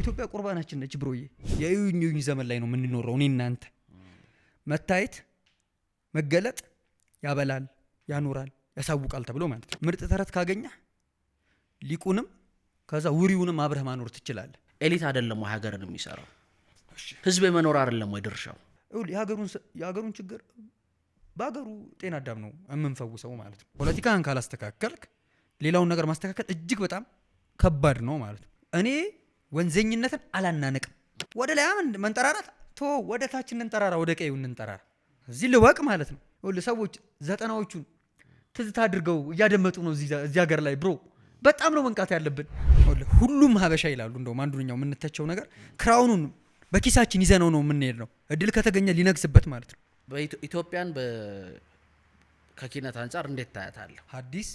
ኢትዮጵያ ቁርባናችን ነች ብሮዬ። የዩኝ ዘመን ላይ ነው የምንኖረው። እኔ እናንተ መታየት መገለጥ ያበላል ያኖራል ያሳውቃል ተብሎ ማለት ነው። ምርጥ ተረት ካገኘ ሊቁንም ከዛ ውሪውንም አብረህ ማኖር ትችላለህ። ኤሊት አይደለም ወይ ሀገርን የሚሰራው? ህዝብ የመኖር አይደለም ወይ ድርሻው? የሀገሩን ችግር በሀገሩ ጤና አዳም ነው የምንፈውሰው ማለት ነው። ፖለቲካን ካላስተካከልክ ሌላውን ነገር ማስተካከል እጅግ በጣም ከባድ ነው ማለት ነው። እኔ ወንዘኝነትን አላናነቅም። ወደ ላይ መንጠራራት ወደ ታች እንንጠራራ፣ ወደ ቀዩ እንንጠራራ። እዚህ ልወቅ ማለት ነው። ሰዎች 90ዎቹን ትዝታ አድርገው እያደመጡ ነው እዚህ ሀገር ላይ ብሮ። በጣም ነው መንቃት ያለብን። ሁሉም ሀበሻ ይላሉ። እንደውም አንዱኛው የምንተቸው ነገር ክራውኑን በኪሳችን ይዘነው ነው የምንሄድ ነው። እድል ከተገኘ ሊነግስበት ማለት ነው። ኢትዮጵያን ከኪነት አንጻር እንዴት ታያታለህ? ሐዲስ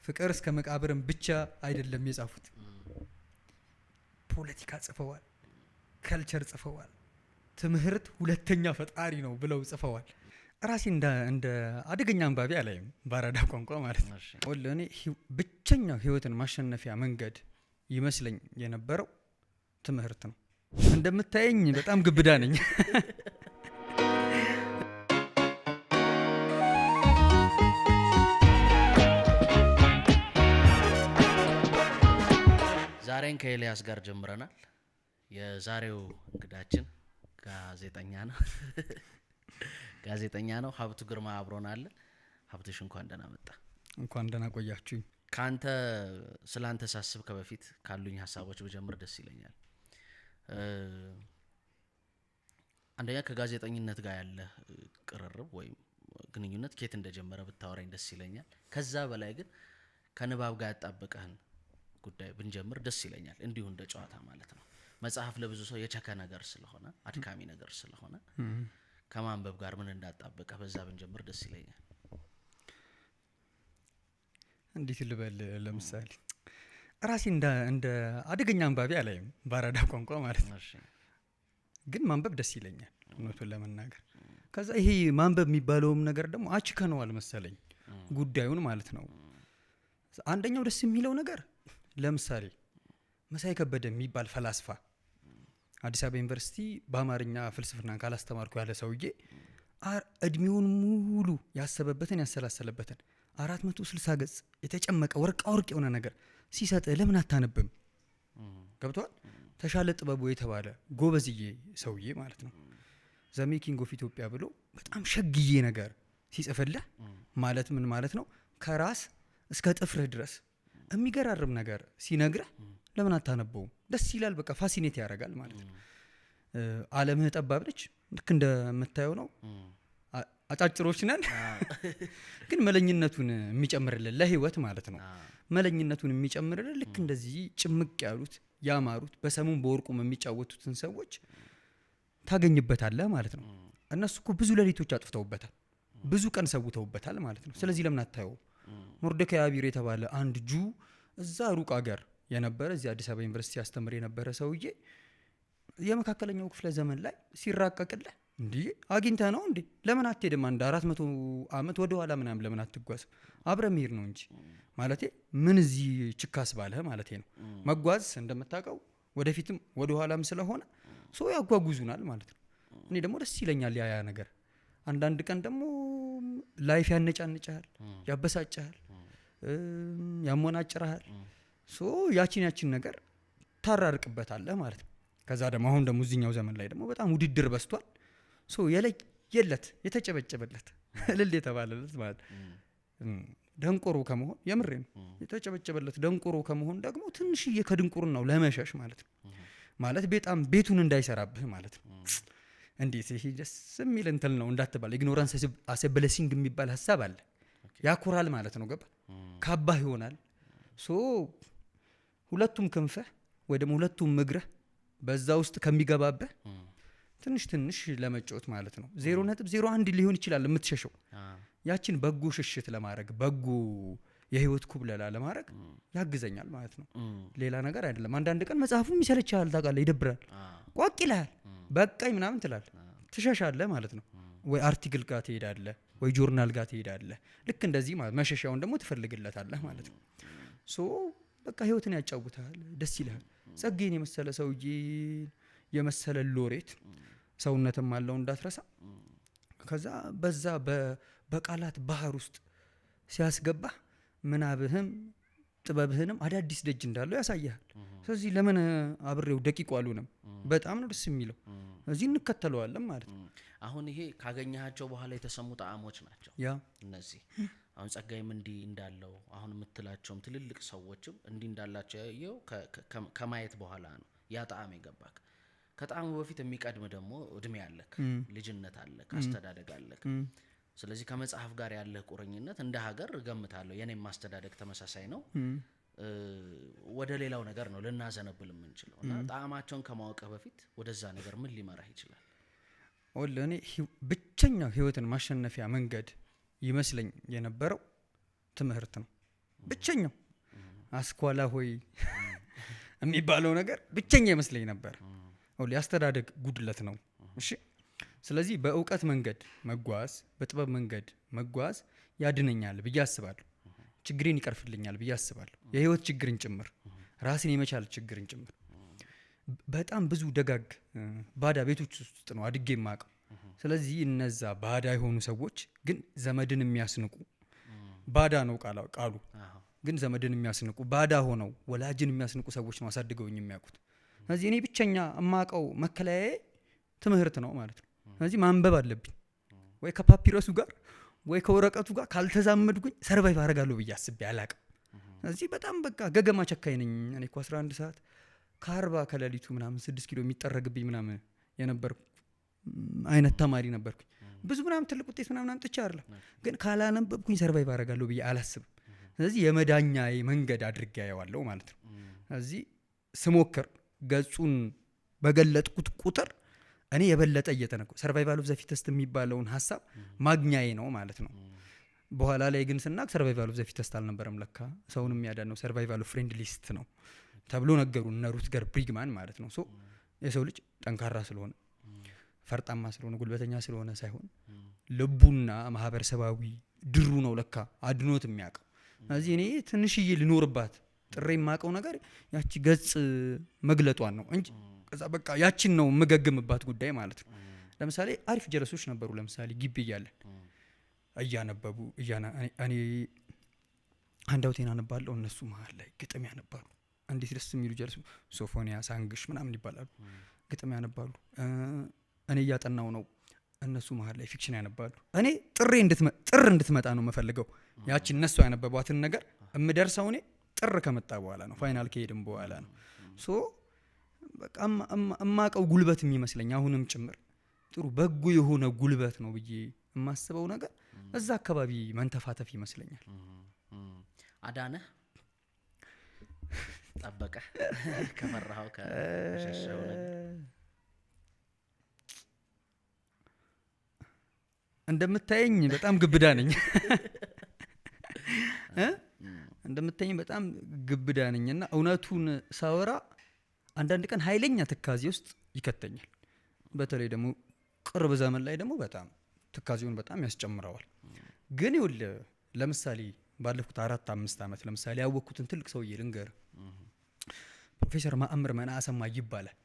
ፍቅር እስከ መቃብርን ብቻ አይደለም የጻፉት። ፖለቲካ ጽፈዋል፣ ከልቸር ጽፈዋል፣ ትምህርት ሁለተኛ ፈጣሪ ነው ብለው ጽፈዋል። ራሴ እንደ አደገኛ አንባቢ አላይም፣ ባራዳ ቋንቋ ማለት ነው። እኔ ብቸኛው ህይወትን ማሸነፊያ መንገድ ይመስለኝ የነበረው ትምህርት ነው። እንደምታየኝ በጣም ግብዳ ነኝ። ዛሬን ከኤልያስ ጋር ጀምረናል። የዛሬው እንግዳችን ጋዜጠኛ ነው ሀብቱ ግርማ አብሮናል። ሀብቱሽ እንኳን ደህና መጣ። እንኳን ደህና ቆያችሁኝ። ካንተ ስላንተ ሳስብ ከበፊት ካሉኝ ሀሳቦች በጀምር ደስ ይለኛል። አንደኛ ከጋዜጠኝነት ጋር ያለ ቅርርብ ወይም ግንኙነት ከየት እንደጀመረ ብታወራኝ ደስ ይለኛል። ከዛ በላይ ግን ከንባብ ጋር ያጣበቀህን ጉዳይ ብንጀምር ደስ ይለኛል። እንዲሁ እንደ ጨዋታ ማለት ነው። መጽሐፍ ለብዙ ሰው የቸከ ነገር ስለሆነ አድካሚ ነገር ስለሆነ ከማንበብ ጋር ምን እንዳጣበቀ በዛ ብንጀምር ደስ ይለኛል። እንዴት ልበል? ለምሳሌ ራሴ እንደ አደገኛ አንባቢ አላይም፣ ባራዳ ቋንቋ ማለት ነው። ግን ማንበብ ደስ ይለኛል እውነቱን ለመናገር። ከዛ ይሄ ማንበብ የሚባለውም ነገር ደግሞ አችከነዋል መሰለኝ ጉዳዩን ማለት ነው። አንደኛው ደስ የሚለው ነገር ለምሳሌ መሳይ ከበደ የሚባል ፈላስፋ አዲስ አበባ ዩኒቨርሲቲ በአማርኛ ፍልስፍናን ካላስተማርኩ ያለ ሰውዬ እድሜውን ሙሉ ያሰበበትን ያሰላሰለበትን 460 ገጽ የተጨመቀ ወርቃ ወርቅ የሆነ ነገር ሲሰጥ ለምን አታነብም? ገብቷል? ተሻለ ጥበቡ የተባለ ጎበዝዬ ሰውዬ ማለት ነው። ዘ ሜኪንግ ኦፍ ኢትዮጵያ ብሎ በጣም ሸግዬ ነገር ሲጽፍልህ ማለት ምን ማለት ነው? ከራስ እስከ ጥፍርህ ድረስ የሚገራርም ነገር ሲነግረህ ለምን አታነበውም? ደስ ይላል። በቃ ፋሲኔት ያደርጋል ማለት ነው። ዓለምህ ጠባብ ነች፣ ልክ እንደምታየው ነው። አጫጭሮች ነን፣ ግን መለኝነቱን የሚጨምርልን ለህይወት ማለት ነው። መለኝነቱን የሚጨምርልን ልክ እንደዚህ ጭምቅ ያሉት ያማሩት በሰሙን በወርቁም የሚጫወቱትን ሰዎች ታገኝበታለህ ማለት ነው። እነሱ እኮ ብዙ ሌሊቶች አጥፍተውበታል፣ ብዙ ቀን ሰውተውበታል ማለት ነው። ስለዚህ ለምን አታየው? ሞርደካይ አቢር የተባለ አንድ ጁ እዛ ሩቅ አገር የነበረ እዚህ አዲስ አበባ ዩኒቨርሲቲ ያስተምር የነበረ ሰውዬ የመካከለኛው ክፍለ ዘመን ላይ ሲራቀቅልህ እንዴ አግኝተ ነው እንዴ ለምን አትሄድም? አንድ 400 ዓመት ወደ ኋላ ምናምን ለምን አትጓዝ? አብረ መሄድ ነው እንጂ ማለቴ ምን እዚህ ችካስ ባለ ማለቴ ነው። መጓዝ እንደምታውቀው ወደፊትም ወደ ኋላም ስለሆነ ሰው ያጓጉዙናል ማለት ነው። እኔ ደግሞ ደስ ይለኛል ያ ነገር። አንዳንድ ቀን ደግሞ ላይፍ ያነጫንጫል፣ ያበሳጫል፣ ያሞናጭራል። ያቺን ነገር ታራርቅበታለህ ማለት ነው። ከዛ ደግሞ አሁን ደግሞ እዚህኛው ዘመን ላይ ደግሞ በጣም ውድድር በስቷል። የለየለት የተጨበጨበለት እልል የተባለለት ማለት ደንቆሮ ከመሆን የምሬ ነው የተጨበጨበለት ደንቆሮ ከመሆን ደግሞ ትንሽዬ ከድንቁርናው ለመሸሽ ማለት ነው። ማለት በጣም ቤቱን እንዳይሰራብህ ማለት ነው። እንዴት ይሄ ደስ የሚል እንትን ነው እንዳትባል። ኢግኖራንስ አስ ኤ ብሌሲንግ የሚባል ሐሳብ አለ። ያኮራል ማለት ነው። ገባ ካባህ ይሆናል። ሁለቱም ክንፈህ ወይ ደግሞ ሁለቱም እግረህ በዛ ውስጥ ከሚገባብህ ትንሽ ለመጫወት ማለት ነው 0.01 ሊሆን ይችላል የምትሸሸው። ያችን በጎ ሽሽት ለማድረግ በጎ የህይወት ኩብለላ ለማድረግ ያግዘኛል ማለት ነው። ሌላ ነገር አይደለም። አንዳንድ ቀን መጽሐፉም ይሰለቻል፣ ታውቃለህ፣ ይደብራል፣ ቋቅ ይልሃል፣ በቃኝ ምናምን ትላለህ፣ ትሸሻለህ ማለት ነው። ወይ አርቲክል ጋር ትሄዳለህ፣ ወይ ጆርናል ጋር ትሄዳለህ። ልክ እንደዚህ ማለት መሸሻውን ደግሞ ትፈልግለታለህ ማለት ነው። በቃ ህይወትን ያጫውታል፣ ደስ ይልሃል። ጸጋዬን የመሰለ ሰውዬ የመሰለ ሎሬት ሰውነትም አለው እንዳትረሳ። ከዛ በዛ በቃላት ባህር ውስጥ ሲያስገባ ምናብህም ጥበብህንም አዳዲስ ደጅ እንዳለው ያሳያል። ስለዚህ ለምን አብሬው ደቂቁ አሉንም በጣም ነው ደስ የሚለው። እዚህ እንከተለዋለን ማለት ነው። አሁን ይሄ ካገኘሃቸው በኋላ የተሰሙ ጣዕሞች ናቸው ያ እነዚህ። አሁን ጸጋዬም እንዲህ እንዳለው አሁን የምትላቸውም ትልልቅ ሰዎችም እንዲህ እንዳላቸው ያየው ከማየት በኋላ ነው ያ ጣዕም የገባክ። ከጣዕሙ በፊት የሚቀድም ደግሞ እድሜ አለክ፣ ልጅነት አለክ፣ አስተዳደግ አለክ። ስለዚህ ከመጽሐፍ ጋር ያለህ ቁርኝነት እንደ ሀገር እገምታለሁ የኔም ማስተዳደግ ተመሳሳይ ነው። ወደ ሌላው ነገር ነው ልናዘነብል የምንችለው እና ጣዕማቸውን ከማወቅህ በፊት ወደዛ ነገር ምን ሊመራህ ይችላል? ለእኔ ብቸኛው ህይወትን ማሸነፊያ መንገድ ይመስለኝ የነበረው ትምህርት ነው። ብቸኛው አስኳላ ሆይ የሚባለው ነገር ብቸኛ ይመስለኝ ነበር። ያስተዳደግ ጉድለት ነው። እሺ፣ ስለዚህ በእውቀት መንገድ መጓዝ፣ በጥበብ መንገድ መጓዝ ያድነኛል ብዬ አስባለሁ። ችግሬን ይቀርፍልኛል ብዬ አስባለሁ። የህይወት ችግርን ጭምር፣ ራስን የመቻል ችግርን ጭምር። በጣም ብዙ ደጋግ ባዳ ቤቶች ውስጥ ነው አድጌ የማውቀው። ስለዚህ እነዛ ባዳ የሆኑ ሰዎች ግን ዘመድን የሚያስንቁ ባዳ ነው ቃሉ ግን ዘመድን የሚያስንቁ ባዳ ሆነው ወላጅን የሚያስንቁ ሰዎች ነው አሳድገውኝ የሚያውቁት። ስለዚህ እኔ ብቸኛ የማውቀው መከለያዬ ትምህርት ነው ማለት ነው። ስለዚህ ማንበብ አለብኝ። ወይ ከፓፒረሱ ጋር ወይ ከወረቀቱ ጋር ካልተዛመድኩኝ ሰርቫይቭ አደርጋለሁ ብዬ አስቤ አላቅም። ስለዚህ በጣም በቃ ገገማ ቸካይ ነኝ እኔ እኮ 11 ሰዓት ከ40 ከሌሊቱ ምናምን 6 ኪሎ የሚጠረግብኝ ምናምን የነበርኩ አይነት ተማሪ ነበርኩኝ። ብዙ ምናምን ትልቅ ውጤት ምናምን አምጥቼ አይደለም፣ ግን ካላነበብኩኝ ሰርቫይቭ አደርጋለሁ ብዬ አላስብም። ስለዚህ የመዳኛዬ መንገድ አድርጌ አየዋለሁ ማለት ነው። ስለዚህ ስሞክር ገጹን በገለጥኩት ቁጥር እኔ የበለጠ እየተነኩ ሰርቫይቫል ኦፍ ዘ ፊተስት የሚባለውን ሀሳብ ማግኛዬ ነው ማለት ነው። በኋላ ላይ ግን ስናቅ ሰርቫይቫል ኦፍ ዘ ፊተስት አልነበረም፣ ለካ ሰውን የሚያዳነው ሰርቫይቫል ኦፍ ፍሬንድሊስት ነው ተብሎ ነገሩ እነ ሩትገር ብሪግማን ማለት ነው። የሰው ልጅ ጠንካራ ስለሆነ ፈርጣማ ስለሆነ ጉልበተኛ ስለሆነ ሳይሆን ልቡና ማህበረሰባዊ ድሩ ነው ለካ አድኖት የሚያውቀው። ስለዚህ እኔ ትንሽዬ ልኖርባት ጥሬ የማውቀው ነገር ያቺ ገጽ መግለጧን ነው እንጂ ከዛ በቃ ያቺን ነው የምገግምባት ጉዳይ ማለት ነው። ለምሳሌ አሪፍ ጀለሶች ነበሩ። ለምሳሌ ግቢ እያለን እያነበቡ እኔ አንዳውቴን አነባለሁ፣ እነሱ መሀል ላይ ግጥም ያነባሉ። እንዴት ደስ የሚሉ ጀለሶች! ሶፎኒያስ አንግሽ ምናምን ይባላሉ። ግጥም ያነባሉ። እኔ እያጠናው ነው፣ እነሱ መሀል ላይ ፊክሽን ያነባሉ። እኔ ጥር እንድትመጣ ነው የምፈልገው። ያቺ እነሱ ያነበቧትን ነገር የምደርሰው እኔ ጥር ከመጣ በኋላ ነው፣ ፋይናል ከሄድም በኋላ ነው። በቃ እማቀው ጉልበት የሚመስለኝ አሁንም ጭምር ጥሩ በጎ የሆነ ጉልበት ነው ብዬ የማስበው ነገር እዛ አካባቢ መንተፋተፍ ይመስለኛል። አዳነህ ጠበቀ ከመራው ከሸሸው እንደምታየኝ በጣም ግብዳ ነኝ እንደምታየኝ በጣም ግብዳ ነኝና እውነቱን ሳወራ አንዳንድ ቀን ኃይለኛ ትካዜ ውስጥ ይከተኛል። በተለይ ደግሞ ቅርብ ዘመን ላይ ደግሞ በጣም ትካዜውን በጣም ያስጨምረዋል። ግን ይኸውልህ ለምሳሌ ባለፉት 4-5 ዓመት ለምሳሌ ያወቅኩትን ትልቅ ሰውዬ ልንገር። ፕሮፌሰር ማእምር መናአሰማ ይባላል።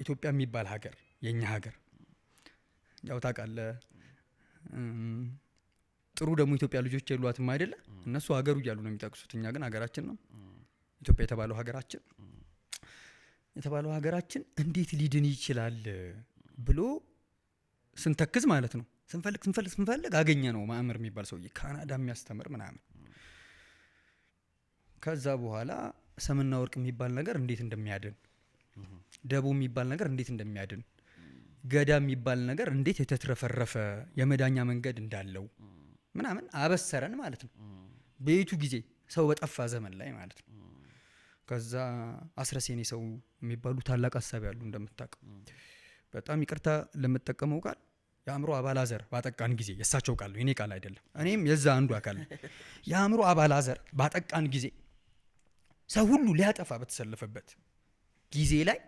ኢትዮጵያ የሚባል ሀገር የኛ ሀገር ያው ታውቃለህ፣ ጥሩ ደግሞ ኢትዮጵያ ልጆች የሏትም አይደለ? እነሱ ሀገሩ እያሉ ነው የሚጠቅሱት፣ እኛ ግን ሀገራችን ነው ኢትዮጵያ የተባለው ሀገራችን እንዴት ሊድን ይችላል ብሎ ስንተክዝ ማለት ነው። ስንፈልግ አገኘ ነው ማእምር የሚባል ሰውዬ ካናዳ የሚያስተምር ምናምን። ከዛ በኋላ ሰምና ወርቅ የሚባል ነገር እንዴት እንደሚያድን፣ ደቦ የሚባል ነገር እንዴት እንደሚያድን፣ ገዳ የሚባል ነገር እንዴት የተትረፈረፈ የመዳኛ መንገድ እንዳለው ምናምን አበሰረን ማለት ነው። በየቱ ጊዜ ሰው በጠፋ ዘመን ላይ ማለት ነው። ከዛ አስረሴኔ ሰው የሚባሉ ታላቅ ሀሳብ ያሉ እንደምታውቀው፣ በጣም ይቅርታ ለምጠቀመው ቃል የአእምሮ አባላዘር ባጠቃን ጊዜ፣ የእሳቸው ቃል ነው የኔ ቃል አይደለም፣ እኔም የዛ አንዱ አካል ነው። የአእምሮ አባላዘር ባጠቃን ጊዜ ሰው ሁሉ ሊያጠፋ በተሰለፈበት ጊዜ ላይ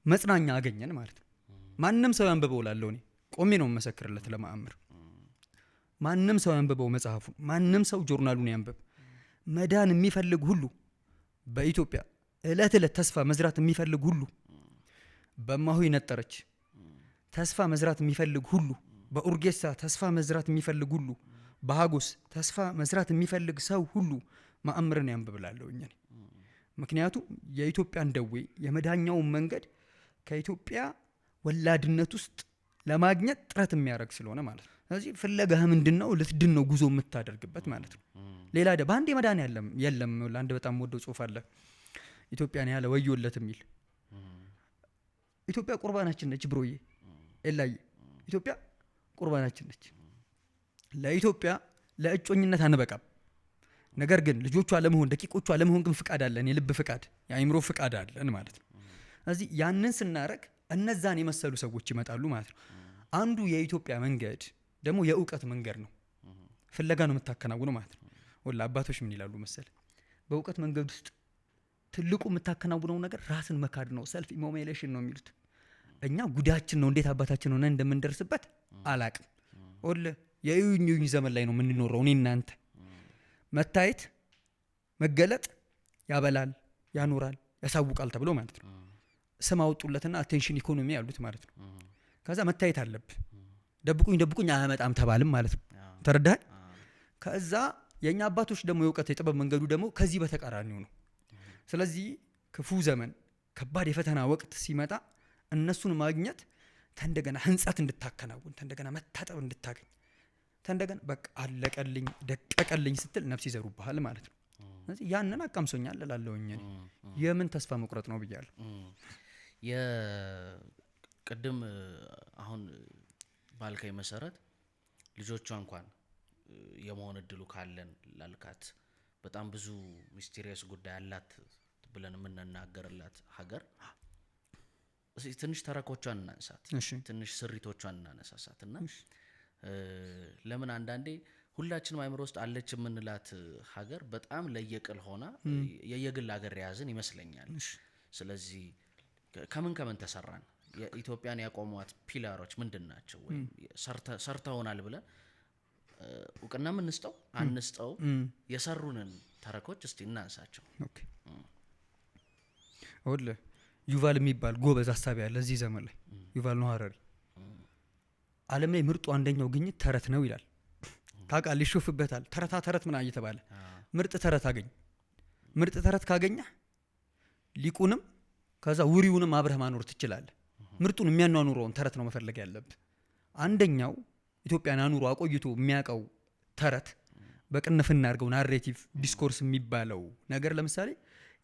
መጽናኛ አገኘን ማለት ነው። ማንም ሰው ያንብበው ላለው እኔ ቆሜ ነው መሰክርለት ለማእምር። ማንም ሰው ያንብበው መጽሐፉን፣ ማንም ሰው ጆርናሉን ያንብብ። መዳን የሚፈልግ ሁሉ በኢትዮጵያ እለት ተስፋ መዝራት የሚፈልግ ሁሉ በማሆይ ነጠረች ተስፋ መዝራት የሚፈልግ ሁሉ በኡርጌሳ ተስፋ መዝራት የሚፈልግ ሁሉ በሃጎስ ተስፋ መዝራት የሚፈልግ ሰው ሁሉ ማእምርን ያንብብላለሁ እኛ ምክንያቱም የኢትዮጵያን ደዌ የመዳኛውን መንገድ ከኢትዮጵያ ወላድነት ውስጥ ለማግኘት ጥረት የሚያደርግ ስለሆነ ማለት ነው። ስለዚህ ፍለጋህ ምንድነው ልትድን ነው ጉዞ የምታደርግበት ማለት ነው። ሌላ በአንድ መዳን የለም። ለአንድ በጣም ወደው ጽሁፍ አለ ኢትዮጵያን ያለ ወዮለት የሚል ኢትዮጵያ ቁርባናችን ነች ብሮዬ ኤላይ ኢትዮጵያ ቁርባናችን ነች። ለኢትዮጵያ ለእጮኝነት አንበቃም። ነገር ግን ልጆቿ ለመሆን ደቂቆቿ ለመሆን ግን ፍቃድ አለን። የልብ ፍቃድ የአእምሮ ፍቃድ አለን ማለት ነው። ስለዚህ ያንን ስናረግ እነዛን የመሰሉ ሰዎች ይመጣሉ ማለት ነው። አንዱ የኢትዮጵያ መንገድ ደግሞ የእውቀት መንገድ ነው። ፍለጋ ነው የምታከናውነው ማለት ነው። ወላ አባቶች ምን ይላሉ መሰለ በእውቀት መንገድ ውስጥ ትልቁ የምታከናውነው ነገር ራስን መካድ ነው። ሰልፍ ኢሞሜሌሽን ነው የሚሉት። እኛ ጉዳችን ነው እንዴት አባታችን ሆነን እንደምንደርስበት አላቅም። ወላ የዩኝ ዘመን ላይ ነው የምንኖረው። እኔ እናንተ መታየት መገለጥ ያበላል ያኖራል ያሳውቃል ተብሎ ማለት ነው። ስም አወጡለትና አቴንሽን ኢኮኖሚ ያሉት ማለት ነው። ከዛ መታየት አለብህ። ደብቁኝ አያመጣም ተባልም ማለት ነው። ተረዳህ? ከዛ የኛ አባቶች ደግሞ የእውቀት የጥበብ መንገዱ ደግሞ ከዚህ በተቃራኒው ነው። ስለዚህ ክፉ ዘመን ከባድ የፈተና ወቅት ሲመጣ እነሱን ማግኘት ተንደገና ህንጸት እንድታከናውን ተንደገና መታጠብ እንድታገኝ ተንደገና በቃ አለቀልኝ ደቀቀልኝ ስትል ነፍስ ይዘሩብሃል ማለት ነው። ስለዚህ ያንን አቃምሶኛል እላለሁኝ። የምን ተስፋ መቁረጥ ነው ብያለሁ። የቅድም አሁን ባልከኝ መሰረት ልጆቿ እንኳን የመሆን እድሉ ካለን ላልካት በጣም ብዙ ሚስቴሪየስ ጉዳይ አላት ብለን የምንናገርላት ሀገር ትንሽ ተረኮቿን እናንሳት፣ ትንሽ ስሪቶቿን እናነሳሳትና ለምን አንዳንዴ ሁላችንም አይምሮ ውስጥ አለች የምንላት ሀገር በጣም ለየቅል ሆና የየግል ሀገር ያዝን ይመስለኛል። ስለዚህ ከምን ተሰራን? የኢትዮጵያን ያቆሟት ፒላሮች ምንድናቸው? ወይ ሰርተውናል ብለን እውቅና እንስጠው አንስጠው የሰሩንን ተረኮች እስቲ እናንሳቸው። ኦኬ ወለ ዩቫል የሚባል ጎበዝ ሐሳብ ያለ እዚህ ዘመን ላይ ዩቫል ነው ሐረሪ ዓለም ላይ ምርጡ አንደኛው ግኝት ተረት ነው ይላል። ታውቃለህ ይሾፍበታል። ተረት ምን እየተባለ ምርጥ ተረት አገኝ። ምርጥ ተረት ካገኘ ሊቁንም ከዛ ውሪውንም አብረህ ማኖር ትችላለህ። ምርጡን የሚያኗኑረውን ተረት ነው መፈለግ ያለብህ። አንደኛው ኢትዮጵያን አኑሮ አቆይቶ የሚያቀው ተረት በቅንፍና አድርገው ናሬቲቭ ዲስኮርስ የሚባለው ነገር ለምሳሌ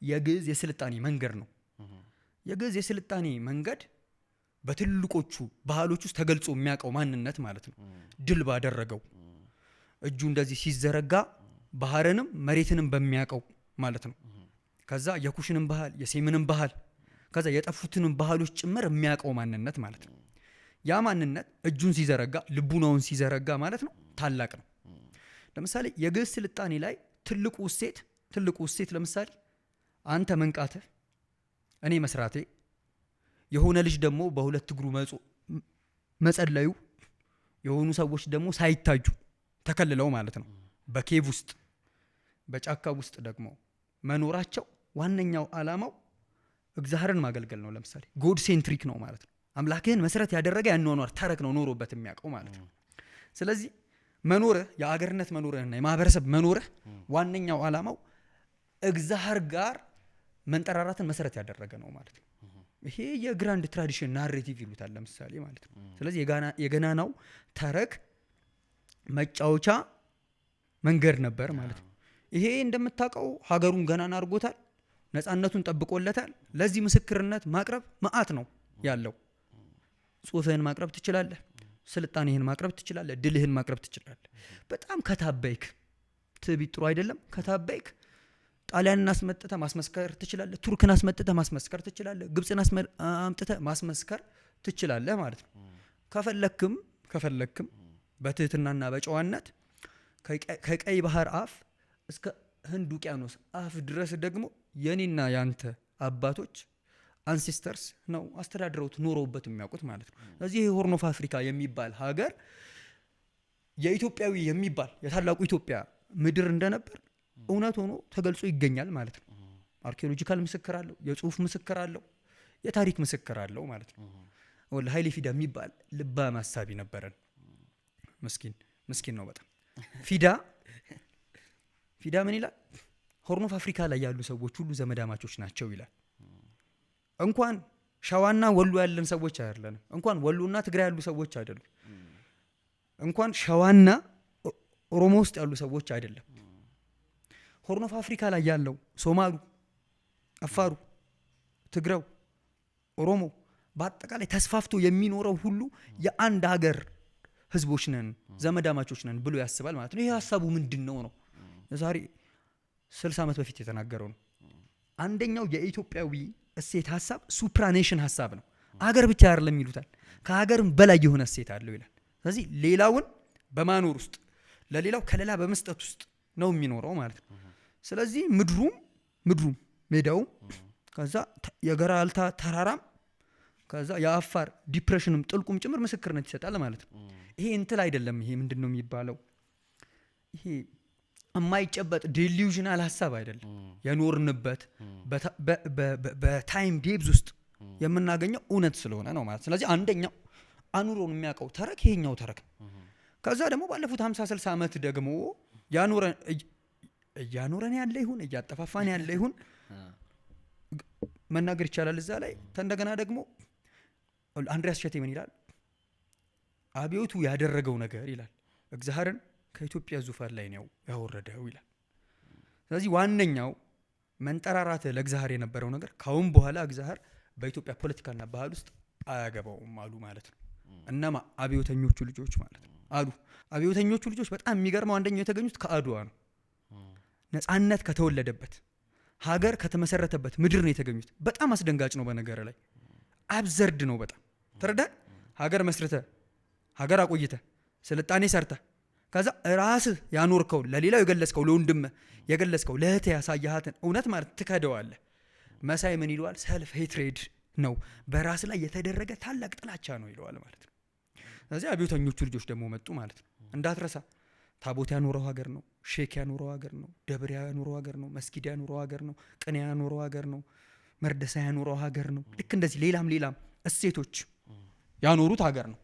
የግዕዝ የስልጣኔ መንገድ ነው። የግዕዝ የስልጣኔ መንገድ በትልቆቹ ባህሎች ውስጥ ተገልጾ የሚያቀው ማንነት ማለት ነው። ድል ባደረገው እጁ እንደዚህ ሲዘረጋ ባህርንም መሬትንም በሚያቀው ማለት ነው። ከዛ የኩሽንም ባህል የሴምንም ባህል ከዛ የጠፉትንም ባህሎች ጭምር የሚያቀው ማንነት ማለት ነው። ያ ማንነት እጁን ሲዘረጋ ልቡናውን ሲዘረጋ ማለት ነው ታላቅ ነው። ለምሳሌ የግዕዝ ስልጣኔ ላይ ትልቁ እሴት ለምሳሌ አንተ መንቃትህ እኔ መስራቴ የሆነ ልጅ ደግሞ በሁለት እግሩ መጸለዩ የሆኑ ሰዎች ደግሞ ሳይታጁ ተከልለው ማለት ነው በኬቭ ውስጥ በጫካ ውስጥ ደግሞ መኖራቸው ዋነኛው ዓላማው እግዚአብሔርን ማገልገል ነው። ለምሳሌ ጎድ ሴንትሪክ ነው ማለት ነው። አምላክህን መሰረት ያደረገ ያንኗኗር ተረክ ነው ኖሮበት የሚያውቀው ማለት ነው። ስለዚህ መኖርህ የአገርነት መኖርህና የማህበረሰብ መኖርህ ዋነኛው ዓላማው እግዚአብሔር ጋር መንጠራራትን መሰረት ያደረገ ነው ማለት ነው። ይሄ የግራንድ ትራዲሽን ናሬቲቭ ይሉታል ለምሳሌ ማለት ነው። ስለዚህ የገናናው ተረክ መጫወቻ መንገድ ነበር ማለት ነው። ይሄ እንደምታውቀው ሀገሩን ገናና አድርጎታል፣ ነፃነቱን ጠብቆለታል። ለዚህ ምስክርነት ማቅረብ መዓት ነው ያለው። ጽሁፍህን ማቅረብ ትችላለህ፣ ስልጣኔህን ማቅረብ ትችላለህ፣ ድልህን ማቅረብ ትችላለህ። በጣም ከታበይክ ትዕቢት ጥሩ አይደለም። ከታበይክ ጣሊያንን አስመጥተህ ማስመስከር ትችላለህ፣ ቱርክን አስመጥተህ ማስመስከር ትችላለህ፣ ግብፅን አምጥተህ ማስመስከር ትችላለህ ማለት ነው። ከፈለክም በትህትናና በጨዋነት ከቀይ ባህር አፍ እስከ ህንድ ውቅያኖስ አፍ ድረስ ደግሞ የኔና ያንተ አባቶች አንሴስተርስ ነው አስተዳድረውት ኖረውበት የሚያውቁት ማለት ነው። ስለዚህ ሆርን ኦፍ አፍሪካ የሚባል ሀገር የኢትዮጵያዊ የሚባል የታላቁ ኢትዮጵያ ምድር እንደነበር እውነት ሆኖ ተገልጾ ይገኛል ማለት ነው። አርኪኦሎጂካል ምስክር አለው፣ የጽሁፍ ምስክር አለው፣ የታሪክ ምስክር አለው ማለት ነው። ወላ ኃይሌ ፊዳ የሚባል ልባም ሐሳቢ ነበረን። ምስኪን ነው በጣም። ፊዳ ምን ይላል? ሆርን ኦፍ አፍሪካ ላይ ያሉ ሰዎች ሁሉ ዘመዳማቾች ናቸው ይላል። እንኳን ሸዋና ወሎ ያለን ሰዎች አይደለንም፣ እንኳን ወሎና ትግራይ ያሉ ሰዎች አይደሉም፣ እንኳን ሸዋና ኦሮሞ ውስጥ ያሉ ሰዎች አይደለም። ሆርን ኦፍ አፍሪካ ላይ ያለው ሶማሉ፣ አፋሩ፣ ትግሬው፣ ኦሮሞ በአጠቃላይ ተስፋፍቶ የሚኖረው ሁሉ የአንድ ሀገር ህዝቦች ነን፣ ዘመዳማቾች ነን ብሎ ያስባል ማለት ነው። ይሄ ሀሳቡ ምንድን ነው? የዛሬ 60 ዓመት በፊት የተናገረው ነው። አንደኛው የኢትዮጵያዊ እሴት ሀሳብ ሱፕራኔሽን ሀሳብ ነው። አገር ብቻ አይደለም ይሉታል፣ ከሀገርም በላይ የሆነ እሴት አለው ይላል። ስለዚህ ሌላውን በማኖር ውስጥ ለሌላው ከለላ በመስጠት ውስጥ ነው የሚኖረው ማለት ነው። ስለዚህ ምድሩም ሜዳውም ከዛ የገራልታ ተራራም ከዛ የአፋር ዲፕሬሽንም ጥልቁም ጭምር ምስክርነት ይሰጣል ማለት ነው። ይሄ እንትን አይደለም። ይሄ ምንድነው የሚባለው? ይሄ የማይጨበጥ ዲሉዥናል ሀሳብ አይደለም። የኖርንበት በታይም ዴብዝ ውስጥ የምናገኘው እውነት ስለሆነ ነው ማለት። ስለዚህ አንደኛው አኑሮን የሚያውቀው ተረክ ይሄኛው ተረክ። ከዛ ደግሞ ባለፉት 50-60 ዓመት ደግሞ እያኖረን ያለ ይሁን እያጠፋፋን ያለ ይሁን መናገር ይቻላል እዛ ላይ። እንደገና ደግሞ አንድሪያስ ሸቴ ምን ይላል? አብዮቱ ያደረገው ነገር ይላል እግዚአብሔርን ከኢትዮጵያ ዙፋን ላይ ነው ያወረደው ይላል። ስለዚህ ዋነኛው መንጠራራት ለእግዚአብሔር የነበረው ነገር ካሁን በኋላ እግዚአብሔር በኢትዮጵያ ፖለቲካና ባህል ውስጥ አያገባውም አሉ ማለት ነው። እነማ አብዮተኞቹ ልጆች ማለት ነው አሉ። አብዮተኞቹ ልጆች በጣም የሚገርመው አንደኛው የተገኙት ከአድዋ ነው። ነፃነት ከተወለደበት ሀገር ከተመሰረተበት ምድር ነው የተገኙት። በጣም አስደንጋጭ ነው። በነገር ላይ አብዘርድ ነው በጣም ተረዳ። ሀገር መስርተ ሀገር አቆይተ ስልጣኔ ሰርተ ከዛ ራስህ ያኖርከው ለሌላው የገለጽከው ለወንድም የገለጽከው ለእህት ያሳያሃትን እውነት ማለት ትከደዋለህ። መሳይ ምን ይለዋል? ሰልፍ ሄትሬድ ነው፣ በራስ ላይ የተደረገ ታላቅ ጥላቻ ነው ይለዋል ማለት ነው። ስለዚህ አብዮተኞቹ ልጆች ደግሞ መጡ ማለት ነው። እንዳትረሳ ታቦት ያኖረው ሀገር ነው፣ ሼክ ያኖረው ሀገር ነው፣ ደብር ያኖረው ሀገር ነው፣ መስጊድ ያኖረው ሀገር ነው፣ ቅኔ ያኖረው ሀገር ነው፣ መርደሳ ያኖረው ሀገር ነው። ልክ እንደዚህ ሌላም እሴቶች ያኖሩት ሀገር ነው።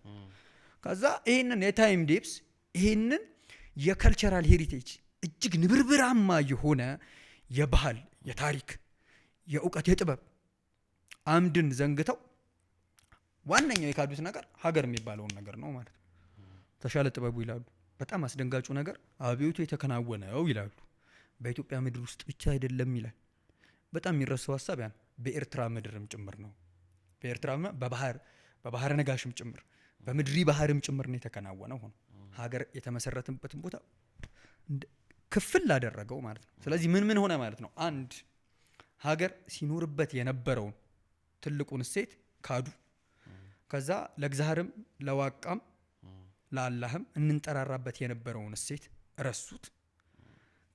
ከዛ ይህንን የታይም ዴፕስ ይህንን የከልቸራል ሄሪቴጅ እጅግ ንብርብራማ የሆነ የባህል፣ የታሪክ፣ የእውቀት፣ የጥበብ አምድን ዘንግተው ዋነኛው የካዱት ነገር ሀገር የሚባለውን ነገር ነው ማለት ነው። ተሻለ ጥበቡ ይላሉ። በጣም አስደንጋጩ ነገር አብዮቱ የተከናወነው ይላሉ በኢትዮጵያ ምድር ውስጥ ብቻ አይደለም ይላል። በጣም የሚረሳው ሀሳብ ያን በኤርትራ ምድርም ጭምር ነው። በኤርትራ በባህረ ነጋሽም ጭምር በምድሪ ባህርም ጭምር ነው የተከናወነው። ሆኖ ሀገር የተመሰረተበትን ቦታ ክፍል ላደረገው ማለት ነው። ስለዚህ ምን ሆነ ማለት ነው? አንድ ሀገር ሲኖርበት የነበረውን ትልቁን እሴት ካዱ። ከዛ ለእግዚአብሔርም ለዋቃም ለአላህም እንንጠራራበት የነበረውን እሴት ረሱት።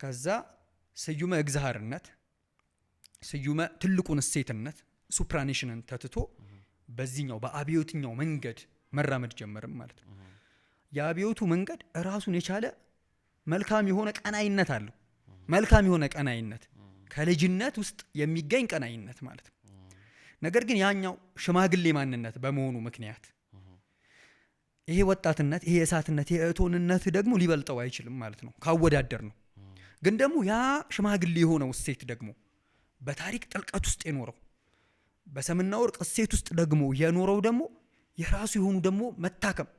ከዛ ስዩመ እግዚአብሔርነት ስዩመ ትልቁን እሴትነት ሱፕራኔሽንን ተትቶ በዚህኛው በአብዮትኛው መንገድ መራመድ ጀመርም ማለት ነው። የአብዮቱ መንገድ ራሱን የቻለ መልካም የሆነ ቀናይነት አለው። መልካም የሆነ ቀናይነት ከልጅነት ውስጥ የሚገኝ ቀናይነት ማለት ነው። ነገር ግን ያኛው ሽማግሌ ማንነት በመሆኑ ምክንያት ይሄ ወጣትነት፣ ይሄ እሳትነት፣ ይሄ እቶንነት ደግሞ ሊበልጠው አይችልም ማለት ነው ካወዳደር ነው። ግን ደግሞ ያ ሽማግሌ የሆነው እሴት ደግሞ በታሪክ ጥልቀት ውስጥ የኖረው በሰምና ወርቅ እሴት ውስጥ ደግሞ የኖረው ደግሞ የራሱ የሆኑ ደግሞ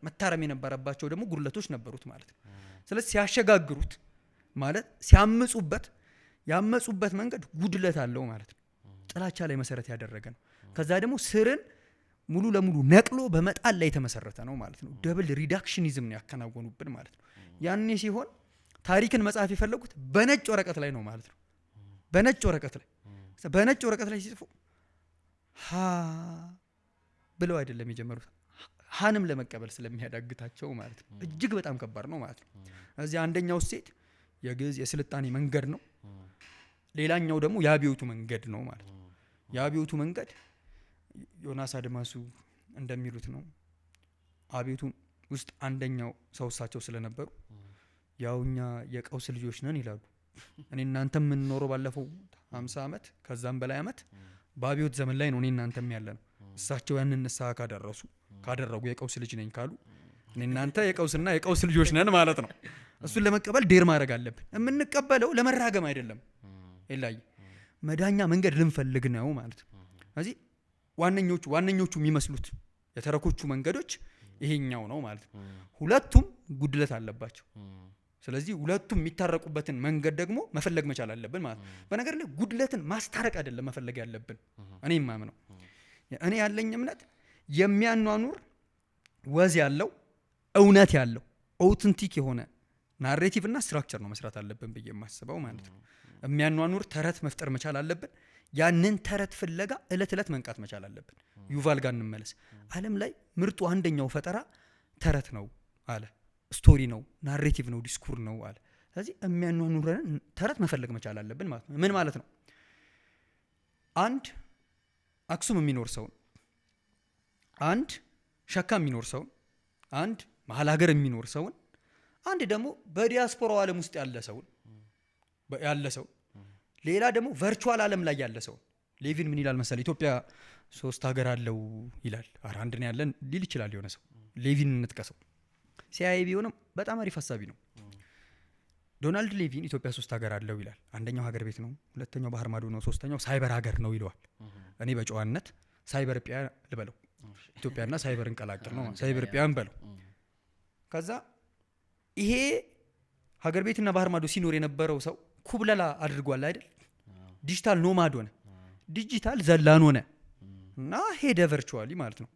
መታረም የነበረባቸው ደግሞ ጉድለቶች ነበሩት ማለት ነው። ስለዚህ ሲያሸጋግሩት ማለት ያመጹበት መንገድ ጉድለት አለው ማለት ነው። ጥላቻ ላይ መሰረት ያደረገ ነው። ከዛ ደግሞ ስርን ሙሉ ለሙሉ ነቅሎ በመጣል ላይ የተመሰረተ ነው ማለት ነው። ደብል ሪዳክሽኒዝም ነው ያከናወኑብን ማለት ነው። ያኔ ሲሆን ታሪክን መጻፍ የፈለጉት በነጭ ወረቀት ላይ ነው ማለት ነው። በነጭ ወረቀት ላይ ሲጽፉ ሀ ብለው አይደለም የጀመሩት፣ ሀንም ለመቀበል ስለሚያዳግታቸው ማለት ነው። እጅግ በጣም ከባድ ነው ማለት ነው። እዚህ አንደኛው እሴት የግዕዝ የስልጣኔ መንገድ ነው። ሌላኛው ደግሞ የአብዮቱ መንገድ ነው ማለት ነው። የአብዮቱ መንገድ ዮናስ አድማሱ እንደሚሉት ነው። አብዮቱን ውስጥ አንደኛው ሰው እሳቸው ስለነበሩ ያው እኛ የቀውስ ልጆች ነን ይላሉ። እኔ እናንተ ምን ኖሮ ባለፈው 50 ዓመት ከዛም በላይ ዓመት በአብዮት ዘመን ላይ ነው እኔ እናንተም ያለ ነው። እሳቸው ያንን ንስሐ ካደረጉ የቀውስ ልጅ ነኝ ካሉ እኔ እናንተ የቀውስ ልጆች ነን ማለት ነው። እሱን ለመቀበል ዴር ማድረግ አለብን። የምንቀበለው ለመራገም አይደለም። ኤላይ መዳኛ መንገድ ልንፈልግ ነው ማለት ነው። ስለዚህ ዋነኞቹ የሚመስሉት የተረኮቹ መንገዶች ይሄኛው ነው ማለት ነው። ሁለቱም ጉድለት አለባቸው። ስለዚህ ሁለቱም የሚታረቁበትን መንገድ ደግሞ መፈለግ መቻል አለብን ማለት ነው። በነገር ላይ ጉድለትን ማስታረቅ አይደለም መፈለግ ያለብን። እኔ የማምነው እኔ ያለኝ እምነት የሚያኗኑር ወዝ ያለው እውነት ያለው ኦውተንቲክ የሆነ ናሬቲቭ እና ስትራክቸር ነው መስራት አለብን ብዬ የማስበው ማለት ነው። የሚያኗኑር ተረት መፍጠር መቻል አለብን። ያንን ተረት ፍለጋ እለት መንቃት መቻል አለብን። ዩቫል ጋር እንመለስ። ዓለም ላይ ምርጡ አንደኛው ፈጠራ ተረት ነው አለ። ስቶሪ ነው፣ ናሬቲቭ ነው፣ ዲስኩር ነው አለ። ስለዚህ የሚያኗኑረን ተረት መፈለግ መቻል አለብን ማለት ነው። ምን ማለት ነው? አንድ አክሱም የሚኖር ሰው፣ አንድ ሸካ የሚኖር ሰው፣ አንድ መሀል ሀገር የሚኖር ሰው፣ አንድ ደግሞ በዲያስፖራው ዓለም ውስጥ ያለ ሰው፣ ሌላ ደግሞ ቨርቹዋል ዓለም ላይ ያለ ሰው። ሌቪን ምን ይላል መሰለ? ኢትዮጵያ 3 ሀገር አለው ይላል። አንድ ነው ያለን ሊል ይችላል የሆነ ሰው። ሌቪን እንጥቀሰው። ሲአይኤ ቢሆንም በጣም አሪፍ ሀሳቢ ነው። ዶናልድ ሌቪን ኢትዮጵያ 3 ሀገር አለው ይላል። አንደኛው ሀገር ቤት ነው፣ ሁለተኛው ባህር ማዶ ነው፣ ሶስተኛው ሳይበር ሀገር ነው ይለዋል። እኔ በጨዋነት ሳይበር ፒያ ልበለው፣ ኢትዮጵያና ሳይበር እንቀላቅል ነው፣ ሳይበር ፒያ እንበለው። ከዛ ይሄ ሀገር ቤትና ባህር ማዶ ሲኖር የነበረው ሰው ኩብለላ አድርጓል አይደል? ዲጂታል ኖማድ ሆነ፣ ዲጂታል ዘላን ሆነ እና ሄደ ቨርቹዋሊ ማለት ነው።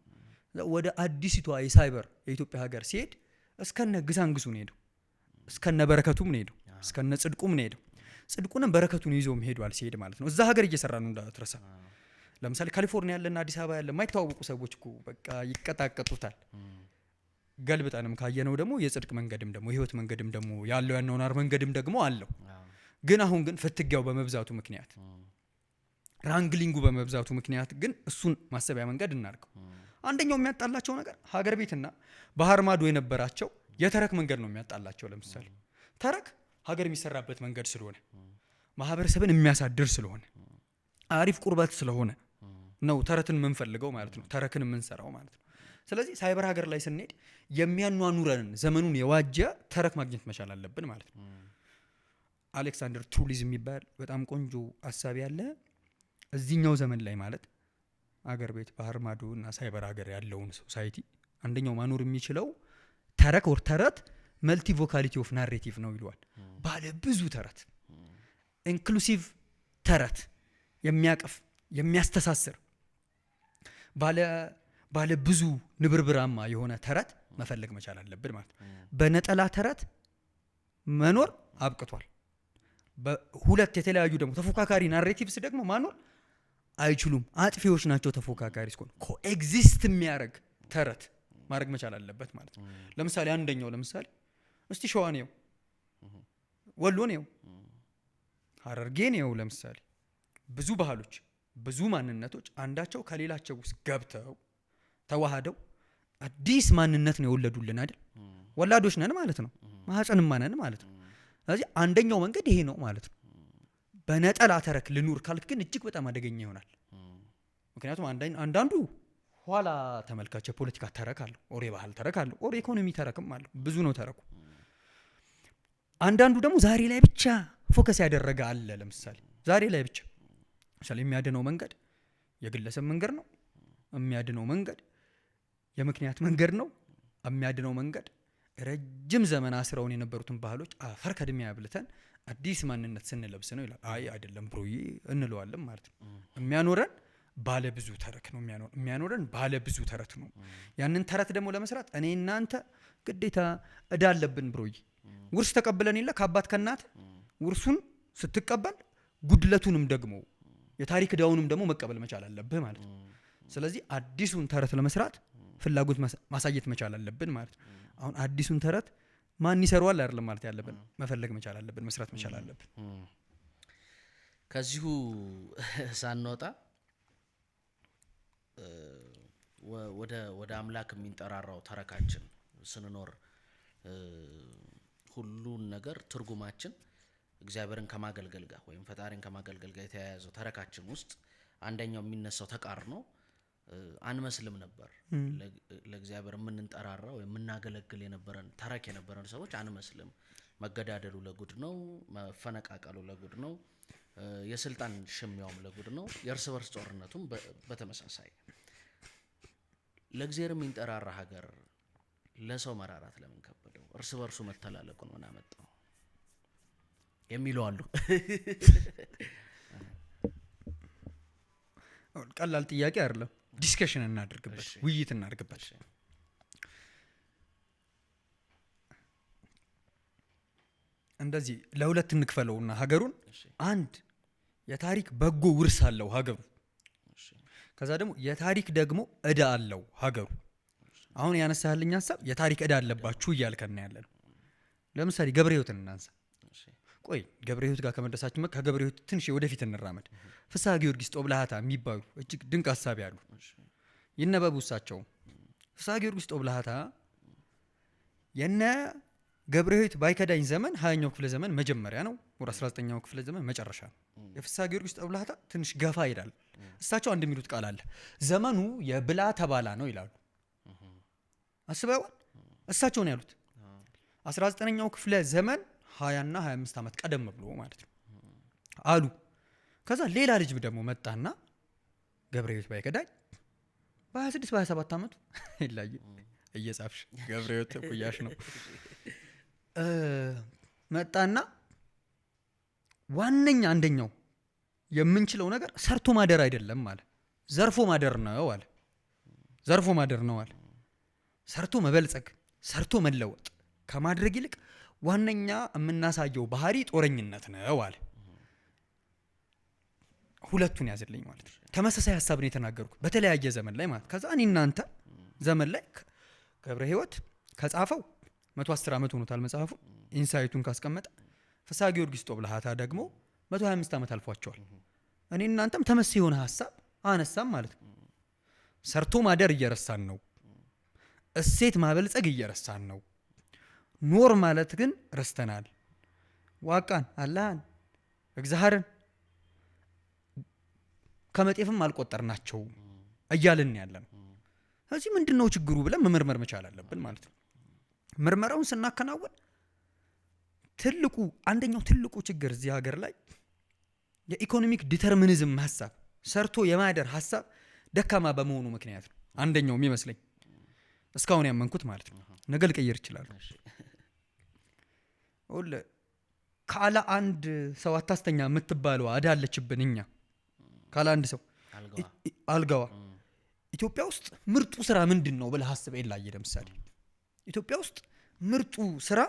ወደ አዲሲቷ የሳይበር የኢትዮጵያ ሀገር ሲሄድ እስከነ ግሳንግሱ ነው ሄደው፣ እስከነ በረከቱም ነው ሄደው፣ እስከነ ጽድቁም ነው ሄደው። ጽድቁንም በረከቱን ይዞም ሄዷል ሲሄድ ማለት ነው። እዛ ሀገር እየሰራ ነው እንዳትረሳ። ለምሳሌ ካሊፎርኒያ ያለና አዲስ አበባ ያለ የማይተዋወቁ ሰዎች እኮ በቃ ይቀጣቀጡታል። ገልብጠንም ካየነው ደግሞ የጽድቅ መንገድም ደግሞ የህይወት መንገድም ደግሞ ያለው ያነውናር መንገድም ደግሞ አለው። ግን አሁን ግን ፍትጊያው በመብዛቱ ምክንያት ራንግሊንጉ በመብዛቱ ምክንያት ግን እሱን ማሰቢያ መንገድ እናርገው። አንደኛው የሚያጣላቸው ነገር ሀገር ቤትና ባህር ማዶ የነበራቸው የተረክ መንገድ ነው የሚያጣላቸው። ለምሳሌ ተረክ ሀገር የሚሰራበት መንገድ ስለሆነ፣ ማህበረሰብን የሚያሳድር ስለሆነ፣ አሪፍ ቁርበት ስለሆነ ነው ተረትን የምንፈልገው ማለት ነው፣ ተረክን የምንሰራው ማለት ነው። ስለዚህ ሳይበር ሀገር ላይ ስንሄድ የሚያኗኑረንን ዘመኑን የዋጀ ተረክ ማግኘት መቻል አለብን ማለት ነው። አሌክሳንደር ትሩሊዝ የሚባል በጣም ቆንጆ ሀሳብ ያለ እዚህኛው ዘመን ላይ ማለት አገር ቤት ባህር ማዶ እና ሳይበር ሀገር ያለውን ሶሳይቲ አንደኛው ማኖር የሚችለው ተረት መልቲ ቮካሊቲ ኦፍ ናሬቲቭ ነው ይለዋል። ባለ ብዙ ተረት፣ ኢንክሉሲቭ ተረት፣ የሚያቀፍ የሚያስተሳስር ባለ ብዙ ንብርብራማ የሆነ ተረት መፈለግ መቻል አለብን ማለት ነው። በነጠላ ተረት መኖር አብቅቷል። በሁለት የተለያዩ ደግሞ ተፎካካሪ ናሬቲቭስ ደግሞ ማኖር አይችሉም። አጥፊዎች ናቸው ተፎካካሪ እስኮን ኮኤግዚስት የሚያደርግ ተረት ማድረግ መቻል አለበት ማለት ነው። ለምሳሌ አንደኛው እስቲ ሸዋ ነው፣ ወሎ ነው፣ ሀረርጌ ነው። ለምሳሌ ብዙ ባህሎች፣ ብዙ ማንነቶች አንዳቸው ከሌላቸው ውስጥ ገብተው ተዋህደው አዲስ ማንነት ነው የወለዱልን አይደል? ወላዶች ነን ማለት ነው፣ ማህፀንማ ነን ማለት ነው። ስለዚህ አንደኛው መንገድ ይሄ ነው ማለት ነው። በነጠላ ተረክ ልኑር ካልክ ግን እጅግ በጣም አደገኛ ይሆናል። ምክንያቱም አንዳንዱ ኋላ ተመልካች የፖለቲካ ተረክ አለው፣ ኦር የባህል ተረክ አለው፣ ኦር ኢኮኖሚ ተረክም አለው። ብዙ ነው ተረኩ። አንዳንዱ ደግሞ ዛሬ ላይ ብቻ ፎከስ ያደረገ አለ። ለምሳሌ ዛሬ ላይ ብቻ የሚያድነው መንገድ የግለሰብ መንገድ ነው። የሚያድነው መንገድ የምክንያት መንገድ ነው። የሚያድነው መንገድ ረጅም ዘመን አስረውን የነበሩትን ባህሎች አፈር ከድሜ ያብልተን አዲስ ማንነት ስንለብስ ነው ይላል። አይ አይደለም ብሮዬ እንለዋለን ማለት ነው። የሚያኖረን ባለ ብዙ ተረክ ነው። የሚያኖረን ባለ ብዙ ተረት ነው። ያንን ተረት ደግሞ ለመስራት እኔ እናንተ ግዴታ እዳ አለብን ብሮዬ። ውርስ ተቀብለን የለ ከአባት ከእናት ውርሱን ስትቀበል ጉድለቱንም ደግሞ የታሪክ ዕዳውንም ደግሞ መቀበል መቻል አለብህ ማለት ነው። ስለዚህ አዲሱን ተረት ለመስራት ፍላጎት ማሳየት መቻል አለብን ማለት ነው። አሁን አዲሱን ተረት ማን ይሰራዋል አይደለም ማለት ያለብን፣ መፈለግ መቻል አለብን፣ መስራት መቻል አለብን። ከዚሁ ሳንወጣ ወደ አምላክ የሚንጠራራው ተረካችን ስንኖር ሁሉን ነገር ትርጉማችን እግዚአብሔርን ከማገልገል ጋር ወይም ፈጣሪን ከማገልገል ጋር የተያያዘው ተረካችን ውስጥ አንደኛው የሚነሳው ተቃርኖ አንመስልም ነበር። ለእግዚአብሔር የምንጠራራ ወይም የምናገለግል የነበረን ተረክ የነበረን ሰዎች አንመስልም። መገዳደሉ ለጉድ ነው፣ መፈነቃቀሉ ለጉድ ነው፣ የስልጣን ሽሚያውም ለጉድ ነው፣ የእርስ በርስ ጦርነቱም በተመሳሳይ። ለእግዚአብሔር የሚንጠራራ ሀገር ለሰው መራራት ለምን ከበደው? እርስ በርሱ መተላለቁን ምን አመጣው የሚሉ አሉ። ቀላል ጥያቄ አይደለም። ዲስከሽን እናድርግበት፣ ውይይት እናድርግበት። እንደዚህ ለሁለት እንክፈለውና ሀገሩን አንድ የታሪክ በጎ ውርስ አለው ሀገሩ፣ ከዛ ደግሞ የታሪክ ደግሞ እዳ አለው ሀገሩ። አሁን ያነሳህልኝ ሀሳብ የታሪክ እዳ አለባችሁ እያልከና ያለን። ለምሳሌ ገብረ ሕይወትን እናንሳ። ቆይ ገብረ ሕይወት ጋር ከመድረሳችን ከገብረ ሕይወት ትንሽ ወደፊት እንራመድ። ፍስሐ ጊዮርጊስ ጦብላሃታ የሚባሉ እጅግ ድንቅ ሀሳብ ያሉ ይነበቡ። እሳቸው ፍስሐ ጊዮርጊስ ጦብላሃታ የነ ገብረ ሕይወት ባይከዳኝ ዘመን 20ኛው ክፍለ ዘመን መጀመሪያ ነው፣ ወደ 19ኛው ክፍለ ዘመን መጨረሻ ነው። የፍስሐ ጊዮርጊስ ጦብላሃታ ትንሽ ገፋ ይላል። እሳቸው አንድ የሚሉት ቃል አለ፣ ዘመኑ የብላ ተባላ ነው ይላሉ። አስበዋል። እሳቸው ነው ያሉት 19ኛው ክፍለ ዘመን 20 እና 25 ዓመት ቀደም ብሎ ማለት ነው አሉ። ከዛ ሌላ ልጅ ደግሞ መጣና ገብረ ሕይወት ባይከዳኝ በ26 በ27 ዓመቱ ይላል። እየጻፍሽ ገብረ ሕይወት ኩያሽ ነው መጣና ዋነኛ አንደኛው የምንችለው ነገር ሰርቶ ማደር አይደለም ማለት ዘርፎ ማደር ነው አለ። ዘርፎ ማደር ነው አለ። ሰርቶ መበልጸግ፣ ሰርቶ መለወጥ ከማድረግ ይልቅ ዋነኛ የምናሳየው ባህሪ ጦረኝነት ነው አለ። ሁለቱን ያዝልኝ ማለት ነው። ተመሳሳይ ሀሳብ ነው የተናገርኩት በተለያየ ዘመን ላይ ማለት። ከዛ እኔ እናንተ ዘመን ላይ ገብረ ሕይወት ከጻፈው 110 ዓመት ሆኖታል መጽሐፉ ኢንሳይቱን ካስቀመጠ። ፍስሐ ጊዮርጊስ ጦብላሃታ ደግሞ 125 ዓመት አልፏቸዋል። እኔ እናንተም ተመሳሳይ የሆነ ሀሳብ አነሳም ማለት ነው። ሰርቶ ማደር እየረሳን ነው። እሴት ማበልጸግ እየረሳን ነው። ኖር ማለት ግን ረስተናል። ዋቃን አላህን እግዚአብሔርን ከመጤፍም አልቆጠርናቸው እያልን ያለን። ስለዚህ ምንድነው ችግሩ ብለን መመርመር መቻል አለብን ማለት ነው። ምርመራውን ስናከናውን አንደኛው ትልቁ ችግር እዚህ ሀገር ላይ የኢኮኖሚክ ዲተርሚኒዝም ሀሳብ፣ ሰርቶ የማደር ሀሳብ ደካማ በመሆኑ ምክንያት ነው። አንደኛው የሚመስለኝ እስካሁን ያመንኩት ማለት ነው። ነገ ልቀይር ይችላል። ካለ አንድ ሰው አታስተኛ የምትባለው አዳለችብን እኛ። ካለ አንድ ሰው አልጋዋ ኢትዮጵያ ውስጥ ምርጡ ስራ ምንድን ነው ብለህ አስበህ ላይ ለምሳሌ ኢትዮጵያ ውስጥ ምርጡ ስራ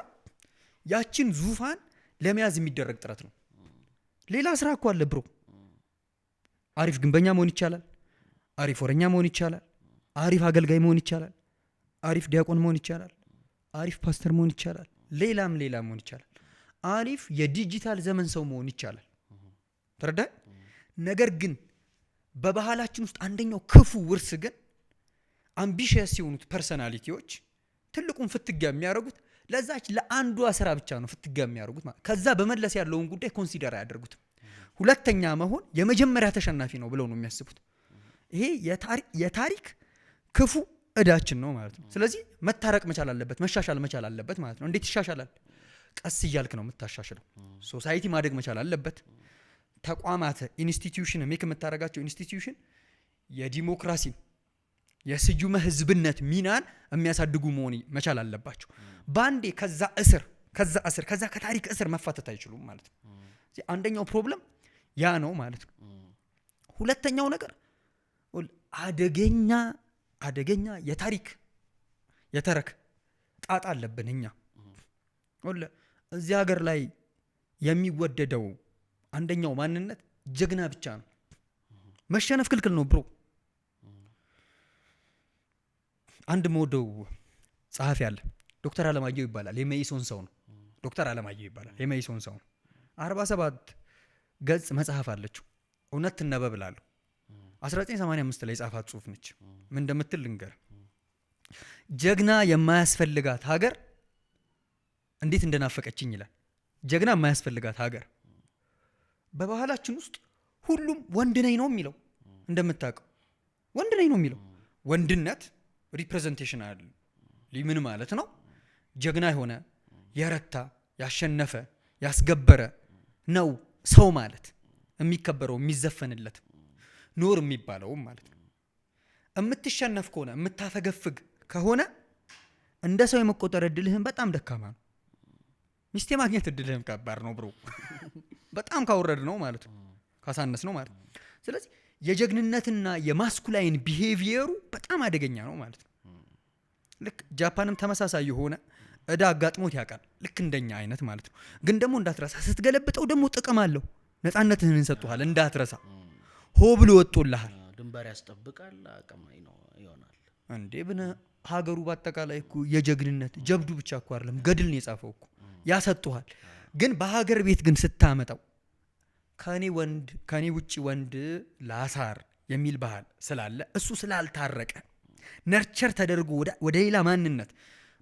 ያችን ዙፋን ለመያዝ የሚደረግ ጥረት ነው። ሌላ ስራ እኮ አለ ብሮ። አሪፍ ግንበኛ መሆን ይቻላል። አሪፍ ወረኛ መሆን ይቻላል። አሪፍ አገልጋይ መሆን ይቻላል። አሪፍ ዲያቆን መሆን ይቻላል። አሪፍ ፓስተር መሆን ይቻላል። ሌላም መሆን ይቻላል። አሪፍ የዲጂታል ዘመን ሰው መሆን ይቻላል። ተረዳ። ነገር ግን በባህላችን ውስጥ አንደኛው ክፉ ውርስ ግን አምቢሽየስ የሆኑት ፐርሰናሊቲዎች ትልቁን ፍትጋ የሚያደርጉት ለዛች ለአንዷ ስራ ብቻ ነው ፍትጋ የሚያደርጉት ማለት። ከዛ በመለስ ያለውን ጉዳይ ኮንሲደር አያደርጉትም። ሁለተኛ መሆን የመጀመሪያ ተሸናፊ ነው ብለው ነው የሚያስቡት። ይሄ የታሪክ ክፉ እዳችን ነው ማለት ነው። ስለዚህ መታረቅ መቻል አለበት፣ መሻሻል መቻል አለበት ማለት ነው። እንዴት ይሻሻላል? ቀስ እያልክ ነው የምታሻሽለው። ሶሳይቲ ማደግ መቻል አለበት። ተቋማት ኢንስቲትዩሽን ሜክ የምታደርጋቸው ኢንስቲትዩሽን የዲሞክራሲ የስዩመ ህዝብነት ሚናን የሚያሳድጉ መሆን መቻል አለባቸው። ባንዴ ከዛ ከታሪክ እስር መፋተት አይችሉም ማለት ነው። አንደኛው ፕሮብለም ያ ነው ማለት ነው። ሁለተኛው ነገር አደገኛ የተረክ ጣጣ አለብን እኛ። እዚህ ሀገር ላይ የሚወደደው አንደኛው ማንነት ጀግና ብቻ ነው። መሸነፍ ክልክል ነው ብሮ። አንድ መወደው ጸሐፊ አለ፣ ዶክተር አለማየሁ ይባላል። የመኢሶን ሰው ነው። ዶክተር አለማየሁ ይባላል። የመኢሶን ሰው ነው። 47 ገጽ መጽሐፍ አለችው። እውነት ትነበብ እላለሁ። 1985 ላይ ጻፋት ጽሁፍ ነች። ምን እንደምትል ልንገር። ጀግና የማያስፈልጋት ሀገር እንዴት እንደናፈቀችኝ ይላል። ጀግና የማያስፈልጋት ሀገር። በባህላችን ውስጥ ሁሉም ወንድ ነኝ ነው የሚለው። እንደምታውቀው ወንድ ነኝ ነው የሚለው። ወንድነት ሪፕሬዘንቴሽን አለ። ምን ማለት ነው? ጀግና የሆነ የረታ ያሸነፈ ያስገበረ ነው ሰው ማለት የሚከበረው የሚዘፈንለት ኖር የሚባለውም ማለት ነው። የምትሸነፍ ከሆነ የምታፈገፍግ ከሆነ እንደ ሰው የመቆጠር እድልህም በጣም ደካማ ነው። ሚስቴ ማግኘት እድልህም ከባድ ነው ብሮ። በጣም ካወረድ ነው ማለት ነው፣ ካሳነስ ነው ማለት ነው። ስለዚህ የጀግንነትና የማስኩላይን ቢሄቪየሩ በጣም አደገኛ ነው ማለት ነው። ልክ ጃፓንም ተመሳሳይ የሆነ እዳ አጋጥሞት ያውቃል፣ ልክ እንደኛ አይነት ማለት ነው። ግን ደግሞ እንዳትረሳ፣ ስትገለብጠው ደግሞ ጥቅም አለው። ነፃነትህን እንሰጡሃል እንዳትረሳ። ሆ ብሎ ወጥቶልሃል። ድንበር ያስጠብቃል፣ አቀማይ ነው ይሆናል እንዴ ብነ ሀገሩ በአጠቃላይ እኮ የጀግንነት ጀብዱ ብቻ እኮ አይደለም ገድል ነው የጻፈው እኮ ያሰጡሃል። ግን በሀገር ቤት ግን ስታመጣው ከኔ ውጪ ወንድ ላሳር የሚል ባህል ስላለ እሱ ስላልታረቀ ነርቸር ተደርጎ ወደ ሌላ ማንነት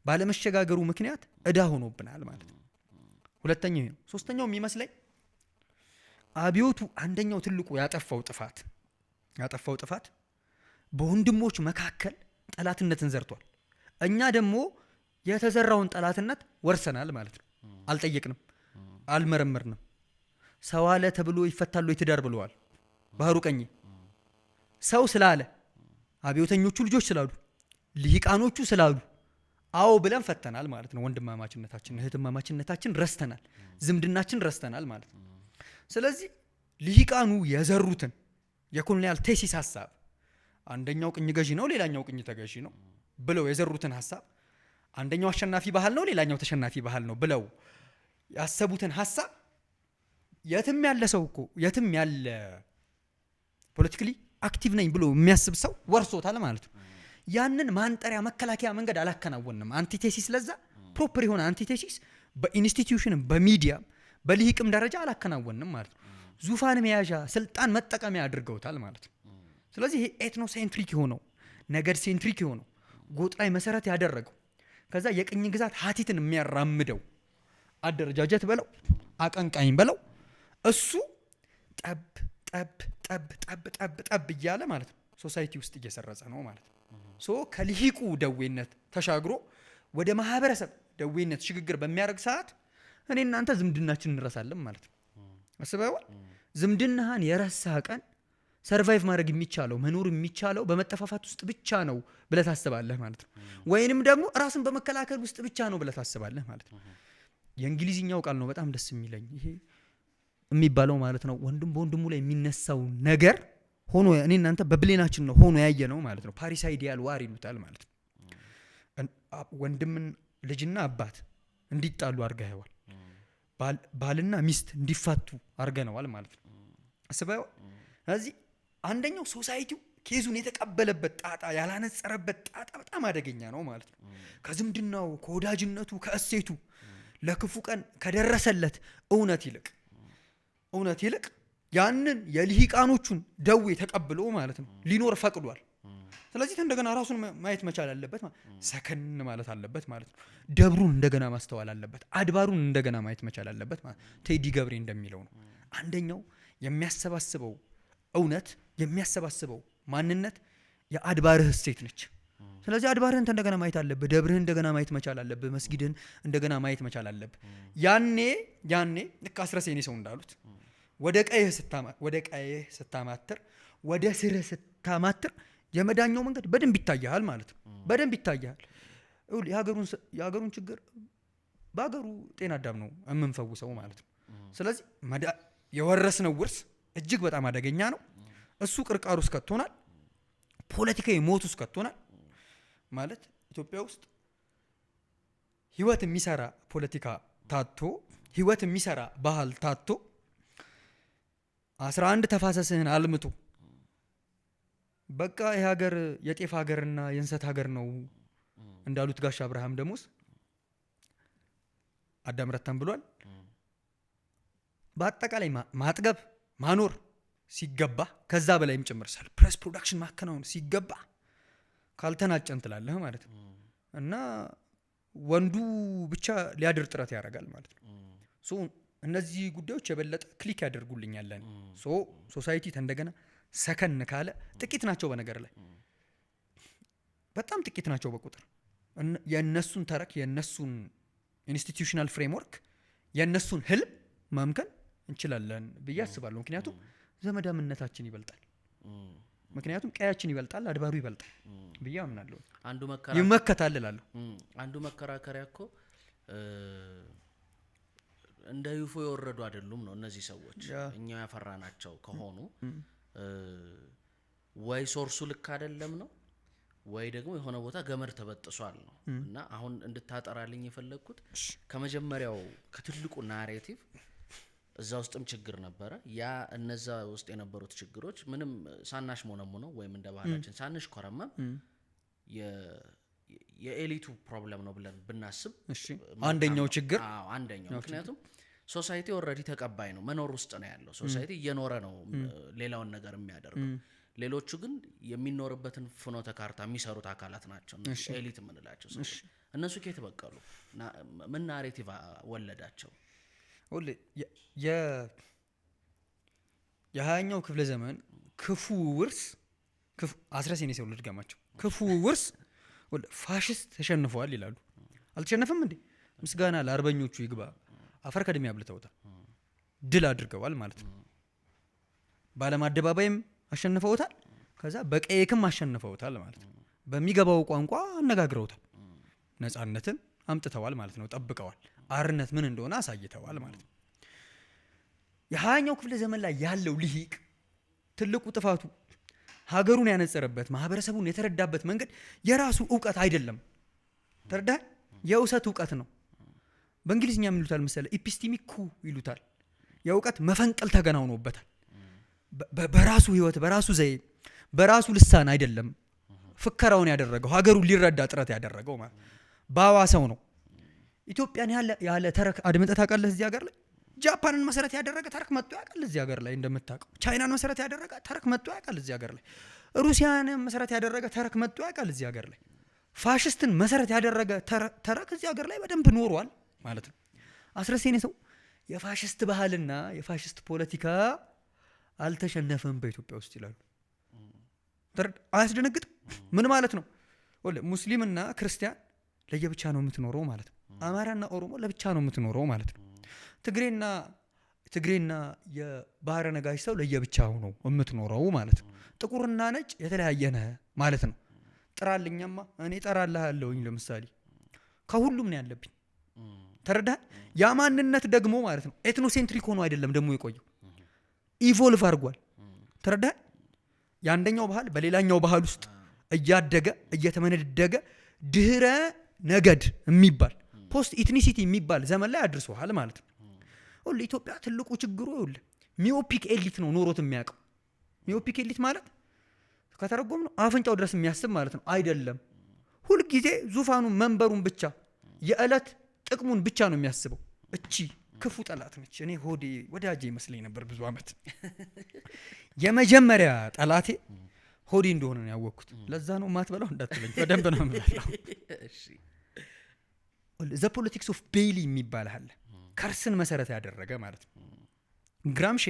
ባለመሸጋገሩ ምክንያት እዳ ሆኖብናል ማለት ነው። ሁለተኛው ይሄ ነው። ሶስተኛው የሚመስለኝ አብዮቱ አንደኛው ትልቁ ያጠፋው ጥፋት በወንድሞች መካከል ጠላትነትን ዘርቷል። እኛ ደግሞ የተዘራውን ጠላትነት ወርሰናል ማለት ነው። አልጠየቅንም፣ አልመረመርንም። ሰው አለ ተብሎ ይፈታሉ የትዳር ብለዋል ባህሩ ቀኝ። ሰው ስላለ አብዮተኞቹ ልጆች ስላሉ ልሂቃኖቹ ስላሉ አዎ ብለን ፈተናል ማለት ነው። ወንድማማችነታችን እህትማማችነታችን ረስተናል፣ ዝምድናችን ረስተናል ማለት ነው። ስለዚህ ልሂቃኑ የዘሩትን የኮሎኒያል ቴሲስ ሐሳብ አንደኛው ቅኝ ገዢ ነው ሌላኛው ቅኝ ተገዢ ነው ብለው የዘሩትን ሐሳብ አንደኛው አሸናፊ ባህል ነው ሌላኛው ተሸናፊ ባህል ነው ብለው ያሰቡትን ሐሳብ የትም ያለ ሰው እኮ የትም ያለ ፖለቲካሊ አክቲቭ ነኝ ብሎ የሚያስብ ሰው ወርሶታል ማለት ነው። ያንን ማንጠሪያ መከላከያ መንገድ አላከናወንም። አንቲቴሲስ ለዛ ፕሮፐር የሆነ አንቲቴሲስ በኢንስቲትዩሽንም በሚዲያም በልሂቅም ደረጃ አላከናወንም ማለት ነው። ዙፋን መያዣ ስልጣን መጠቀሚያ አድርገውታል ማለት ነው። ስለዚህ ይሄ ኤትኖሴንትሪክ የሆነው ነገድ ሴንትሪክ የሆነው ጎጥ ላይ መሰረት ያደረገው ከዛ የቅኝ ግዛት ሀቲትን የሚያራምደው አደረጃጀት በለው አቀንቃኝ በለው እሱ ጠብ እያለ ማለት ነው ሶሳይቲ ውስጥ እየሰረጸ ነው ማለት ነው። ሶ ከልሂቁ ደዌነት ተሻግሮ ወደ ማህበረሰብ ደዌነት ሽግግር በሚያደርግ ሰዓት እኔ እናንተ ዝምድናችን እንረሳለን ማለት ነው። አስበዋል። ዝምድናህን የረሳ ቀን ሰርቫይቭ ማድረግ የሚቻለው መኖር የሚቻለው በመጠፋፋት ውስጥ ብቻ ነው ብለህ ታስባለህ ማለት ነው። ወይንም ደግሞ ራስን በመከላከል ውስጥ ብቻ ነው ብለህ ታስባለህ ማለት ነው። የእንግሊዝኛው ቃል ነው በጣም ደስ የሚለኝ ይሄ የሚባለው ማለት ነው። ወንድም በወንድሙ ላይ የሚነሳው ነገር ሆኖ እኔ እናንተ በብሌናችን ነው ሆኖ ያየ ነው ማለት ነው። ፓሪሳይዲያል ዋር ይሉታል ማለት ነው። ወንድምን ልጅና አባት እንዲጣሉ አድርገዋል። ባልና ሚስት እንዲፋቱ አድርገነዋል ማለት ነው። አስበው። ስለዚህ አንደኛው ሶሳይቲው ኬዙን የተቀበለበት ጣጣ ያላነጸረበት ጣጣ በጣም አደገኛ ነው ማለት ነው። ከዝምድናው ከወዳጅነቱ ከእሴቱ ለክፉ ቀን ከደረሰለት እውነት ይልቅ ያንን የልሂቃኖቹን ደዌ ተቀብሎ ማለት ነው ሊኖር ፈቅዷል። ስለዚህ እንደገና ራሱን ማየት መቻል አለበት፣ ሰከን ማለት አለበት ማለት ነው። ደብሩን እንደገና ማስተዋል አለበት፣ አድባሩን እንደገና ማየት መቻል አለበት ማለት ቴዲ ገብሬ እንደሚለው ነው። አንደኛው የሚያሰባስበው እውነት የሚያሰባስበው ማንነት የአድባርህ እሴት ነች። ስለዚህ አድባርህን እንደገና ማየት አለብህ፣ ደብርህን እንደገና ማየት መቻል አለብህ፣ መስጊድህን እንደገና ማየት መቻል አለብህ። ያኔ ልክ አስረሴኔ ሰው እንዳሉት ወደ ቀይህ ስታማትር ወደ ስርህ ስታማትር የመዳኛው መንገድ በደንብ ይታያል ማለት ነው። በደንብ ይታያል። የሀገሩን ችግር በሀገሩ ጤና አዳም ነው የምንፈውሰው ማለት ነው። ስለዚህ የወረስነው ውርስ እጅግ በጣም አደገኛ ነው። እሱ ቅርቃር ውስጥ ከቶናል፣ ፖለቲካዊ ሞት ውስጥ ከቶናል ማለት ኢትዮጵያ ውስጥ ህይወት የሚሰራ ፖለቲካ ታቶ ህይወት የሚሰራ ባህል ታቶ 11 ተፋሰስህን አልምቶ በቃ ይሄ ሀገር የጤፍ ሀገርና የእንሰት ሀገር ነው እንዳሉት ጋሽ አብርሃም ደሞስ አዳም ረታም ብሏል። በአጠቃላይ ማጥገብ ማኖር ሲገባ ከዛ በላይም ጭምር ሰርፕራይዝ ፕሮዳክሽን ማከናወን ሲገባ ካልተናጨን ትላለህ ማለት ነው። እና ወንዱ ብቻ ሊያድር ጥረት ያደርጋል ማለት ነው። እነዚህ ጉዳዮች የበለጠ ክሊክ ያደርጉልኛል ለኔ። ሶሳይቲ እንደገና ሰከን ካለ ጥቂት ናቸው በነገር ላይ በጣም ጥቂት ናቸው በቁጥር የነሱን ተረክ የነሱን ኢንስቲትዩሽናል ፍሬምወርክ የነሱን ህልም ማምከን እንችላለን ብዬ አስባለሁ። ምክንያቱም ዘመዳምነታችን ይበልጣል፣ ምክንያቱም ቀያችን ይበልጣል፣ አድባሩ ይበልጣል ብዬ አምናለሁ። ይመከታል እላለሁ። አንዱ መከራከሪያ እኮ እንደ ዩፎ የወረዱ አይደሉም ነው እነዚህ ሰዎች። እኛ ያፈራናቸው ከሆኑ ወይ ሶርሱ ልክ አይደለም ነው ወይ ደግሞ የሆነ ቦታ ገመድ ተበጥሷል ነው። እና አሁን እንድታጠራልኝ የፈለኩት ከመጀመሪያው ከትልቁ ናሬቲቭ እዛ ውስጥም ችግር ነበረ። ያ እነዛ ውስጥ የነበሩት ችግሮች ምንም ሳናሽ ሞነሙነው ወይም እንደ ባህላችን ሳንሽ ኮረመም የኤሊቱ ፕሮብለም ነው ብለን ብናስብ አንደኛው ችግር አንደኛው ምክንያቱም ሶሳይቲ ኦልሬዲ ተቀባይ ነው፣ መኖር ውስጥ ነው ያለው። ሶሳይቲ እየኖረ ነው ሌላውን ነገር የሚያደርገው። ሌሎቹ ግን የሚኖርበትን ፍኖተ ካርታ የሚሰሩት አካላት ናቸው ኤሊት የምንላቸው ሰዎች። እነሱ ከየት በቀሉ? ምን ናሬቲቭ ወለዳቸው? የሀያኛው ክፍለ ዘመን ክፉ ውርስ 19 ሰው ልድገማቸው። ክፉ ውርስ ፋሽስት ተሸንፈዋል ይላሉ። አልተሸነፈም እንዴ? ምስጋና ለአርበኞቹ ይግባ። አፈር ከድሜ አብልተውታል፣ ድል አድርገዋል ማለት ነው። በዓለም አደባባይም አሸንፈውታል፣ ከዛ በቀየክም አሸንፈውታል ማለት ነው። በሚገባው ቋንቋ አነጋግረውታል፣ ነፃነትን አምጥተዋል ማለት ነው። ጠብቀዋል፣ አርነት ምን እንደሆነ አሳይተዋል ማለት ነው። የሀያኛው ክፍለ ዘመን ላይ ያለው ልሂቅ ትልቁ ጥፋቱ ሀገሩን ያነጸረበት ማህበረሰቡን የተረዳበት መንገድ የራሱ ዕውቀት አይደለም። ተረዳህ? የውሰት ዕውቀት ነው። በእንግሊዝኛ ምን ይሉታል መሰለህ? ኢፒስቲሚኩ ይሉታል። የዕውቀት መፈንቀል ተገናውኖበታል። በራሱ ህይወት በራሱ ዘይ በራሱ ልሳን አይደለም ፍከራውን ያደረገው፣ ሀገሩን ሊረዳ ጥረት ያደረገው ማለት ባዋሰው ነው። ኢትዮጵያን ያለ ተረክ አድምጠህ ታውቃለህ? እዚህ ሀገር ላይ ጃፓንን መሰረት ያደረገ ተረክ መጥቶ ያውቃል? እዚህ ሀገር ላይ እንደምታውቀው ቻይናን መሰረት ያደረገ ተረክ መጥቶ ያውቃል? እዚህ ሀገር ላይ ሩሲያን መሰረት ያደረገ ተረክ መጥቶ ያውቃል? እዚህ ሀገር ላይ ፋሽስትን መሰረት ያደረገ ተረክ እዚህ ሀገር ላይ በደንብ ኖሯል ማለት ነው። አስረሴኔ ሰው የፋሽስት ባህልና የፋሽስት ፖለቲካ አልተሸነፈም በኢትዮጵያ ውስጥ ይላሉ። አያስደነግጥም? ምን ማለት ነው? ሙስሊምና ክርስቲያን ለየብቻ ነው የምትኖረው ማለት ነው። አማራና ኦሮሞ ለብቻ ነው የምትኖረው ማለት ነው። ትግሬና የባህረ ነጋሽ ሰው ለየብቻ ነው የምትኖረው ማለት ነው። ጥቁርና ነጭ የተለያየ ነህ ማለት ነው። ጥራልኛማ እኔ ጠራልሃለሁኝ ለምሳሌ ከሁሉም ነው ያለብኝ። ተረዳህ? ያ ማንነት ደግሞ ማለት ነው ኤትኖሴንትሪክ ሆኖ አይደለም ደግሞ የቆየው፣ ኢቮልቭ አድርጓል። ተረዳህ? የአንደኛው ባህል በሌላኛው ባህል ውስጥ እያደገ እየተመነደገ ድህረ ነገድ የሚባል ፖስት ኢትኒሲቲ የሚባል ዘመን ላይ አድርሰዋል ማለት ነው። ሁሉ ኢትዮጵያ ትልቁ ችግሩ ይኸውልህ ሚዮፒክ ኤሊት ነው ኖሮት የሚያውቀው። ሚዮፒክ ኤሊት ማለት ከተረጎም ነው አፍንጫው ድረስ የሚያስብ ማለት ነው አይደለም። ሁልጊዜ ዙፋኑን መንበሩን ብቻ የዕለት ጥቅሙን ብቻ ነው የሚያስበው። እቺ ክፉ ጠላት ነች። እኔ ሆዴ ወዳጄ ይመስለኝ ነበር ብዙ አመት። የመጀመሪያ ጠላቴ ሆዴ እንደሆነ ነው ያወቅኩት። ለዛ ነው ማትበላው እንዳትለኝ፣ በደንብ ነው የምበላው። ዘ ፖለቲክስ ኦፍ ቤይሊ የሚባል አለ፣ ከርስን መሰረት ያደረገ ማለት ነው። ግራምሼ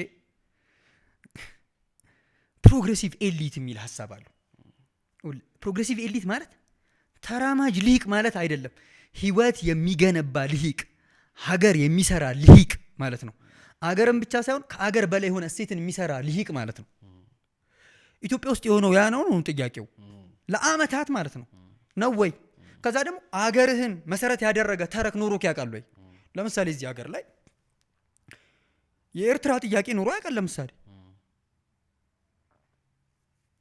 ፕሮግሬሲቭ ኤሊት የሚል ሀሳብ አለው። ፕሮግሬሲቭ ኤሊት ማለት ተራማጅ ልሂቅ ማለት አይደለም፣ ህይወት የሚገነባ ልሂቅ፣ ሀገር የሚሰራ ልሂቅ ማለት ነው። አገርን ብቻ ሳይሆን ከአገር በላይ የሆነ እሴትን የሚሰራ ልሂቅ ማለት ነው። ኢትዮጵያ ውስጥ የሆነው ያ ነው ጥያቄው፣ ለአመታት ማለት ነው ነው ወይ? ከዛ ደግሞ አገርህን መሰረት ያደረገ ተረክ ኖሮክ ያውቃል ወይ? ለምሳሌ እዚህ ሀገር ላይ የኤርትራ ጥያቄ ኖሮ ያውቃል? ለምሳሌ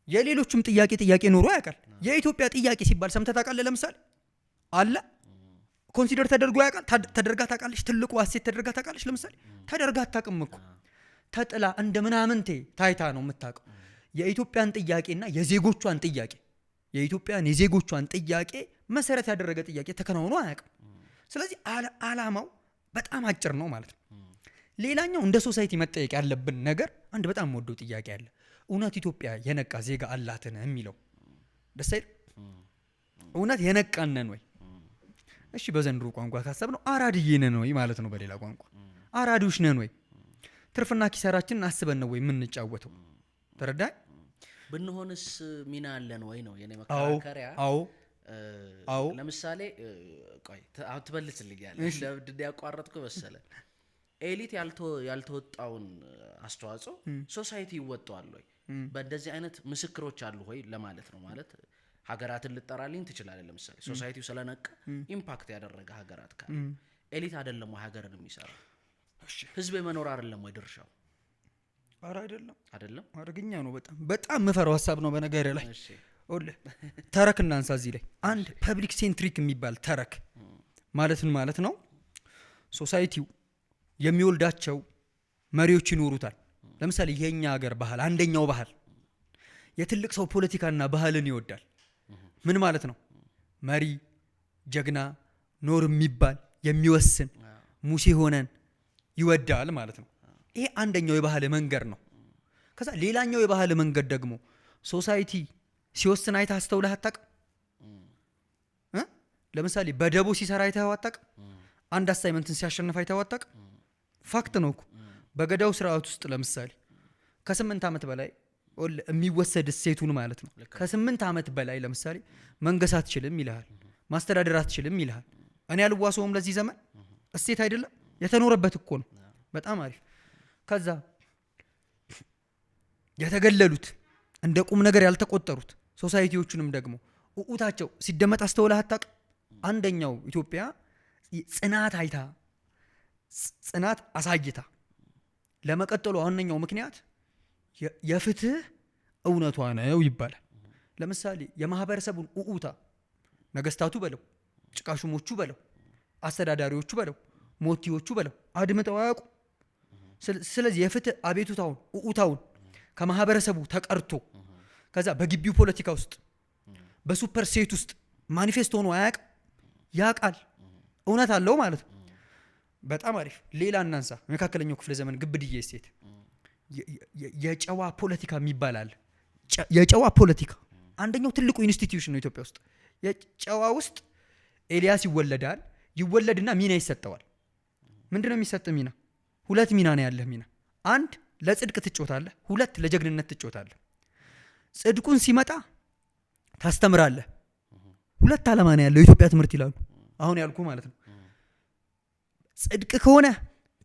የሌሎችም ጥያቄ ኖሮ ያውቃል? የኢትዮጵያ ጥያቄ ሲባል ሰምተህ ታውቃለህ? ለምሳሌ አለ ኮንሲደር ተደርጎ ያውቃል? ተደርጋ ታውቃለች? ትልቁ አሴት ተደርጋ ታውቃለች? ለምሳሌ ተደርጋ አታውቅም እኮ፣ ተጥላ እንደ ምናምንቴ ታይታ ነው የምታውቀው። የኢትዮጵያን ጥያቄና የዜጎቿን ጥያቄ የኢትዮጵያን የዜጎቿን ጥያቄ መሰረት ያደረገ ጥያቄ ተከናውኖ አያውቅም። ስለዚህ አላማው በጣም አጭር ነው ማለት ነው። ሌላኛው እንደ ሶሳይቲ መጠየቅ ያለብን ነገር አንድ በጣም ወደው ጥያቄ አለ። እውነት ኢትዮጵያ የነቃ ዜጋ አላትን የሚለው ደስ አይል? እውነት የነቃነን ወይ? እሺ በዘንድሮ ቋንቋ ካሰብነው አራድዬ ነን ወይ ማለት ነው። በሌላ ቋንቋ አራዶች ነን ወይ? ትርፍና ኪሳራችንን አስበን ነው ወይ የምንጫወተው? ተረዳኝ። ብንሆንስ ሚና አለን ወይ ነው የኔ መከራከሪያ። አዎ ለምሳሌ ቆይ ትበልጽልኛለህ ለምንድን ያቋረጥኩ መሰለ። ኤሊት ያልተወጣውን አስተዋጽኦ ሶሳይቲ ይወጣዋል ወይ? በእንደዚህ አይነት ምስክሮች አሉ ወይ ለማለት ነው። ማለት ሀገራትን ልጠራልኝ ትችላለህ። ለምሳሌ ሶሳይቲው ስለነቃ ኢምፓክት ያደረገ ሀገራት ካለ ኤሊት አይደለም ወይ ሀገርን የሚሰራው? ህዝብ የመኖር አይደለም ወይ ድርሻው? አረ አይደለም አረግኛ ነው። በጣም መፈራው ሐሳብ ነው በነገር ላይ። ተረክ እናንሳ እዚህ ላይ አንድ ፐብሊክ ሴንትሪክ የሚባል ተረክ ማለት ነው። ሶሳይቲው የሚወልዳቸው መሪዎች ይኖሩታል። ለምሳሌ የኛ ሀገር ባህል አንደኛው ባህል የትልቅ ሰው ፖለቲካና ባህልን ይወዳል። ምን ማለት ነው? መሪ ጀግና ኖር የሚባል የሚወስን ሙሴ ሆነን ይወዳል ማለት ነው። ይሄ አንደኛው የባህል መንገድ ነው። ከዛ ሌላኛው የባህል መንገድ ደግሞ ሶሳይቲ ሲወስን አይተህ አስተውለህ አታውቅም? ለምሳሌ በደቦ ሲሰራ አይተህ አታውቅም? አንድ አሳይመንትን ሲያሸንፍ አይተህ አታውቅም? ፋክት ነው እኮ። በገዳው ስርዓት ውስጥ ለምሳሌ ከ8 ዓመት በላይ የሚወሰድ እሴቱን ማለት ነው። ከ8 ዓመት በላይ ለምሳሌ መንገስ አትችልም ይልሃል፣ ማስተዳደር አትችልም ይልሃል። እኔ አልዋሰውም ለዚህ ዘመን እሴት አይደለም የተኖረበት እኮ ነው። በጣም አሪፍ። ከዛ የተገለሉት እንደ ቁም ነገር ያልተቆጠሩት ሶሳይቲዎቹንም ደግሞ ኡኡታቸው ሲደመጥ አስተውለህ አታውቅም? አንደኛው ኢትዮጵያ ጽናት አሳይታ ለመቀጠሉ ዋነኛው ምክንያት የፍትህ እውነቷ ነው ይባላል። ለምሳሌ የማህበረሰቡን ኡኡታ ነገስታቱ በለው፣ ጭቃሹሞቹ በለው፣ አስተዳዳሪዎቹ በለው፣ ሞቲዎቹ በለው አድምጠው አያውቁ። ስለዚህ የፍትህ አቤቱታውን ኡኡታውን ከማህበረሰቡ ተቀርቶ ከዛ በግቢው ፖለቲካ ውስጥ በሱፐር ሴት ውስጥ ማኒፌስቶ ሆኖ አያውቅም። ያውቃል፣ እውነት አለው ማለት ነው። በጣም አሪፍ። ሌላ እናንሳ። መካከለኛው ክፍለ ዘመን ግብድዬ ሴት የጨዋ ፖለቲካ የሚባል አለ። የጨዋ ፖለቲካ አንደኛው ትልቁ ኢንስቲትዩሽን ነው ኢትዮጵያ ውስጥ። የጨዋ ውስጥ ኤልያስ ይወለድና ሚና ይሰጠዋል። ምንድነው የሚሰጥ ሚና? 2 ሚና ነው ያለህ ሚና። 1 ለጽድቅ ትጮታለህ፣ 2 ለጀግንነት ትጮታለህ። ጽድቁን ሲመጣ ታስተምራለህ። 2 ዓላማ ነው ያለው የኢትዮጵያ ትምህርት ይላሉ። አሁን ያልኩ ማለት ነው። ጽድቅ ከሆነ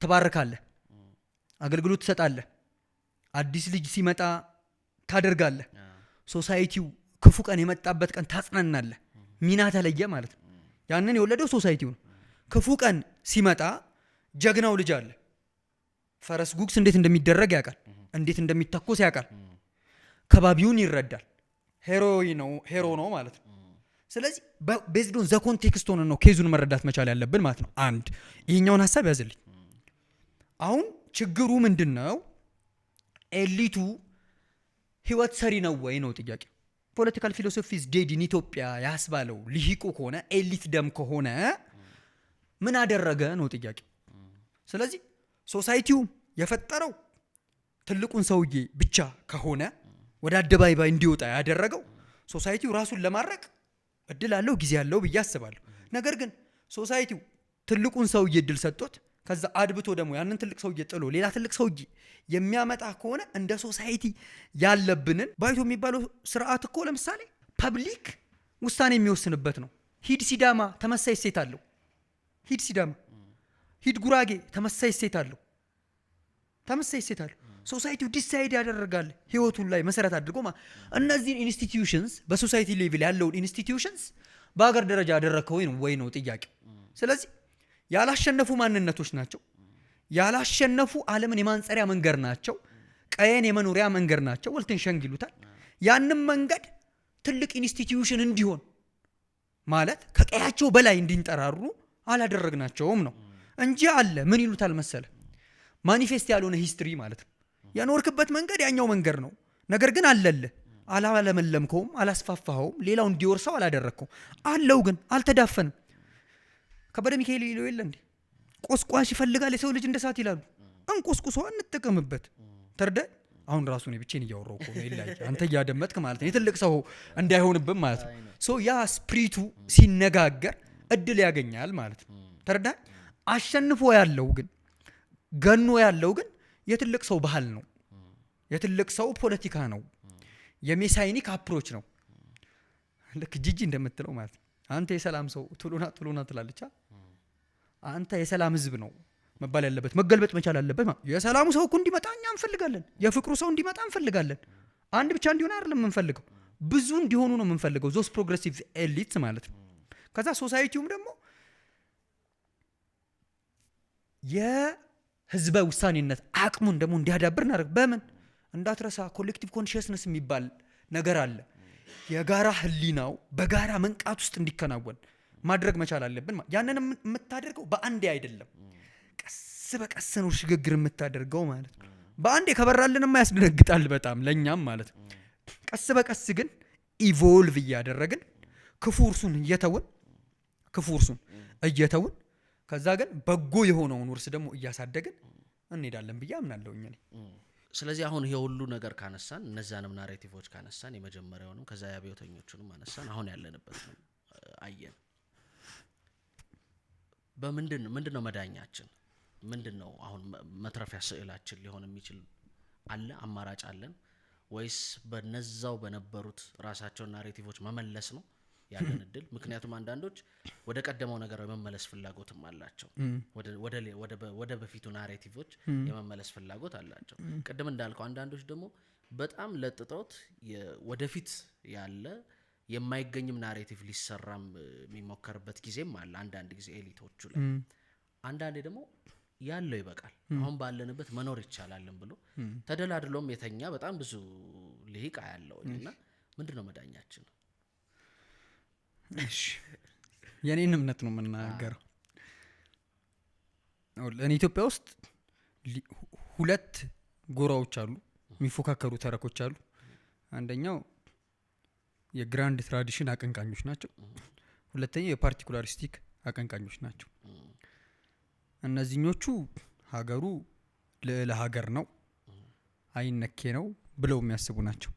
ትባርካለህ፣ አገልግሎት ትሰጣለህ፣ አዲስ ልጅ ሲመጣ ታደርጋለህ፣ ሶሳይቲው ክፉ ቀን የመጣበት ቀን ታጽናናለህ። ሚና ተለየ ማለት ነው። ያንን የወለደው ሶሳይቲው ነው። ክፉ ቀን ሲመጣ ጀግናው ልጅ አለ። ፈረስ ጉግስ እንዴት እንደሚደረግ ያውቃል፣ እንዴት እንደሚተኮስ ያውቃል፣ ከባቢውን ይረዳል። ሄሮ ነው ማለት ነው። ስለዚህ ቤዝድ ኦን ዘ ኮንቴክስት ሆነ ነው ኬዙን መረዳት መቻል ያለብን ማለት ነው። አንድ ይሄኛውን ሐሳብ ያዝልኝ። አሁን ችግሩ ምንድነው? ኤሊቱ ህይወት ሰሪ ነው ወይ ነው ጥያቄ። ፖለቲካል ፊሎሶፊ ኢዝ ዴድ ኢን ኢትዮጵያ ያስባለው ልሂቁ ከሆነ ኤሊት ደም ከሆነ ምን አደረገ ነው ጥያቄ። ስለዚህ ሶሳይቲው የፈጠረው ትልቁን ሰውዬ ብቻ ከሆነ ወደ አደባባይ እንዲወጣ ያደረገው ሶሳይቲው ራሱን ለማድረግ እድል አለው ጊዜ አለው ብዬ አስባለሁ። ነገር ግን ሶሳይቲው ትልቁን ሰውዬ እድል ሰጥቶት ከዛ አድብቶ ደግሞ ያንን ትልቅ ሰውዬ ጥሎ ሌላ ትልቅ ሰውዬ የሚያመጣ ከሆነ እንደ ሶሳይቲ ያለብንን ባይቶ የሚባለው ስርዓት እኮ ለምሳሌ ፐብሊክ ውሳኔ የሚወስንበት ነው። ሂድ ሲዳማ ተመሳይ ሴት አለው። ሂድ ጉራጌ ተመሳይ ሴት አለው። ሶሳይቲው ዲሳይድ ያደርጋል ህይወቱን ላይ መሰረት አድርጎ እነዚህን ኢንስቲትዩሽንስ በሶሳይቲ ሌቭል ያለውን ኢንስቲትዩሽንስ በአገር ደረጃ ያደረከው ወይ ነው ጥያቄው። ስለዚህ ያላሸነፉ ማንነቶች ናቸው። ያላሸነፉ ዓለምን የማንጸሪያ መንገድ ናቸው። ቀየን የመኖሪያ መንገድ ናቸው። ወልተንሸንግ ይሉታል። ያንም መንገድ ትልቅ ኢንስቲትዩሽን እንዲሆን ማለት ከቀያቸው በላይ እንዲንጠራሩ አላደረግናቸውም ነው እንጂ አለ ምን ይሉታል መሰለ ማኒፌስት ያልሆነ ሂስትሪ ማለት ነው። ያኖርክበት መንገድ ያኛው መንገድ ነው። ነገር ግን አለልህ አላለመለምከውም፣ አላስፋፋኸውም፣ ሌላው እንዲወርሰው አላደረግከውም። አለው ግን አልተዳፈንም። ከበደ ሚካኤል ይለው የለ እንዴ ቆስቋሽ ይፈልጋል የሰው ልጅ እንደሳት ይላሉ። እንቆስቁሶ እንጠቀምበት። ተርደ አሁን ራሱ ነው ብቻዬን እያወራሁ እኮ ነው ይላል አንተ እያደመጥክ ማለት ነው። የትልቅ ሰው እንዳይሆንብን ማለት ነው። ሶ ያ ስፕሪቱ ሲነጋገር እድል ያገኛል ማለት ነው። ተርዳ አሸንፎ ያለው ግን ገኖ ያለው ግን የትልቅ ሰው ባህል ነው፣ የትልቅ ሰው ፖለቲካ ነው፣ የሜሳይኒክ አፕሮች ነው። ልክ ጂጂ እንደምትለው ማለት ነው። አንተ የሰላም ሰው ቱሉና ትላለች። አንተ የሰላም ህዝብ ነው መባል ያለበት፣ መገልበጥ መቻል አለበት። የሰላሙ ሰው እኮ እንዲመጣ እኛ እንፈልጋለን፣ የፍቅሩ ሰው እንዲመጣ እንፈልጋለን። አንድ ብቻ እንዲሆን አይደለም የምንፈልገው፣ ብዙ እንዲሆኑ ነው የምንፈልገው። ዞስ ፕሮግሬሲቭ ኤሊትስ ማለት ነው። ከዛ ሶሳይቲውም ደግሞ የህዝበ ውሳኔነት አቅሙን ደግሞ እንዲያዳብር እናደርግ። በምን እንዳትረሳ ኮሌክቲቭ ኮንሽስነስ የሚባል ነገር አለ። የጋራ ህሊናው በጋራ መንቃት ውስጥ እንዲከናወን ማድረግ መቻል አለብን። ያንን የምታደርገው በአንዴ አይደለም፣ ቀስ በቀስ ነው ሽግግር የምታደርገው ማለት ነው። በአንዴ ከበራልንማ ያስደነግጣል በጣም ለኛም ማለት ነው። ቀስ በቀስ ግን ኢቮልቭ እያደረግን ክፉ እርሱን እየተውን ከዛ ግን በጎ የሆነውን ውርስ ደግሞ እያሳደግን እንሄዳለን ብዬ አምናለሁ እኔ። ስለዚህ አሁን ይሄ ሁሉ ነገር ካነሳን እነዛንም ናሬቲቮች ካነሳን የመጀመሪያውንም ከዛ ያቢዮተኞቹንም አነሳን አሁን ያለንበት ነው አየን። ምንድነው መዳኛችን? ምንድነው አሁን መትረፊያ ስዕላችን ሊሆን የሚችል አለ? አማራጭ አለን ወይስ በነዛው በነበሩት ራሳቸው ናሬቲቮች መመለስ ነው ያለን እድል? ምክንያቱም አንዳንዶች ወደ ቀደመው ነገር የመመለስ ፍላጎትም አላቸው፣ ወደ በፊቱ ናሬቲቮች የመመለስ ፍላጎት አላቸው። ቅድም እንዳልከው አንዳንዶች ደግሞ በጣም ለጥጠውት ወደፊት ያለ የማይገኝም ናሬቲቭ ሊሰራም የሚሞከርበት ጊዜም አለ። አንዳንድ ጊዜ ኤሊቶቹ ላይ፣ አንዳንዴ ደግሞ ያለው ይበቃል አሁን ባለንበት መኖር ይቻላልን ብሎ ተደላድሎም የተኛ በጣም ብዙ ልሂቅ ያለውና ምንድነው መዳኛችን? እሺ የኔን እምነት ነው የምናገረው። እኔ ኢትዮጵያ ውስጥ ሁለት ጎራዎች አሉ፣ የሚፎካከሩ ተረኮች አሉ። አንደኛው የግራንድ ትራዲሽን አቀንቃኞች ናቸው፣ ሁለተኛው የፓርቲኩላሪስቲክ አቀንቃኞች ናቸው። እነዚህኞቹ ሀገሩ ልዕለ ሀገር ነው፣ አይነኬ ነው ብለው የሚያስቡ ናቸው።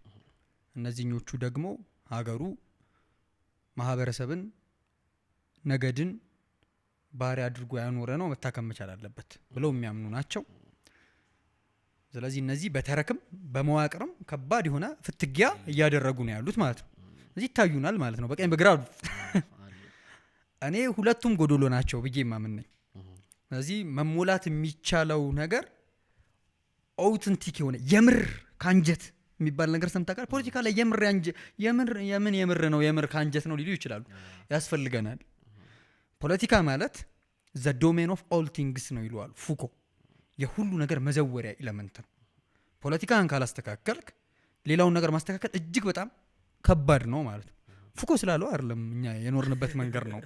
እነዚህኞቹ ደግሞ ሀገሩ ማህበረሰብን፣ ነገድን ባሪያ አድርጎ ያኖረ ነው፣ መታከም መቻል አለበት ብለው የሚያምኑ ናቸው። ስለዚህ እነዚህ በተረክም በመዋቅርም ከባድ የሆነ ፍትጊያ እያደረጉ ነው ያሉት ማለት ነው። እዚህ ይታዩናል ማለት ነው በቀኝ በግራ። እኔ ሁለቱም ጎዶሎ ናቸው ብዬ ማምን ነኝ። ስለዚህ መሞላት የሚቻለው ነገር ኦውተንቲክ የሆነ የምር ካንጀት የሚባል ነገር ሰምታቃል። ፖለቲካ ላይ የምር ነው የምር ካንጀት ነው ሊሉ ይችላሉ። ያስፈልገናል። ፖለቲካ ማለት the domain of all things ነው ይሏል ፉኮ። የሁሉ ነገር መዘወሪያ ኤሌመንት ነው። ፖለቲካን ካላስተካከልክ ሌላውን ነገር ማስተካከል እጅግ በጣም ከባድ ነው ማለት ነው። ፉኮ ስላለው አይደለም እኛ የኖርንበት መንገር ነው።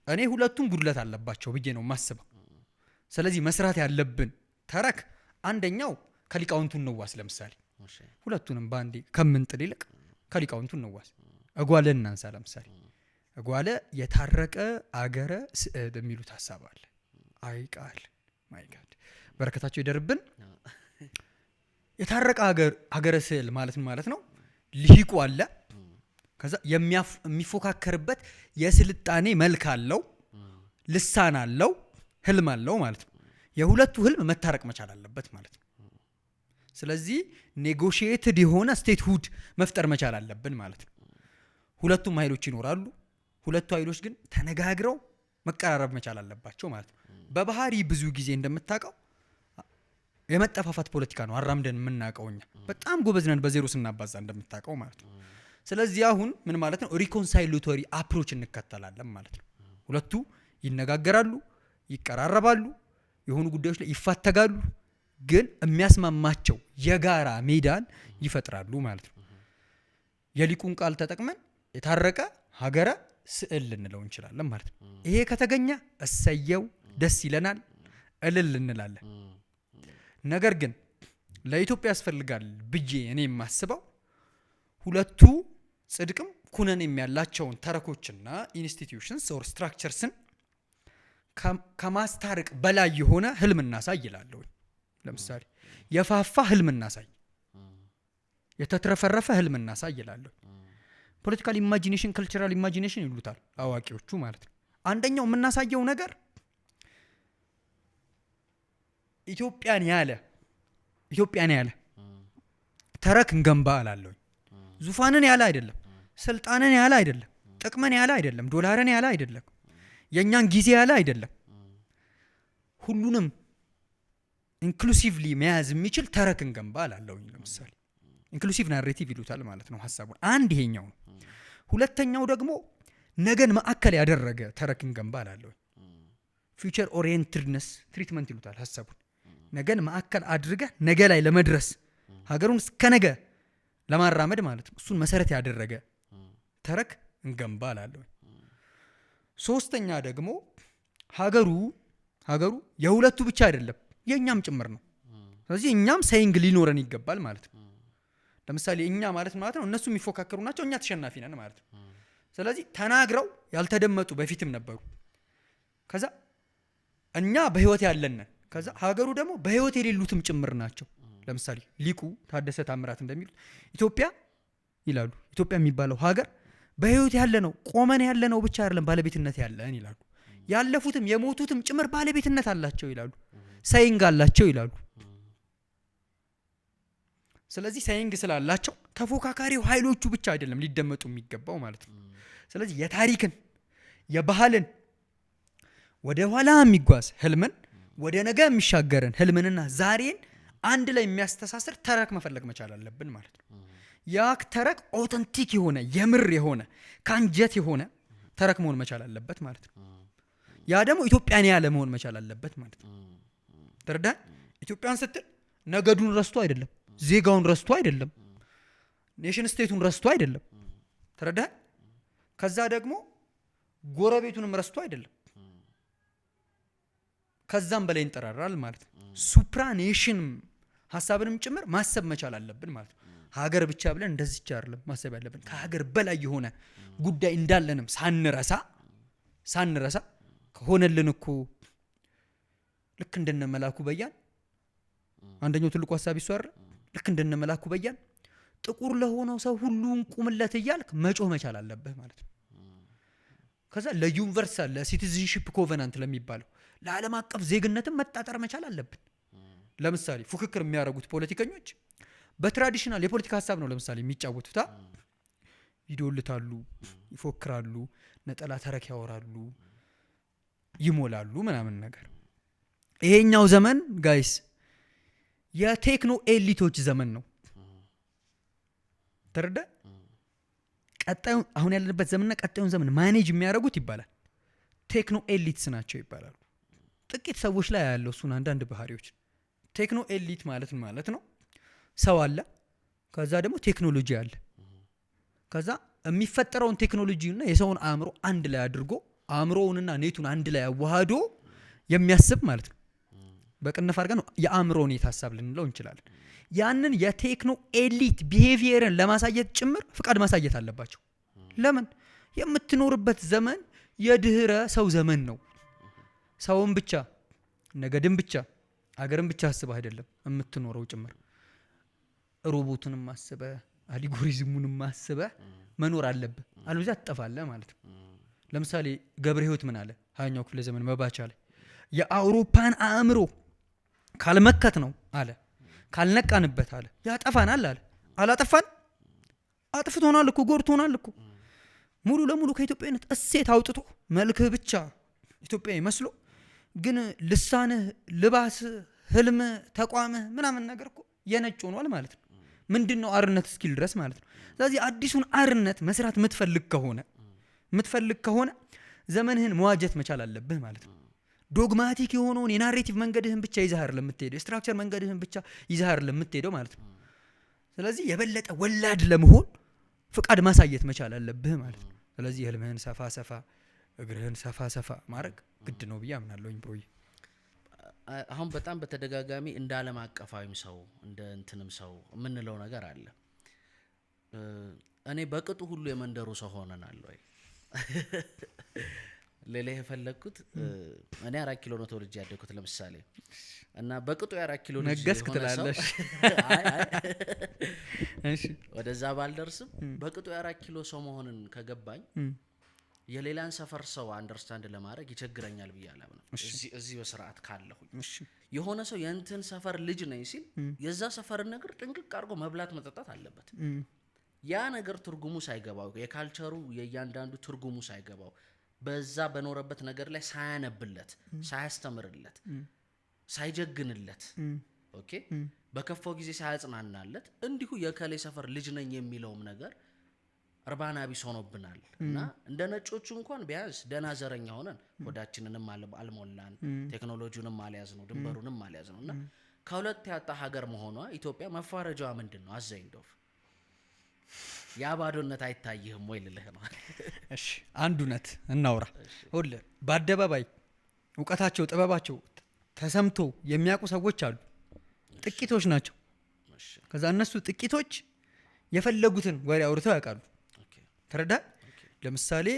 እኔ ሁለቱም ጉድለት አለባቸው ብዬ ነው ማስበው። ስለዚህ መስራት ያለብን ተረክ አንደኛው ከሊቃውንቱ እንዋስ። ለምሳሌ ሁለቱንም ባንዴ ከምንጥል ይልቅ ከሊቃውንቱ እንዋስ። እጓለን እናንሳ። ለምሳሌ እጓለ የታረቀ አገረ ስዕል የሚሉት ሐሳብ አለ። አይቃል ማይ ጋድ በረከታቸው ይደርብን። የታረቀ አገረ ስዕል ማለት ነው ልሂቁ አለ፣ ከዛ የሚፎካከርበት የስልጣኔ መልክ አለው፣ ልሳን አለው፣ ህልም አለው ማለት ነው። የሁለቱ ህልም መታረቅ መቻል አለበት ማለት ነው። ስለዚህ ኔጎሺዬትድ የሆነ ስቴትሁድ መፍጠር መቻል አለብን ማለት ነው። ሁለቱም ኃይሎች ይኖራሉ። ሁለቱ ኃይሎች ግን ተነጋግረው መቀራረብ መቻል አለባቸው ማለት ነው። በባህሪ ብዙ ጊዜ እንደምታውቀው የመጠፋፋት ፖለቲካ ነው አራምደን የምናውቀው እኛ። በጣም ጎበዝ ነን በዜሮ ስናባዛ እንደምታውቀው ማለት ነው። ስለዚህ አሁን ምን ማለት ነው? ሪኮንሳይሉቶሪ አፕሮች እንከተላለን ማለት ነው። ሁለቱ ይነጋገራሉ፣ ይቀራረባሉ፣ የሆኑ ጉዳዮች ላይ ይፋተጋሉ፣ ግን የሚያስማማቸው የጋራ ሜዳን ይፈጥራሉ ማለት ነው። የሊቁን ቃል ተጠቅመን የታረቀ ሀገረ ስዕል ልንለው እንችላለን ማለት ነው። ይሄ ከተገኘ እሰየው ደስ ይለናል፣ እልል እንላለን። ነገር ግን ለኢትዮጵያ ያስፈልጋል ብዬ እኔ የማስበው ሁለቱ ጽድቅም ኩነኔም ያላቸውን ተረኮችና ኢንስቲትዩሽንስ ኦር ስትራክቸርስን ከማስታረቅ በላይ የሆነ ህልም እናሳይ ይላለሁ። ለምሳሌ የፋፋ ህልም እናሳይ፣ የተትረፈረፈ ህልም እናሳይ ይላለሁ። ፖለቲካል ኢማጂኔሽን፣ ካልቸራል ኢማጂኔሽን ይሉታል አዋቂዎቹ ማለት ነው። አንደኛው የምናሳየው ነገር ኢትዮጵያን ያለ ተረክ እንገንባ አላለሁ። ዙፋንን ያለ አይደለም፣ ስልጣንን ያለ አይደለም፣ ጥቅምን ያለ አይደለም፣ ዶላርን ያለ አይደለም፣ የኛን ጊዜ ያለ አይደለም። ሁሉንም ኢንክሉሲቭሊ መያዝ የሚችል ተረክ እንገንባ አላለሁ። ለምሳሌ ኢንክሉሲቭ ናሬቲቭ ይሉታል ማለት ነው ሐሳቡን። አንድ ይሄኛው ነው። ሁለተኛው ደግሞ ነገን ማዕከል ያደረገ ተረክ እንገንባ አላለሁ። ፊውቸር ኦሪየንትድነስ ትሪትመንት ይሉታል ሐሳቡን። ነገን ማዕከል አድርገህ ነገ ላይ ለመድረስ ሀገሩን እስከ ነገ ለማራመድ ማለት ነው። እሱን መሰረት ያደረገ ተረክ እንገንባ አላለሁ። ሶስተኛ ደግሞ ሀገሩ የሁለቱ ብቻ አይደለም የኛም ጭምር ነው። ስለዚህ እኛም ሳይንግ ሊኖረን ይገባል ማለት ነው። ለምሳሌ እኛ ማለት ነው እነሱ የሚፎካከሩ ናቸው፣ እኛ ተሸናፊ ነን ማለት ነው። ስለዚህ ተናግረው ያልተደመጡ በፊትም ነበሩ። ከዛ እኛ በህይወት ያለን ነን። ከዛ ሀገሩ ደግሞ በህይወት የሌሉትም ጭምር ናቸው። ለምሳሌ ሊቁ ታደሰ ታምራት እንደሚሉት ኢትዮጵያ ይላሉ፣ ኢትዮጵያ የሚባለው ሀገር በህይወት ያለ ነው፣ ቆመን ያለ ነው ብቻ አይደለም ባለቤትነት ያለን ይላሉ። ያለፉትም የሞቱትም ጭምር ባለቤትነት አላቸው ይላሉ፣ ሳይንግ አላቸው ይላሉ። ስለዚህ ሳይንግ ስላላቸው ተፎካካሪው ኃይሎቹ ብቻ አይደለም ሊደመጡ የሚገባው ማለት ነው። ስለዚህ የታሪክን የባህልን ወደ ኋላ የሚጓዝ ህልምን ወደ ነገ የሚሻገርን ህልምንና ዛሬን አንድ ላይ የሚያስተሳስር ተረክ መፈለግ መቻል አለብን ማለት ነው። ያ ተረክ ኦተንቲክ የሆነ የምር የሆነ ካንጀት የሆነ ተረክ መሆን መቻል አለበት ማለት ነው። ያ ደግሞ ኢትዮጵያን ያለ መሆን መቻል አለበት ማለት ነው። ተረዳህ? ኢትዮጵያን ስትል ነገዱን ረስቶ አይደለም፣ ዜጋውን ረስቶ አይደለም፣ ኔሽን ስቴቱን ረስቶ አይደለም። ተረዳህ? ከዛ ደግሞ ጎረቤቱንም ረስቶ አይደለም፣ ከዛም በላይ እንጠራራል ማለት ነው። ሱፕራኔሽን ሀሳብንም ጭምር ማሰብ መቻል አለብን ማለት ነው። ሀገር ብቻ ብለን እንደዚህ ብቻ አይደለም ማሰብ ያለብን፣ ከሀገር በላይ የሆነ ጉዳይ እንዳለንም ሳንረሳ ከሆነልን እኮ ልክ እንደነ መላኩ በያን አንደኛው ትልቁ ሀሳብ ይሷር ልክ እንደነ መላኩ በያን ጥቁር ለሆነው ሰው ሁሉን ቁምለት እያልክ መጮህ መቻል አለብህ ማለት ነው። ከዛ ለዩኒቨርሳል ለሲቲዝንሺፕ ኮቨናንት ለሚባለው ለዓለም አቀፍ ዜግነትም መጣጣር መቻል አለብን። ለምሳሌ ፉክክር የሚያደርጉት ፖለቲከኞች በትራዲሽናል የፖለቲካ ሀሳብ ነው ለምሳሌ የሚጫወቱታ፣ ይዶልታሉ፣ ይፎክራሉ፣ ነጠላ ተረክ ያወራሉ፣ ይሞላሉ ምናምን ነገር። ይሄኛው ዘመን ጋይስ የቴክኖ ኤሊቶች ዘመን ነው። ተረዳ? ቀጣዩ አሁን ያለንበት ዘመንና ቀጣዩን ዘመን ማኔጅ የሚያደርጉት ይባላል ቴክኖ ኤሊትስ ናቸው ይባላሉ። ጥቂት ሰዎች ላይ ያለው እሱን አንዳንድ ባህሪዎች። ቴክኖ ኤሊት ማለት ነው ሰው አለ፣ ከዛ ደግሞ ቴክኖሎጂ አለ። ከዛ የሚፈጠረውን ቴክኖሎጂና የሰውን አእምሮ አንድ ላይ አድርጎ አእምሮውንና ኔቱን አንድ ላይ አዋህዶ የሚያስብ ማለት ነው። በቅንፍ አድርገን የአእምሮ ኔት ሀሳብ ልንለው እንችላለን። ያንን የቴክኖ ኤሊት ቢሄቪየርን ለማሳየት ጭምር ፍቃድ ማሳየት አለባቸው። ለምን? የምትኖርበት ዘመን የድህረ ሰው ዘመን ነው። ሰውን ብቻ ነገድን ብቻ አገርን ብቻ አስበህ አይደለም የምትኖረው ጭምር ሮቦቱንም አስበህ አልጎሪዝሙንም አስበህ መኖር አለብህ። አለበለዚያ ትጠፋለህ ማለት ነው። ለምሳሌ ገብረ ሕይወት ምን አለ 20ኛው ክፍለ ዘመን መባቻ ላይ የአውሮፓን አእምሮ ካልመከት ነው አለ፣ ካልነቃንበት አለ ያጠፋናል አለ። አላጠፋን? አጥፍቶናል እኮ ጎድቶናል እኮ። ሙሉ ለሙሉ ከኢትዮጵያዊነት እሴት አውጥቶ መልክህ ብቻ ኢትዮጵያዊ መስሎ ግን ልሳንህ፣ ልባስህ፣ ህልምህ፣ ተቋምህ ምናምን ነገር እኮ የነጭ ሆኗል ማለት ነው። ምንድነው አርነት እስኪል ድረስ ማለት ነው። ስለዚህ አዲሱን አርነት መስራት የምትፈልግ ከሆነ ዘመንህን መዋጀት መቻል አለብህ ማለት ነው። ዶግማቲክ የሆነውን የናሬቲቭ መንገድህን ብቻ ይዛሃር ለምትሄደው የስትራክቸር መንገድህን ብቻ ይዛሃር ለምትሄደው ማለት ነው። ስለዚህ የበለጠ ወላድ ለመሆን ፍቃድ ማሳየት መቻል አለብህ ማለት ነው። ስለዚህ ህልምህን ሰፋ እግርህን ሰፋ ማድረግ ግድ ነው ብዬ አምናለሁኝ ብሮዬ። አሁን በጣም በተደጋጋሚ እንደ ዓለም አቀፋዊም ሰው እንደ እንትንም ሰው የምንለው ነገር አለ። እኔ በቅጡ ሁሉ የመንደሩ ሰው ሆነናል ወይ? ሌላ የፈለግኩት እኔ 4 ኪሎ ነው ተወልጄ ያደግኩት ለምሳሌ እና በቅጡ የ4 ኪሎ ልጅ ነገስክ ትላለሽ። እሺ ወደዛ ባልደርስም በቅጡ የ4 ኪሎ ሰው መሆንን ከገባኝ የሌላን ሰፈር ሰው አንደርስታንድ ለማድረግ ይቸግረኛል ብያለሁ ነው እዚህ በስርዓት ካለሁኝ የሆነ ሰው የእንትን ሰፈር ልጅ ነኝ ሲል የዛ ሰፈር ነገር ጥንቅቅ አድርጎ መብላት መጠጣት አለበት ያ ነገር ትርጉሙ ሳይገባው የካልቸሩ የእያንዳንዱ ትርጉሙ ሳይገባው በዛ በኖረበት ነገር ላይ ሳያነብለት ሳያስተምርለት ሳይጀግንለት ኦኬ በከፋው ጊዜ ሳያጽናናለት እንዲሁ የከሌ ሰፈር ልጅ ነኝ የሚለውም ነገር እርባና ቢስ ሆኖብናል እና እንደ ነጮቹ እንኳን ቢያንስ ደና ዘረኛ ሆነን ወዳችንንም አልሞላን ቴክኖሎጂውንም አልያዝ ነው ድንበሩንም አልያዝ ነውና ከሁለት ያጣ ሀገር መሆኗ ኢትዮጵያ መፋረጃዋ ምንድነው አዘይንዶፍ ያ ባዶነት አይታየህም ወይ ልልህ ነው እሺ አንዱነት እናውራ ሁሉ በአደባባይ ዕውቀታቸው ጥበባቸው ተሰምቶ የሚያውቁ ሰዎች አሉ ጥቂቶች ናቸው ከዛ እነሱ ጥቂቶች የፈለጉትን ወሬ አውርተው ያውቃሉ ተረዳ ለምሳሌ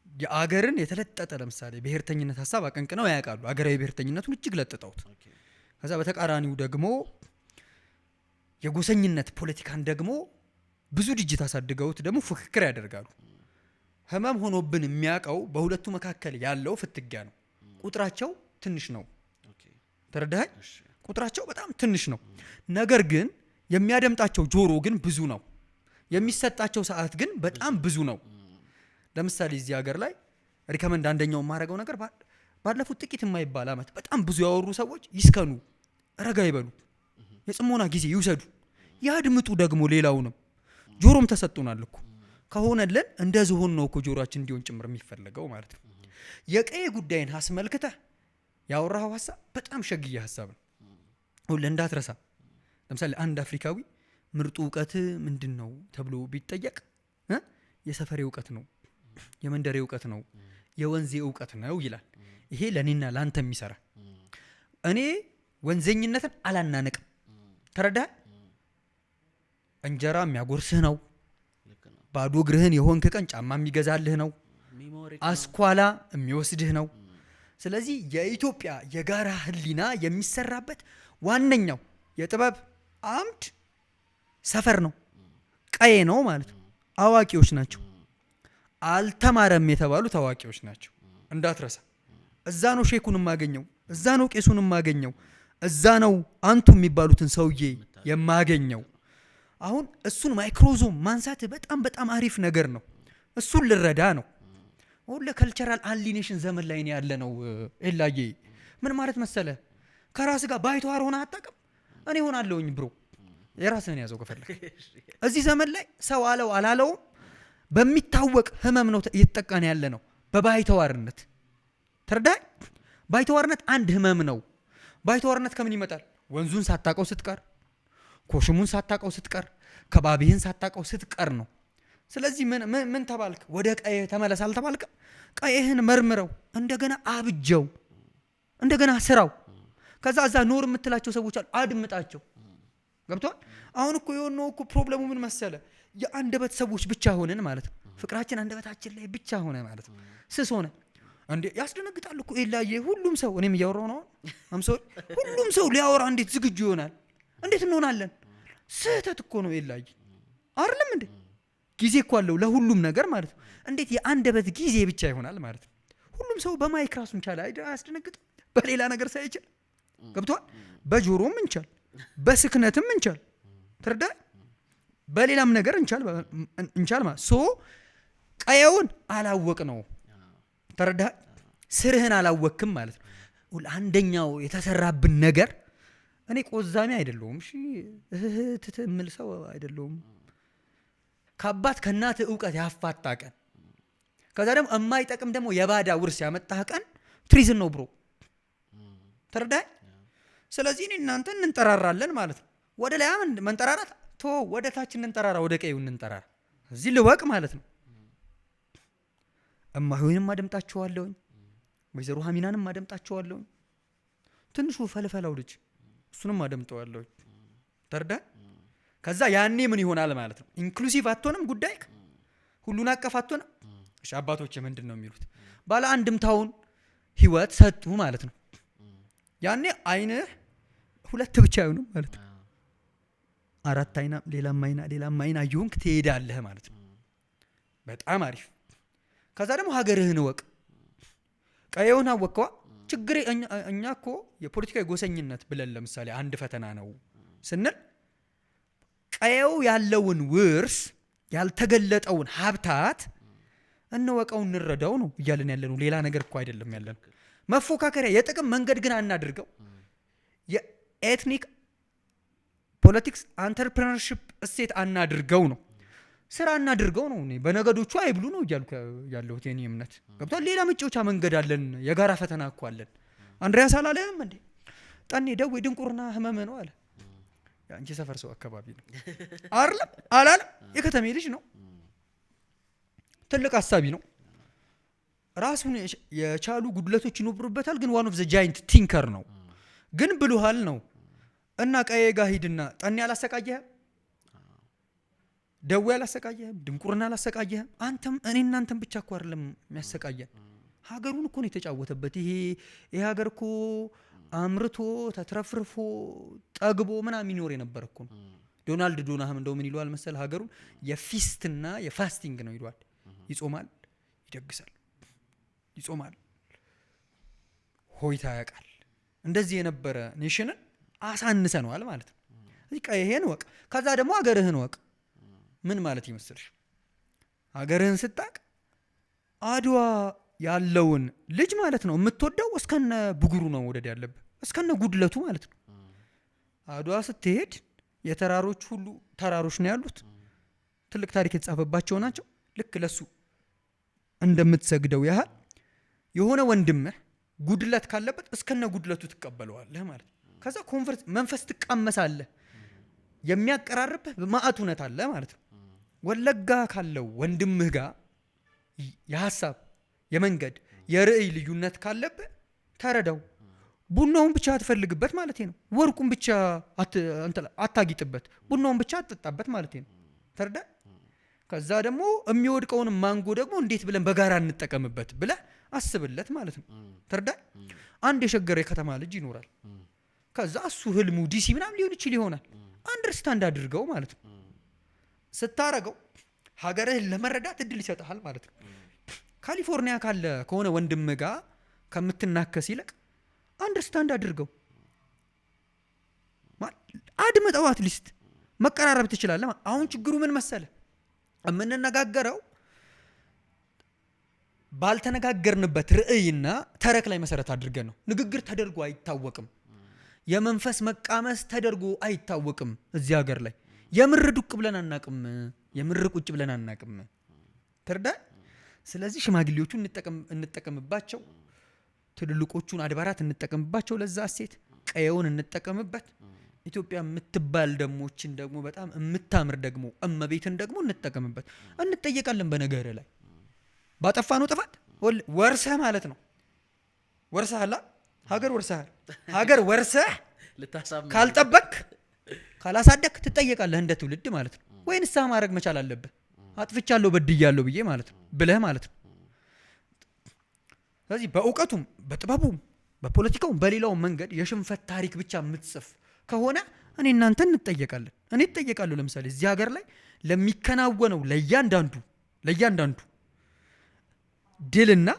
የአገርን የተለጠጠ ለምሳሌ ብሔርተኝነት ሐሳብ አቀንቅነው ያውቃሉ አገራዊ ብሔርተኝነቱን እጅግ ለጥጠውት ከዛ በተቃራኒው ደግሞ የጎሰኝነት ፖለቲካን ደግሞ ብዙ ዲጂት አሳድገውት ደግሞ ፍክክር ያደርጋሉ ህመም ሆኖብን የሚያቀው በሁለቱ መካከል ያለው ፍትጊያ ነው ቁጥራቸው ትንሽ ነው ተረዳኸኝ ቁጥራቸው በጣም ትንሽ ነው ነገር ግን የሚያደምጣቸው ጆሮ ግን ብዙ ነው የሚሰጣቸው ሰዓት ግን በጣም ብዙ ነው ለምሳሌ እዚህ ሀገር ላይ ሪከመንድ አንደኛው ማረጋው ነገር ባለፉት ጥቂት የማይባል አመት በጣም ብዙ ያወሩ ሰዎች ይስከኑ ረጋ ይበሉ የጽሞና ጊዜ ይውሰዱ ያድምጡ ደግሞ ሌላውንም ጆሮም ተሰጥቶናል እኮ ከሆነልን እንደዚህ ሆኖ ነው እኮ ጆሮአችን እንዲሆን ጭምር የሚፈልገው ማለት ነው የቀይ ጉዳይን አስመልክተ ያወራው ሐሳብ በጣም ሸግዬ ሐሳብ ነው ሁሉ እንዳትረሳ ለምሳሌ አንድ አፍሪካዊ ምርጡ ዕውቀት ምንድነው ተብሎ ቢጠየቅ የሰፈሬ ዕውቀት ነው የመንደሬ ዕውቀት ነው የወንዜ ዕውቀት ነው ይላል ይሄ ለኔና ላንተ የሚሰራ እኔ ወንዘኝነትን አላናነቅም ተረዳ እንጀራ የሚያጎርስህ ነው ባዶ እግርህን የሆንክ ቀን ጫማ የሚገዛልህ ነው አስኳላ የሚወስድህ ነው ስለዚህ የኢትዮጵያ የጋራ ህሊና የሚሰራበት ዋነኛው የጥበብ አምድ ሰፈር ነው ቀዬ ነው ማለት ነው አዋቂዎች ናቸው አልተማረም የተባሉ ታዋቂዎች ናቸው እንዳትረሳ እዛ ነው ሼኩን ማገኘው እዛ ነው ቄሱን ማገኘው እዛ ነው አንቱ የሚባሉትን ሰውዬ የማገኘው አሁን እሱን ማይክሮዞም ማንሳት በጣም በጣም አሪፍ ነገር ነው እሱን ልረዳ ነው ወለ ካልቸራል አሊኔሽን ዘመን ላይ ነው ያለ ነው ኤላዬ ምን ማለት መሰለ ከራስ ጋር ባይተዋር ሆነ አጣቀም እኔ ሆናለሁኝ ብሮ የራስህን ያዘው ከፈለክ እዚህ ዘመን ላይ ሰው አለው አላለው በሚታወቅ ህመም ነው እየተጠቃን ያለ ነው በባይተዋርነት ተረዳይ ባይተዋርነት አንድ ህመም ነው ባይተዋርነት ከምን ይመጣል ወንዙን ሳታቀው ስትቀር ኮሽሙን ሳታቀው ስትቀር ከባቢህን ሳታቀው ስትቀር ነው ስለዚህ ምን ተባልክ ወደ ቀዬ ተመለስ አልተባልክ ቀዬህን መርምረው እንደገና አብጀው እንደገና ስራው ከዛ እዛ ኖር የምትላቸው ሰዎች አሉ አድምጣቸው ገብቷል አሁን እኮ የሆነው እኮ ፕሮብሌሙ ምን መሰለ የአንደበት ሰዎች ብቻ ሆነን ማለት ነው ፍቅራችን አንደበታችን ላይ ብቻ ሆነ ማለት ነው ስስ ሆነ እንዴ ያስደነግጣል እኮ ኤላዬ ሁሉም ሰው እኔም እያወራው ነው አምሶል ሁሉም ሰው ሊያወራ እንዴት ዝግጁ ይሆናል እንዴት እንሆናለን ስህተት እኮ ነው ኤላዬ አይደለም እንዴ ጊዜ እኮ አለው ለሁሉም ነገር ማለት ነው እንዴት የአንደበት ጊዜ ብቻ ይሆናል ማለት ነው ሁሉም ሰው በማይክ ራሱን ቻለ አያስደነግጥ በሌላ ነገር ሳይችል ገብቷል በጆሮም እንቻል በስክነትም እንቻል ተረዳ በሌላም ነገር እንቻል ማለት ሶ ቀየውን አላወቅ ነው ተረዳ ስርህን አላወቅም ማለት ነው አንደኛው የተሰራብን ነገር እኔ ቆዛሚ አይደለሁም እሺ ትምል ሰው አይደለሁም ከአባት ከእናት ዕውቀት ያፋጣ ቀን ከዛ ደግሞ የማይጠቅም ደግሞ የባዳ ውርስ ያመጣህ ቀን ትሪዝን ነው ብሮ ተረዳ ስለዚህ እናንተ እንንጠራራለን ማለት ነው ወደ ላይ መንጠራራት ቶ ወደ ታች እንንጠራራ ወደ ቀዩ እንንጠራራ እዚህ ልወቅ ማለት ነው እማሆይንም አደምጣቸዋለሁ ወይዘሮ ሐሚናንም አደምጣቸዋለሁ ትንሹ ፈልፈላው ልጅ እሱንም አደምጣዋለሁ ተረዳ ከዛ ያኔ ምን ይሆናል ማለት ነው ኢንክሉሲቭ አትሆንም ጉዳይ ሁሉን አቀፍ አትሆንም እሺ አባቶች ምንድነው የሚሉት ባለ አንድምታውን ህይወት ሰጡ ማለት ነው ያኔ አይንህ ሁለት ብቻ አይሆንም ማለት ነው አራት አይና ሌላም አይና ይሁን ትሄዳለህ ማለት ነው በጣም አሪፍ ከዛ ደግሞ ሀገርህን ወቅ ቀየውን አወቀዋ ችግር እኛ እኮ የፖለቲካዊ ጎሰኝነት ብለን ለምሳሌ አንድ ፈተና ነው ስንል ቀየው ያለውን ውርስ ያልተገለጠውን ሀብታት እንወቀው እንረዳው ነው እያልን ያለነው ሌላ ነገር እኮ አይደለም ያለን መፎካከሪያ የጥቅም መንገድ ግን አናድርገው የኤትኒክ ፖለቲክስ አንተርፕረነርሺፕ እሴት አናድርገው ነው ስራ እናድርገው ነው እኔ በነገዶቹ አይብሉ ነው እያልኩ ያለሁት የኔ እምነት ገብቷል ሌላ መጫወቻ መንገድ አለን የጋራ ፈተና እኮ አለን አንድሪያስ አላለህም እንዴ ጠኔ ደዌ ድንቁርና ህመም ነው አለ ያንቺ ሰፈር ሰው አካባቢ ነው አይደለም አላለም የከተሜ ልጅ ነው ትልቅ ሐሳቢ ነው ራሱን የቻሉ ጉድለቶች ይኖርበታል ግን ዋን ኦፍ ዘ ጃይንት ቲንከር ነው ግን ብሉሃል ነው እና ቀዬ ጋር ሂድና ጠኔ አላሰቃየህም ደዌ አላሰቃየህም ድንቁርና አላሰቃየህም አንተም እኔ እናንተም ብቻ እኮ አይደለም የሚያሰቃየን ሀገሩን እኮ ነው የተጫወተበት ይሄ ሀገር እኮ አምርቶ ተትረፍርፎ ጠግቦ ምናምን ይኖር የነበር እኮ ነው ዶናልድ ዶናህም እንደው ምን ይሏል መሰል ሀገሩን የፊስትና የፋስቲንግ ነው ይሏል ይጾማል ይደግሳል ይጾማል ሆይታ ያቃል እንደዚህ የነበረ ኔሽንን አሳንሰነዋል ማለት ነው እዚህ ቀይሄን ወቅ ከዛ ደግሞ ሀገርህን ወቅ ምን ማለት ይመስልሽ ሀገርህን ስታቅ አድዋ ያለውን ልጅ ማለት ነው የምትወደው እስከነ ብጉሩ ነው ወደድ ያለብህ እስከነ ጉድለቱ ማለት ነው አድዋ ስትሄድ የተራሮች ሁሉ ተራሮች ነው ያሉት ትልቅ ታሪክ የተጻፈባቸው ናቸው ልክ ለሱ እንደምትሰግደው ያህል የሆነ ወንድምህ ጉድለት ካለበት እስከነ ጉድለቱ ትቀበለዋለህ ማለት ነው ከዛ ኮንፈረንስ መንፈስ ትቃመሳለህ የሚያቀራርብህ በማአት እውነት አለ ማለት ነው ወለጋ ካለው ወንድምህ ጋር የሐሳብ የመንገድ የርዕይ ልዩነት ካለብህ ተረዳው ቡናውን ብቻ አትፈልግበት ማለት ነው ወርቁን ብቻ አታጊጥበት ቡናውን ብቻ አትጠጣበት ማለት ነው ተረዳ ከዛ ደግሞ የሚወድቀውን ማንጎ ደግሞ እንዴት ብለን በጋራ እንጠቀምበት ብለህ አስብለት ማለት ነው ተረዳ አንድ የሸገረ ከተማ ልጅ ይኖራል ከዛ እሱ ህልሙ ዲሲ ምናምን ሊሆን ይችል ይሆናል አንደርስታንድ አድርገው ማለት ነው ስታረገው ሀገርህን ለመረዳት እድል ይሰጣል ማለት ነው ካሊፎርኒያ ካለ ከሆነ ወንድም ጋር ከምትናከስ ይልቅ አንደርስታንድ አድርገው አድምጠው አትሊስት መቀራረብ ትችላለህ አሁን ችግሩ ምን መሰለ የምንነጋገረው ባልተነጋገርንበት ርዕይና ተረክ ላይ መሰረት አድርገን ነው ንግግር ተደርጎ አይታወቅም የመንፈስ መቃመስ ተደርጎ አይታወቅም እዚህ ሀገር ላይ የምር ዱቅ ብለን አናቅም የምር ቁጭ ብለን አናቅም ተረዳ ስለዚህ ሽማግሌዎቹን እንጠቀምባቸው ትልልቆቹን አድባራት እንጠቀምባቸው ለዛ ሴት ቀየውን እንጠቀምበት ኢትዮጵያ የምትባል ደሞችን ደግሞ በጣም የምታምር ደግሞ እመቤትን ደግሞ እንጠቀምበት እንጠየቃለን በነገር ላይ ባጠፋነው ጥፋት ወርሰህ ማለት ነው ወርሰህላ ሀገር ወርሰህ ካልጠበቅ ካላሳደክ ትጠየቃለህ እንደ ትውልድ ማለት ነው ወይ ንስሐ ማድረግ መቻል አለብህ አጥፍቻለሁ በድያለሁ ብዬ ማለት ነው ብለህ ማለት ነው ስለዚህ በእውቀቱም በጥበቡም በፖለቲካውም በሌላው መንገድ የሽንፈት ታሪክ ብቻ የምትጽፍ ከሆነ እኔ እናንተ እንጠየቃለን እኔ እጠየቃለሁ ለምሳሌ እዚህ ሀገር ላይ ለሚከናወነው ለእያንዳንዱ ድልና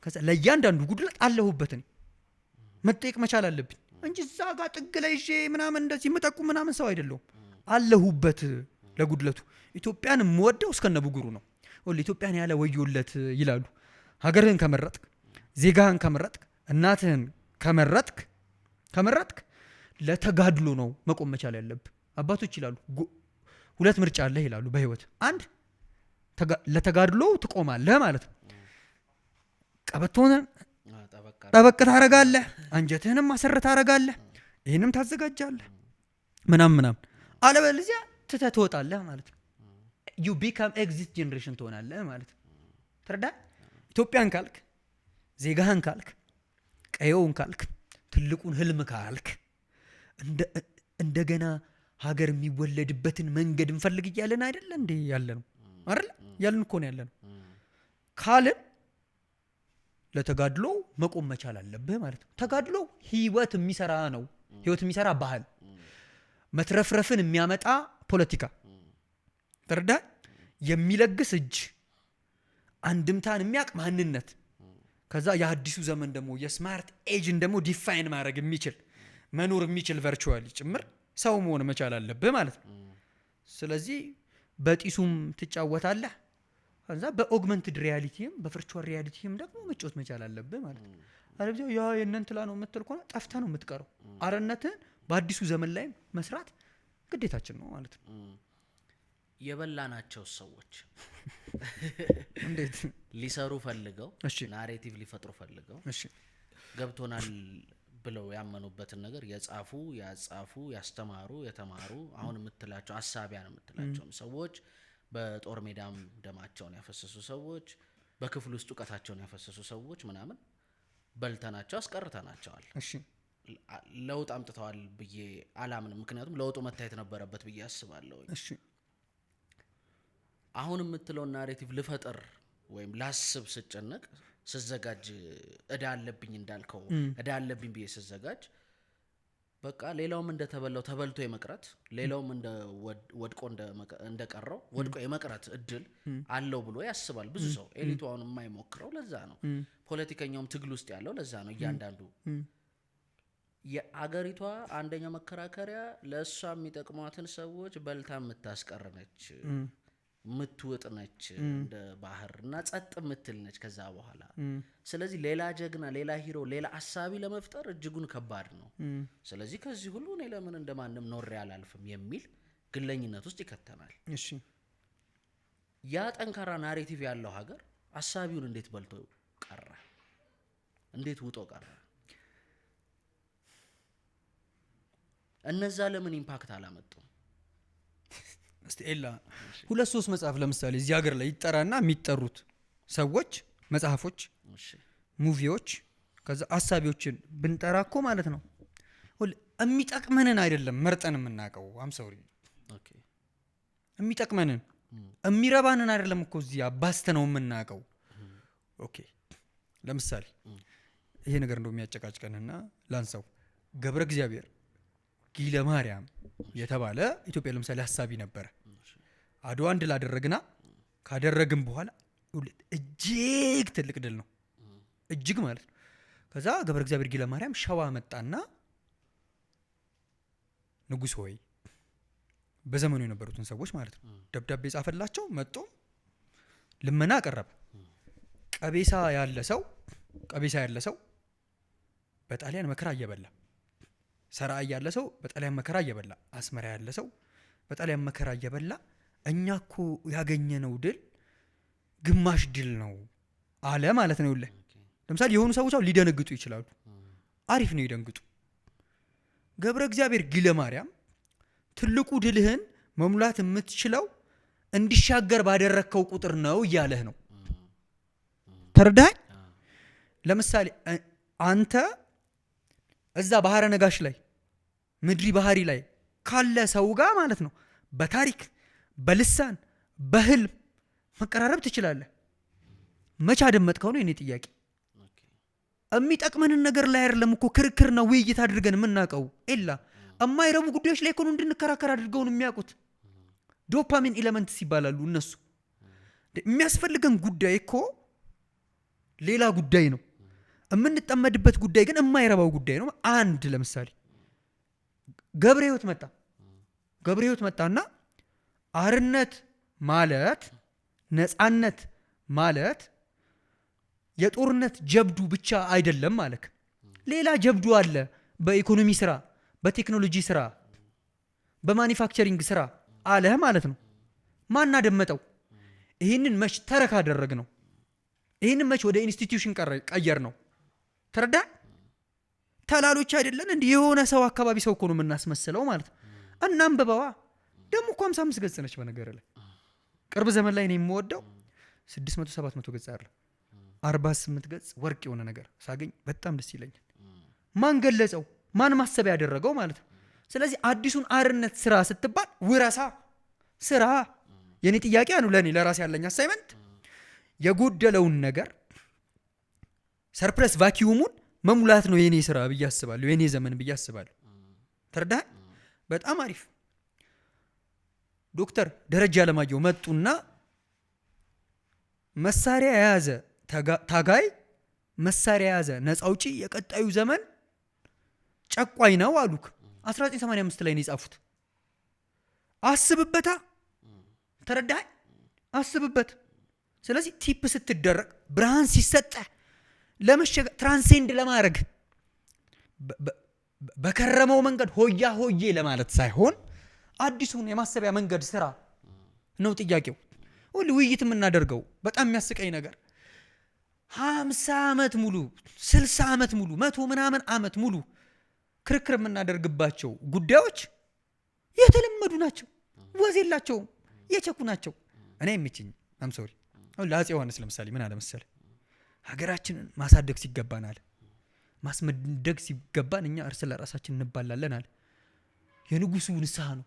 ከዛ ለእያንዳንዱ ጉድለት አለሁበት እኔ መጠየቅ መቻል አለብኝ እንጂ እዛ ጋር ጥግ ላይ ይዤ ምናምን እንደዚህ የምጠቁ ምናምን ሰው አይደለሁም አለሁበት ለጉድለቱ ኢትዮጵያን የምወደው እስከነ ብጉሩ ነው ኢትዮጵያን ያለ ወዮለት ይላሉ ሀገርህን ከመረጥክ ዜጋህን ከመረጥክ እናትህን ከመረጥክ ለተጋድሎ ነው መቆም መቻል ያለብህ አባቶች ይላሉ ሁለት ምርጫ አለህ ይላሉ በህይወት አንድ ለተጋድሎ ትቆማለህ ማለት ነው ቀበቶን ጠበቅ ታረጋለህ አንጀትህንም ማሰረት ታረጋለህ ይሄንም ታዘጋጃለህ ምናምን አለበለዚያ ትተህ ትወጣለህ ማለት ነው you become exit generation ትሆናለህ ማለት ነው ተረዳ ኢትዮጵያን ካልክ ዜጋህን ካልክ ቀየውን ካልክ ትልቁን ህልም ካልክ እንደገና ሀገር የሚወለድበትን መንገድ እንፈልግ እያለን አይደለ እንዴ ያለነው አይደል ያለን እኮ ነው ያለነው ካልን ለተጋድሎ መቆም መቻል አለብህ ማለት ነው ተጋድሎ ህይወት የሚሰራ ነው ህይወት የሚሰራ ባህል መትረፍረፍን የሚያመጣ ፖለቲካ ተረዳ የሚለግስ እጅ አንድምታን የሚያቅ ማንነት ከዛ የአዲሱ ዘመን ደግሞ የስማርት ኤጅን ደግሞ ዲፋይን ማድረግ የሚችል መኖር የሚችል ቨርቹዋሊ ጭምር ሰው መሆን መቻል አለብህ ማለት ነው። ስለዚህ በጢሱም ትጫወታለህ ከዛ በኦግመንትድ ሪያሊቲም በቨርቹዋል ሪያሊቲም ደግሞ መጫወት መቻል አለብህ ማለት ነው። አለበለዚያ ያ የእነንትላ ነው የምትል ከሆነ ጠፍተህ ነው የምትቀረው። አረነትህን በአዲሱ ዘመን ላይ መስራት ግዴታችን ነው ማለት ነው። የበላናቸው ሰዎች እንዴት ሊሰሩ ፈልገው ናሬቲቭ ሊፈጥሩ ፈልገው ገብቶናል ብለው ያመኑበትን ነገር የጻፉ ያጻፉ ያስተማሩ የተማሩ አሁን የምትላቸው አሳቢያን የምትላቸው ሰዎች በጦር ሜዳም ደማቸውን ያፈሰሱ ሰዎች በክፍል ውስጥ ዕውቀታቸውን ያፈሰሱ ሰዎች ምናምን በልተናቸው አስቀርተናቸዋል። ለውጥ አምጥተዋል ብዬ አላምንም። ምክንያቱም ለውጡ መታየት ነበረበት ብዬ አስባለሁ። አሁን የምትለው ናሬቲቭ ልፈጥር ወይም ላስብ ስጨነቅ ስዘጋጅ እዳ አለብኝ እንዳልከው እዳ አለብኝ ብዬ ስዘጋጅ በቃ ሌላውም እንደተበላው ተበልቶ የመቅረት ሌላውም እንደ ወድቆ እንደቀረው ወድቆ የመቅረት እድል አለው ብሎ ያስባል ብዙ ሰው። ኤሊቱ አሁን የማይሞክረው ለዛ ነው። ፖለቲከኛውም ትግል ውስጥ ያለው ለዛ ነው። እያንዳንዱ የአገሪቷ አንደኛው መከራከሪያ ለእሷ የሚጠቅሟትን ሰዎች በልታ የምታስቀርነች ምትወጥነች እንደ ባህር እና ጸጥ ምትል ነች ከዛ በኋላ። ስለዚህ ሌላ ጀግና ሌላ ሂሮ ሌላ አሳቢ ለመፍጠር እጅጉን ከባድ ነው። ስለዚህ ከዚህ ሁሉ እኔ ለምን እንደማንም ኖሬ አላልፍም የሚል ግለኝነት ውስጥ ይከተናል። ያ ጠንካራ ናሬቲቭ ያለው ሀገር አሳቢውን እንዴት በልቶ ቀረ? እንዴት ውጦ ቀረ? እነዛ ለምን ኢምፓክት አላመጡም? እስቲ ኤላ 2-3 መጽሐፍ ለምሳሌ እዚህ ሀገር ላይ ይጠራና የሚጠሩት ሰዎች መጽሐፎች ሙቪዎች ከዛ አሳቢዎችን ብንጠራኮ ማለት ነው የሚጠቅመንን አይደለም መርጠን የምናቀው። አምሳውሪ የሚጠቅመንን የሚረባንን አይደለም እኮ እዚህ አባስተነው የምናቀው። ኦኬ ለምሳሌ ይሄ ነገር እንደው የሚያጨቃጭቀንና ላንሳው ገብረ እግዚአብሔር ጊለ ማርያም የተባለ ኢትዮጵያ ለምሳሌ ሐሳቢ ነበር። አድዋ ድል አደረግና ካደረግን በኋላ እጅግ ትልቅ ድል ነው እጅግ ማለት ነው። ከዛ ገብረ እግዚአብሔር ጊለ ማርያም ሸዋ መጣና ንጉስ ሆይ በዘመኑ የነበሩትን ሰዎች ማለት ነው ደብዳቤ ጻፈላቸው። መጥቶ ልመና አቀረበ። ቀቤሳ ያለ ሰው በጣሊያን መከራ እየበላ ሰራ ያለ ሰው በጣሊያን መከራ እየበላ አስመራ ያለ ሰው በጣሊያን መከራ እየበላ እኛኮ ያገኘነው ድል ግማሽ ድል ነው አለ ማለት ነው። ለምሳሌ የሆኑ ሰዎች ሊደነግጡ ይችላሉ። አሪፍ ነው ይደንግጡ። ገብረ እግዚአብሔር ጊለ ማርያም ትልቁ ድልህን መሙላት የምትችለው እንዲሻገር ባደረከው ቁጥር ነው እያለህ ነው። ተረዳኸኝ? ለምሳሌ አንተ እዛ ባህረ ነጋሽ ላይ ምድሪ ባህሪ ላይ ካለ ሰው ጋር ማለት ነው በታሪክ በልሳን በህልም መቀራረብ ትችላለህ። መቼ አደመጥከው ነው የኔ ጥያቄ። የሚጠቅመንን ነገር ላይ አይደለም እኮ ክርክርና ውይይት አድርገን የምናውቀው። ኤላ የማይረቡ ጉዳዮች ላይ እኮ ነው እንድንከራከር አድርገው ነው የሚያውቁት። ዶፓሚን ኤሌመንትስ ይባላሉ እነሱ። የሚያስፈልገን ጉዳይ እኮ ሌላ ጉዳይ ነው። የምንጠመድበት ጉዳይ ግን የማይረባው ጉዳይ ነው። አንድ ለምሳሌ ገብረ ሕይወት መጣና አርነት ማለት ነፃነት ማለት የጦርነት ጀብዱ ብቻ አይደለም ማለት ሌላ ጀብዱ አለ። በኢኮኖሚ ስራ፣ በቴክኖሎጂ ስራ፣ በማኒፋክቸሪንግ ስራ አለ ማለት ነው። ማን አደመጠው? ይህንን መች ተረክ አደረግ ነው። ይህንን መች ወደ ኢንስቲትዩሽን ቀየር ነው። ተረዳ? ተላሎች አይደለን እንዴ? የሆነ ሰው አካባቢ ሰው እኮ ነው የምናስመስለው ማለት ነው። እናንብበዋ ደግሞ እኮ 55 ገጽ ነች። በነገር ላይ ቅርብ ዘመን ላይ ነው የምወደው 600-700 ገጽ አለ 48 ገጽ ወርቅ የሆነ ነገር ሳገኝ በጣም ደስ ይለኛል። ማን ገለጸው? ማን ማሰብ ያደረገው ማለት ነው። ስለዚህ አዲሱን አርነት ስራ ስትባል ውረሳ ስራ። የኔ ጥያቄ ነው ለኔ ለራሴ ያለኝ አሳይመንት የጎደለውን ነገር ሰርፕረስ ቫኪዩሙን መሙላት ነው የኔ ስራ ብዬ አስባለሁ። የኔ ዘመን ብዬ አስባለሁ። ተረዳህ? በጣም አሪፍ። ዶክተር ደረጃ አለማየሁ መጡና መሳሪያ የያዘ ታጋይ፣ መሳሪያ የያዘ ነፃ አውጪ የቀጣዩ ዘመን ጨቋኝ ነው አሉክ። 1985 ላይ ነው የጻፉት። አስብበታ፣ ተረዳህ? አስብበት። ስለዚህ ቲፕ ስትደረግ ብርሃን ሲሰጠ ትራንሴንድ ለማድረግ በከረመው መንገድ ሆያ ሆዬ ለማለት ሳይሆን አዲሱን የማሰቢያ መንገድ ስራ ነው ጥያቄው። ሁሉ ውይይት የምናደርገው በጣም የሚያስቀኝ ነገር 50 ዓመት ሙሉ 60 ዓመት ሙሉ 100 ምናምን ዓመት ሙሉ ክርክር የምናደርግባቸው ጉዳዮች የተለመዱ ናቸው፣ ወዝ የላቸውም፣ የቸኩ ናቸው። እኔ የሚችኝ አም ሶሪ አሁን ለአፄ ዮሐንስ ለምሳሌ ምን አለ መሰለ፣ ሀገራችንን ማሳደግ ሲገባን አለ ማስመደግ ሲገባን እኛ እርስ ለራሳችን እንባላለን አለ። የንጉሱ ንስሐ ነው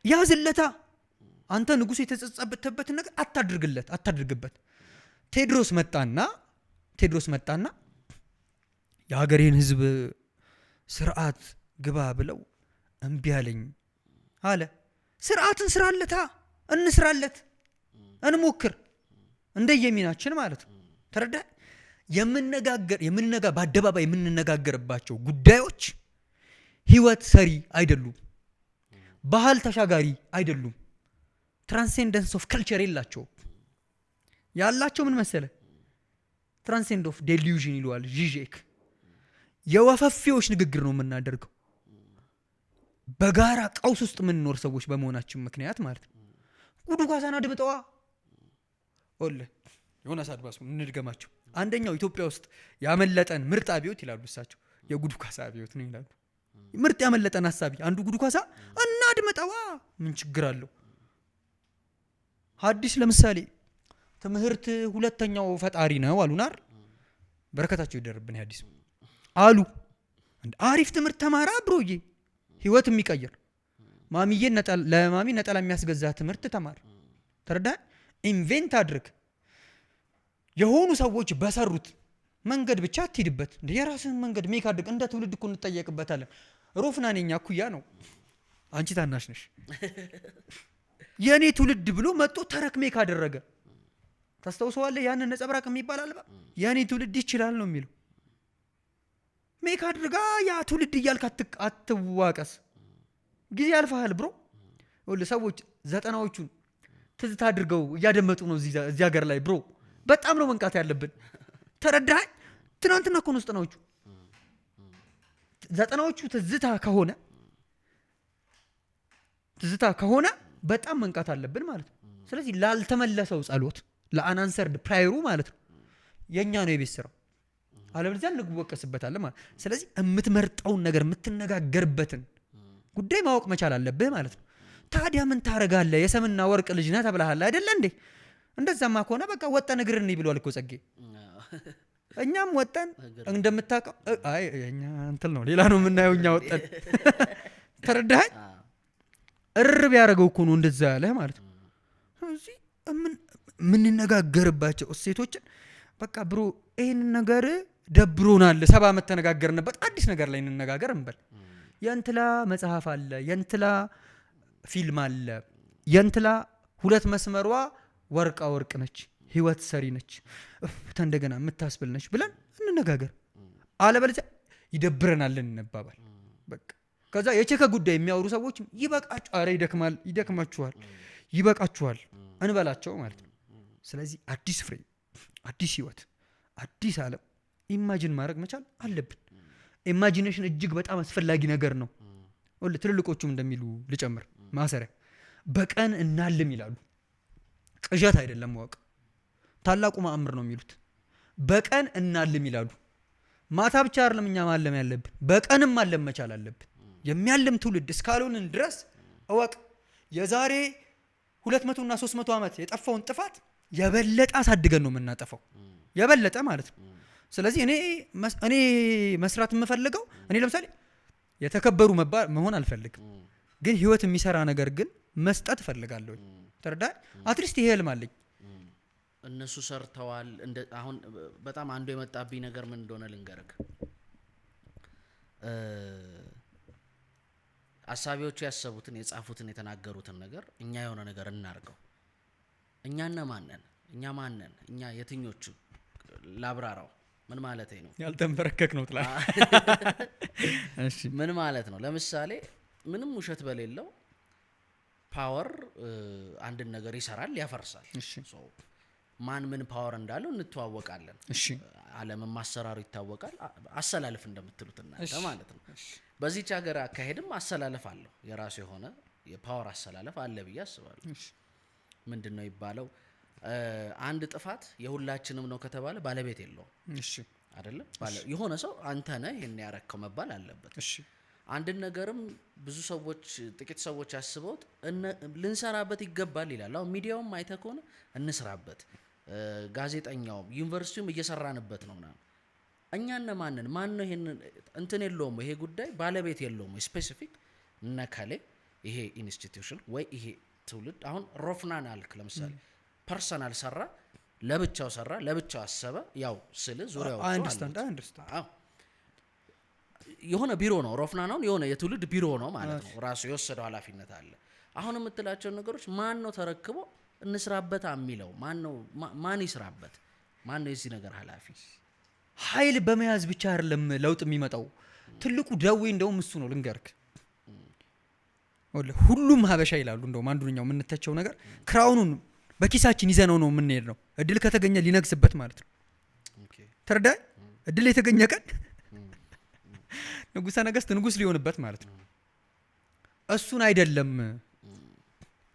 ያዝለታ። አንተ ንጉሱ የተጸጸበተበት ነገር አታድርግበት። ቴዎድሮስ መጣና የሀገሬን ህዝብ ስርዓት ግባ ብለው እምቢ አለኝ አለ። ስርዓትን እንስራለት፣ እንሞክር እንደየሚናችን ማለት ነው። ተረዳ? በአደባባይ የምንነጋገርባቸው ጉዳዮች ህይወት ሰሪ አይደሉም፣ ባህል ተሻጋሪ አይደሉም፣ ትራንሴንደንስ ኦፍ ከልቸር የላቸውም። ያላቸው ምን መሰለ? ትራንሴንድ ኦፍ ዴሉዥን ይለዋል ዢዤክ። የወፈፊዎች ንግግር ነው የምናደርገው በጋራ ቀውስ ውስጥ የምንኖር ሰዎች በመሆናችን ምክንያት ማለት ነው። ጉዱ ኳሳና ድምጠዋ ኦለ ዮናስ አድማሱ እንድገማቸው። አንደኛው ኢትዮጵያ ውስጥ ያመለጠን ምርጥ አብዮት ይላሉ እሳቸው፣ የጉዱ ኳሳ አብዮት ነው ይላሉ። ምርጥ ያመለጠን ሐሳቢ አንዱ ጉዱ ኳሳ እና ድምጠዋ ምን ችግር አለው? ሐዲስ ለምሳሌ ትምህርት ሁለተኛው ፈጣሪ ነው አሉናር። በረከታቸው ይደርብን ሐዲስ አሉ። አሪፍ ትምህርት ተማራ ብሮዬ፣ ህይወት የሚቀይር ለማሚ ነጠላ የሚያስገዛ ትምህርት ተማር። ተረዳ? ኢንቬንት አድርግ። የሆኑ ሰዎች በሰሩት መንገድ ብቻ አትሂድበት። የራስህን መንገድ ሜክ አድርግ። እንደ ትውልድ እኮ እንጠየቅበታለን። ሮፍናን የኛ እኩያ ነው፣ አንቺ ታናሽ ነሽ። የኔ ትውልድ ብሎ መጥቶ ተረክ ሜክ አደረገ። ታስታውሰዋለህ? ያንን ነጸብራቅ የሚባል አልባ የኔ ትውልድ ይችላል ነው የሚለው። ሜክ አድርጋ ያ ትውልድ እያልክ አትዋቀስ። ጊዜ ያልፋል ብሮ። ሰዎች 90ዎቹን ትዝታ አድርገው እያደመጡ ነው እዚህ ሀገር ላይ ብሮ። በጣም ነው መንቃት ያለብን። ተረዳህ? ትናንትና እኮ ነው 90ዎቹ ትዝታ ከሆነ በጣም መንቃት አለብን ማለት ነው። ስለዚህ ላልተመለሰው ጸሎት ለአናንሰርድ ፕራየሩ ማለት ነው የኛ ነው የቤት ስራው። አለበለዚያ እንወቀስበታለን ማለት። ስለዚህ የምትመርጠውን ነገር የምትነጋገርበትን ጉዳይ ማወቅ መቻል አለብህ ማለት ነው። ታዲያ ምን ታረጋለህ? የሰምና ወርቅ ልጅ ነህ ተብለሃል አይደለ እንዴ? እንደዛማ ከሆነ በቃ ወጠን እግር እንይ ብሏል እኮ ጸጌ። እኛም ወጠን እንደምታውቀው አይ እኛ እንትን ነው ሌላ ነው የምናየው እኛ ወጠን። ተረዳኸኝ? እርብ ያደረገው እኮ ነው እንደዛ ያለህ ማለት ነው። ስለዚህ የምንነጋገርባቸው እሴቶችን በቃ ብሮ ይህን ነገር ደብሮናል፣ 70 ዓመት ተነጋገርንበት፣ አዲስ ነገር ላይ እንነጋገር እንበል። የእንትላ መጽሐፍ አለ፣ የእንትላ ፊልም አለ፣ የእንትላ 2 መስመሯ ወርቃ ወርቅ ነች፣ ህይወት ሰሪ ነች፣ እንደገና የምታስብል ነች ብለን እንነጋገር። አለበለዚያ ይደብረናል እንባባል። በቃ ከዛ የቸከ ጉዳይ የሚያወሩ ሰዎች ይደክማችኋል፣ ይበቃችኋል እንበላቸው ማለት ነው። ስለዚህ አዲስ ፍሬ፣ አዲስ ህይወት፣ አዲስ ዓለም ኢማጂን ማድረግ መቻል አለብን። ኢማጂኔሽን እጅግ በጣም አስፈላጊ ነገር ነው። ትልልቆቹም እንደሚሉ ልጨምር ማሰሪያ በቀን እናልም ይላሉ። ቅዠት አይደለም ማወቅ። ታላቁ ማእምር ነው የሚሉት በቀን እናልም ይላሉ። ማታ ብቻ አይደለም እኛ ማለም ያለብን፣ በቀንም ማለም መቻል አለብን። የሚያልም ትውልድ እስካልሆንን ድረስ እወቅ የዛሬ 200 እና 300 ዓመት የጠፋውን ጥፋት የበለጠ አሳድገን ነው የምናጠፋው፣ የበለጠ ማለት ነው። ስለዚህ እኔ መስራት የምፈልገው እኔ ለምሳሌ የተከበሩ መሆን አልፈልግም፣ ግን ህይወት የሚሰራ ነገር ግን መስጠት እፈልጋለሁ። ተረዳ? አትሊስት ይሄ ህልም አለኝ። እነሱ ሰርተዋል። አሁን በጣም አንዱ የመጣብኝ ነገር ምን እንደሆነ ልንገርክ። አሳቢዎቹ ያሰቡትን፣ የጻፉትን፣ የተናገሩትን ነገር እኛ የሆነ ነገር እናርገው። እኛና ማንን እኛ ማንን እኛ የትኞቹ ላብራራው ምን ማለት ነው ያልተንበረከክ ነው ጥላ እሺ ምን ማለት ነው ለምሳሌ ምንም ውሸት በሌለው ፓወር አንድን ነገር ይሰራል ያፈርሳል ሶ ማን ምን ፓወር እንዳለው እንተዋወቃለን እሺ ዓለም ማሰራሩ ይታወቃል አሰላለፍ እንደምትሉት እናንተ ማለት ነው በዚህች ሀገር አካሄድም አሰላለፍ አለው የራሱ የሆነ የፓወር አሰላለፍ አለ ብዬ አስባለሁ እሺ ምንድነው ይባለው አንድ ጥፋት የሁላችንም ነው ከተባለ ባለቤት የለውም እሺ አይደለ የሆነ ሰው አንተ ነህ ይሄን ያረከው መባል አለበት እሺ አንድ ነገርም ብዙ ሰዎች ጥቂት ሰዎች ያስቡት ልንሰራበት ይገባል ይላል አሁን ሚዲያውም አይተኮነ እንስራበት ጋዜጠኛው ዩኒቨርሲቲውም እየሰራንበት ነውና እኛና ማን ነው ይሄን እንትን የለውም ይሄ ጉዳይ ባለቤት የለውም ስፔሲፊክ ነካለ ይሄ ኢንስቲትዩሽን ወይ ይሄ ትውልድ አሁን ሮፍናን አልክ ለምሳሌ ፐርሰናል ሰራ ለብቻው ሰራ ለብቻው አሰበ ያው ስለ ዙሪያው አንደርስታንድ የሆነ ቢሮ ነው ሮፍናናውን የሆነ የትውልድ ቢሮ ነው ማለት ነው ራሱ የወሰደው ኃላፊነት አለ አሁን የምትላቸው ነገሮች ማን ነው ተረክቦ እንስራበት አሚለው ማን ይስራበት ማን ነው የዚህ ነገር ኃላፊ ኃይል በመያዝ ብቻ አይደለም ለውጥ የሚመጣው ትልቁ ደዌ እንደውም እሱ ነው ልንገርክ ሁሉም ሀበሻ ይላሉ እንደውም አንዱኛው የምንተቸው ነገር ክራውኑን በኪሳችን ይዘነው ነው የምንሄድ ነው እድል ከተገኘ ሊነግስበት ማለት ነው ተረዳ እድል የተገኘ ቀን ንጉሠ ነገሥት ንጉስ ሊሆንበት ማለት ነው እሱን አይደለም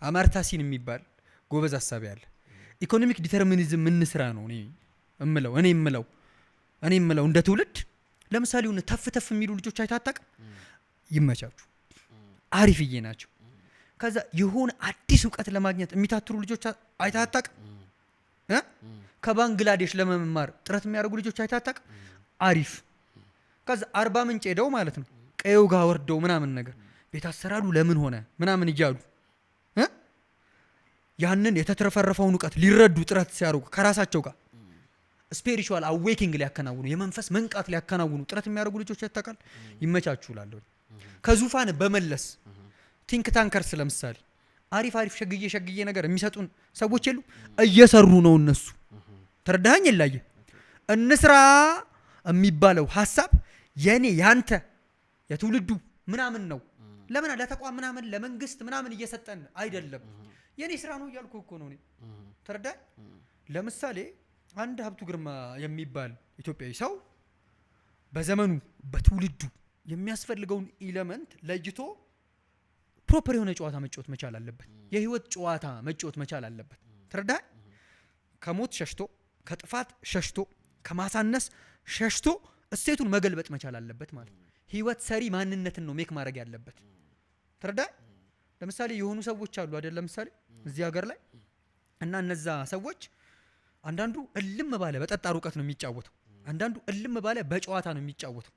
አማርታሲን የሚባል ጎበዝ ሐሳብ ያለ ኢኮኖሚክ ዲተርሚኒዝም ምን ስራ ነው እኔ እምለው እንደ ትውልድ ለምሳሌ ተፍ የሚሉ ልጆች አይታጣቅ ይመቻቹ አሪፍዬ ናቸው ከዛ የሆነ አዲስ ዕውቀት ለማግኘት የሚታትሩ ልጆች አይታጣቅ ከባንግላዴሽ ለመማር ጥረት የሚያደርጉ ልጆች አይታጣቅ አሪፍ ከዛ 40 ምንጭ ሄደው ማለት ነው ቀየው ጋር ወርደው ምናምን ነገር ቤት አሰራሉ ለምን ሆነ ምናምን ይያሉ ያንን የተተረፈረፈውን ዕውቀት ሊረዱ ጥረት ሲያደርጉ ከራሳቸው ጋር ስፒሪቹዋል አዌኪንግ ሊያከናውኑ የመንፈስ መንቃት ሊያከናውኑ ጥረት የሚያደርጉ ልጆች አይታቃል ይመቻቹላሉ ከዙፋን በመለስ ቲንክ ታንከርስ ለምሳሌ አሪፍ ሸግዬ ነገር የሚሰጡን ሰዎች የሉ እየሰሩ ነው እነሱ ተረዳኸኝ ይላየ እንስራ የሚባለው ሐሳብ የኔ ያንተ የትውልዱ ምናምን ነው ለምን ለተቋም ምናምን ለመንግስት ምናምን እየሰጠን አይደለም የኔ ስራ ነው ያልኩ እኮ ነው ተረዳኸኝ ለምሳሌ አንድ ሀብቱ ግርማ የሚባል ኢትዮጵያዊ ሰው በዘመኑ በትውልዱ የሚያስፈልገውን ኤሌመንት ለጅቶ ፕሮፐር የሆነ ጨዋታ መጫወት መቻል አለበት የህይወት ጨዋታ መጫወት መቻል አለበት ተረዳኸኝ ከሞት ሸሽቶ ከጥፋት ሸሽቶ ከማሳነስ ሸሽቶ እሴቱን መገልበጥ መቻል አለበት ማለት ህይወት ሰሪ ማንነትን ነው ሜክ ማድረግ ያለበት ተረዳኸኝ ለምሳሌ የሆኑ ሰዎች አሉ አይደል ለምሳሌ እዚህ ሀገር ላይ እና እነዛ ሰዎች አንዳንዱ እልም ባለ በጠጣር ዕውቀት ነው የሚጫወተው አንዳንዱ እልም ባለ በጨዋታ ነው የሚጫወተው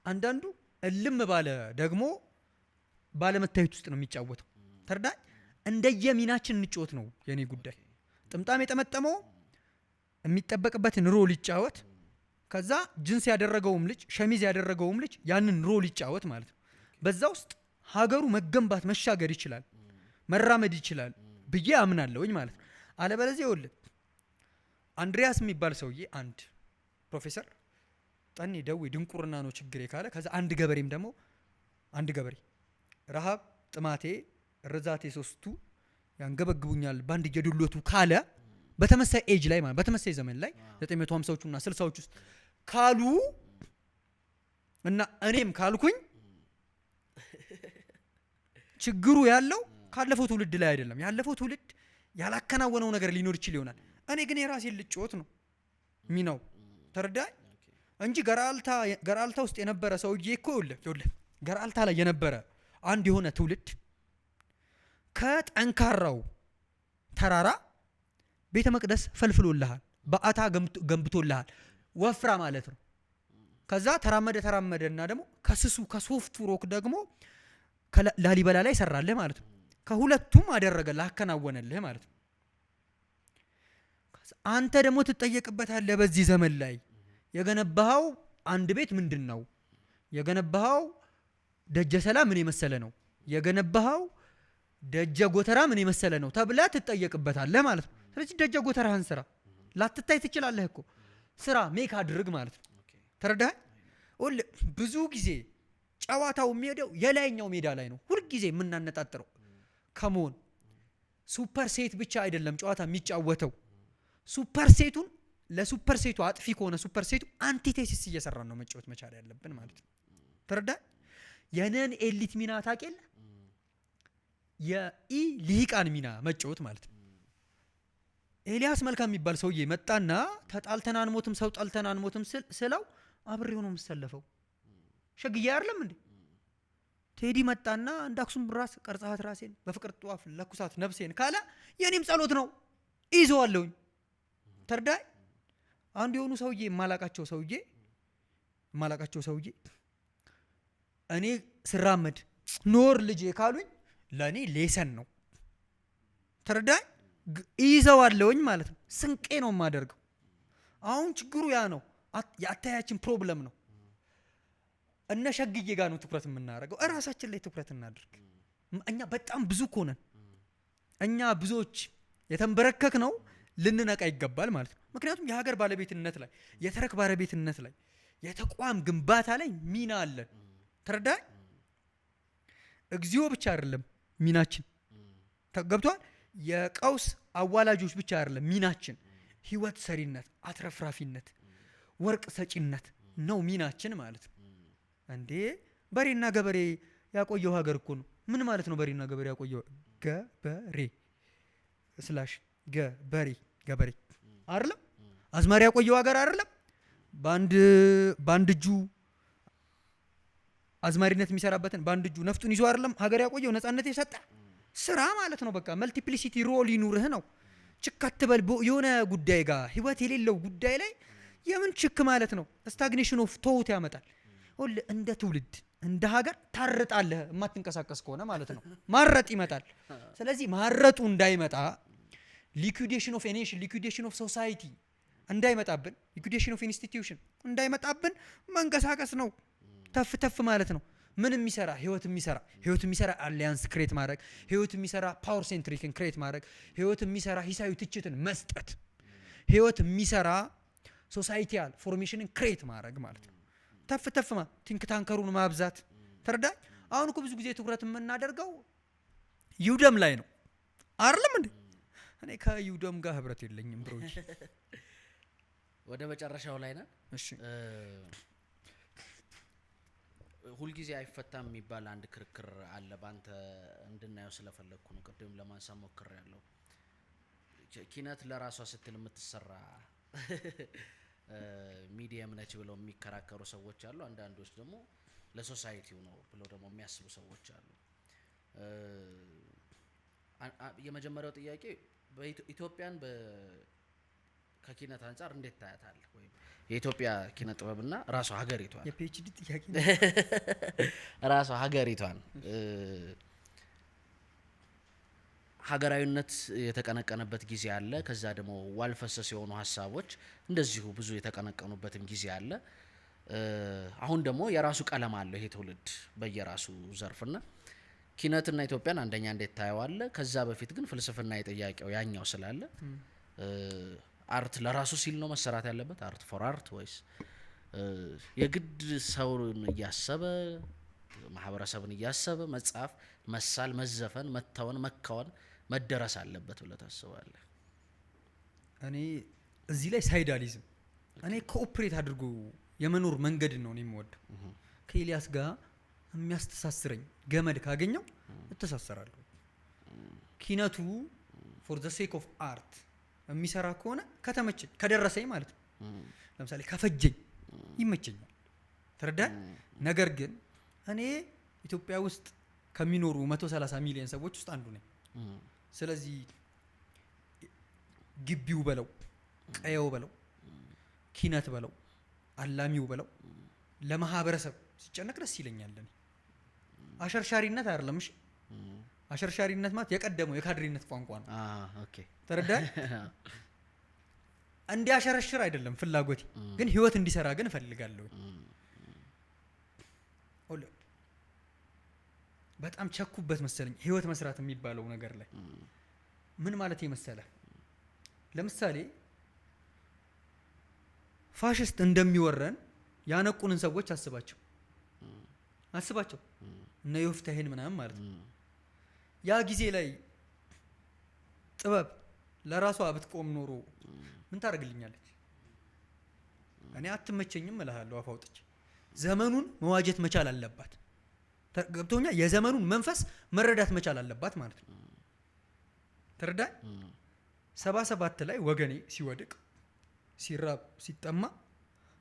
አንዳንዱ እልም ባለ ደግሞ ባለመታየት ውስጥ ነው የሚጫወተው ተረዳኸኝ እንደየሚናችን እንጫወት ነው የኔ ጉዳይ ጥምጣም የጠመጠመው የሚጠበቅበትን ሮል ይጫወት ከዛ ጅንስ ያደረገውም ልጅ ሸሚዝ ያደረገውም ልጅ ያንን ሮል ይጫወት ማለት ነው በዛ ውስጥ ሀገሩ መገንባት መሻገር ይችላል መራመድ ይችላል ብዬ አምናለሁኝ ማለት ነው አለበለዚያ ይወልድ አንድሪያስ የሚባል ሰውዬ አንድ ፕሮፌሰር ጠኔ ደዌ ድንቁርና ነው ችግሬ ካለ ከዛ አንድ ገበሬም ደግሞ አንድ ገበሬ ረሃብ ጥማቴ ርዛቴ ሶስቱ ያንገበግቡኛል ባንድ የዱሎቱ ካለ በተመሳይ ኤጅ ላይ ማለት በተመሳይ ዘመን ላይ 950ዎቹ እና 60ዎቹ ውስጥ ካሉ እና እኔም ካልኩኝ ችግሩ ያለው ካለፈው ትውልድ ላይ አይደለም ያለፈው ትውልድ ያላከናወነው ነገር ሊኖር ይችል ይሆናል እኔ ግን የራሴን ልጭወት ነው ሚናው ተረዳኸኝ እንጂ ገራልታ ውስጥ የነበረ ሰውዬ እኮ ይኸውልህ ገራልታ ላይ የነበረ አንድ የሆነ ትውልድ ከጠንካራው ተራራ ቤተ መቅደስ ፈልፍሎልሃል በአታ ገንብቶልሃል ወፍራ ማለት ነው ከዛ ተራመደና ደግሞ ከስሱ ከሶፍቱ ሮክ ደግሞ ላሊበላ ላይ ሰራልህ ማለት ነው ከሁለቱም አደረገልህ አከናወነልህ ማለት ነው አንተ ደግሞ ትጠየቅበታለህ በዚህ ዘመን ላይ የገነባው አንድ ቤት ምንድነው የገነባው ደጀ ሰላም ምን የመሰለ ነው የገነባው ደጀ ጎተራ ምን የመሰለ ነው ተብላ ትጠየቅበታለህ ማለት ነው ስለዚህ ደጀ ጎተራህን ስራ። ላትታይ ትችላለህ እኮ ስራ ሜክ አድርግ ማለት ነው። ተረዳህ? ብዙ ጊዜ ጨዋታው የሚሄደው የላይኛው ሜዳ ላይ ነው። ሁልጊዜ የምናነጣጥረው ከመሆን ሱፐር ሴት ብቻ አይደለም ጨዋታ የሚጫወተው። ሱፐር ሴቱን ለሱፐር ሴቱ አጥፊ ከሆነ ሱፐር ሴቱ አንቲቴሲስ እየሰራን ነው መጫወት መቻል ያለብን ማለት ነው። ተረዳህ? የነን ኤሊት ሚና ታውቂያለ? የኢ ልሂቃን ሚና መጫወት ማለት ነው። ኤልያስ መልካም የሚባል ሰውዬ መጣና ተጣልተን አንሞትም ሰው ጣልተን አንሞትም ስለው አብሬው ነው የምሰለፈው። ሸግዬ አይደለም እንዴ? ቴዲ መጣና እንደ አክሱም ራስ ቀርጻት ራሴን በፍቅር ጧፍ ለኩሳት ነፍሴን ካለ የኔም ጸሎት ነው ይዘዋለሁኝ። ተረዳይ? አንድ የሆኑ ሰውዬ የማላቃቸው ሰውዬ እኔ ስራመድ ኖር ልጄ ካሉኝ ለኔ ሌሰን ነው። ተረዳይ? ይዘዋለሁኝ ማለት ነው። ስንቄ ነው የማደርገው። አሁን ችግሩ ያ ነው። የአታያችን ፕሮብለም ነው። እነ ሸግዬ ጋር ነው ትኩረት የምናደርገው። እራሳችን ላይ ትኩረት እናድርግ። እኛ በጣም ብዙ ኮነን። እኛ ብዙዎች የተንበረከክ ነው ልንነቃ ይገባል ማለት ነው። ምክንያቱም የሀገር ባለቤትነት ላይ፣ የተረክ ባለቤትነት ላይ፣ የተቋም ግንባታ ላይ ሚና አለን። ተረዳይ? እግዚኦ ብቻ አይደለም ሚናችን። ገብቷል? የቀውስ አዋላጆች ብቻ አይደለም ሚናችን። ህይወት ሰሪነት፣ አትረፍራፊነት፣ ወርቅ ሰጪነት ነው ሚናችን ማለት ነው። እንዴ በሬና ገበሬ ያቆየው ሀገር እኮ ነው። ምን ማለት ነው? በሬና ገበሬ ያቆየው ገበሬ ስላሽ ገበሬ አይደለም? አዝማሪ ያቆየው ሀገር አይደለም? ባንድ እጁ አዝማሪነት የሚሰራበትን ባንድ እጁ ነፍጡን ይዞ አይደለም ሀገር ያቆየው ነፃነት የሰጠ ስራ ማለት ነው። በቃ መልቲፕሊሲቲ ሮል ይኑርህ ነው። ችክ አትበል የሆነ ጉዳይ ጋር ህይወት የሌለው ጉዳይ ላይ የምን ችክ ማለት ነው? ስታግኔሽን ኦፍ ቶት ያመጣል። እንደ ትውልድ እንደ ሀገር ታርጣለህ የማትንቀሳቀስ ከሆነ ማለት ነው። ማረጥ ይመጣል። ስለዚህ ማረጡ እንዳይመጣ ሊኩዴሽን ኦፍ ኔሽን፣ ሊኩዴሽን ኦፍ ሶሳይቲ እንዳይመጣብን፣ ሊኩዴሽን ኦፍ ኢንስቲትዩሽን እንዳይመጣብን መንቀሳቀስ ነው። ተፍ ማለት ነው። ምን የሚሰራ ህይወት የሚሰራ አሊያንስ ክሬት ማድረግ፣ ህይወት የሚሰራ ፓወር ሴንትሪክን ክሬት ማድረግ፣ ህይወት የሚሰራ ሂሳዊ ትችትን መስጠት፣ ህይወት የሚሰራ ሶሳይቲያል ፎርሜሽንን ክሬት ማድረግ ማለት ነው። ተፍ ቲንክ ታንከሩን ማብዛት። ተረዳኝ? አሁን እኮ ብዙ ጊዜ ትኩረት የምናደርገው ዩደም ላይ ነው አይደለም እንዴ? እኔ ከዩደም ጋር ህብረት የለኝም ብሮች። ወደ መጨረሻው ላይ ነን። እሺ ሁልጊዜ አይፈታም የሚባል አንድ ክርክር አለ። ባንተ እንድናየው ስለፈለግኩ ነው። ቅድም ለማንሳት ሞክሬያለሁ። ኪነት ለራሷ ስትል የምትሰራ ሚዲየም ነች ብለው የሚከራከሩ ሰዎች አሉ። አንዳንዶች ደግሞ ለሶሳይቲው ነው ብለው ደግሞ የሚያስቡ ሰዎች አሉ። የመጀመሪያው ጥያቄ ኢትዮጵያን ከኪነት አንጻር እንዴት ታያታለህ? ወይም የኢትዮጵያ ኪነ ጥበብና ራሷ ሀገሪቷን የፒኤችዲ ጥያቄ ራሷ ሀገሪቷን ሀገራዊነት የተቀነቀነበት ጊዜ አለ። ከዛ ደግሞ ዋልፈሰስ የሆኑ ሀሳቦች እንደዚሁ ብዙ የተቀነቀኑበትም ጊዜ አለ። አሁን ደግሞ የራሱ ቀለም አለው ይሄ ትውልድ በየራሱ ዘርፍና ኪነትና ኢትዮጵያን አንደኛ እንዴት ታየዋለህ? ከዛ በፊት ግን ፍልስፍና የጥያቄው ያኛው ስላለ አርት ለራሱ ሲል ነው መሰራት ያለበት? አርት ፎር አርት ወይስ የግድ ሰውን እያሰበ ማህበረሰብን እያሰበ መጻፍ፣ መሳል፣ መዘፈን፣ መታወን፣ መካወን መደረስ አለበት ብለህ ታስባለህ? እኔ እዚህ ላይ ሳይዳሊዝም እኔ ኮኦፕሬት አድርጎ የመኖር መንገድ ነው የምወደው። ከኤልያስ ጋር የሚያስተሳስረኝ ገመድ ካገኘው እተሳሰራለሁ። ኪነቱ ፎር ዘ ሴክ ኦፍ አርት የሚሰራ ከሆነ ከተመቸኝ ከደረሰኝ ማለት ነው። ለምሳሌ ከፈጀኝ ይመቸኛል። ተረዳኝ? ነገር ግን እኔ ኢትዮጵያ ውስጥ ከሚኖሩ 130 ሚሊዮን ሰዎች ውስጥ አንዱ ነኝ። ስለዚህ ግቢው በለው፣ ቀየው በለው፣ ኪነት በለው፣ አላሚው በለው ለማህበረሰብ ሲጨነቅ ደስ ይለኛል። እኔ አሸርሻሪነት አይደለም። እሺ አሸርሻሪነት ማለት የቀደመው የካድሪነት ቋንቋ ነው። ኦኬ ተረዳኝ? እንዲያሸረሽር አይደለም ፍላጎቴ፣ ግን ህይወት እንዲሰራ ግን እፈልጋለሁ። በጣም ቸኩበት መሰለኝ ህይወት መስራት የሚባለው ነገር ላይ። ምን ማለት የመሰለ ለምሳሌ ፋሽስት እንደሚወረን ያነቁንን ሰዎች አስባቸው እነ ዮፍታሔን ምናምን ማለት ነው። ያ ጊዜ ላይ ጥበብ ለራሷ ብትቆም ኖሮ ምን ታደርግልኛለች? እኔ አትመቸኝም እልሃለሁ አፍ አውጥቼ። ዘመኑን መዋጀት መቻል አለባት። ገብቶኛል? የዘመኑን መንፈስ መረዳት መቻል አለባት ማለት ነው። ተረዳኝ? 77 ላይ ወገኔ ሲወድቅ ሲራብ ሲጠማ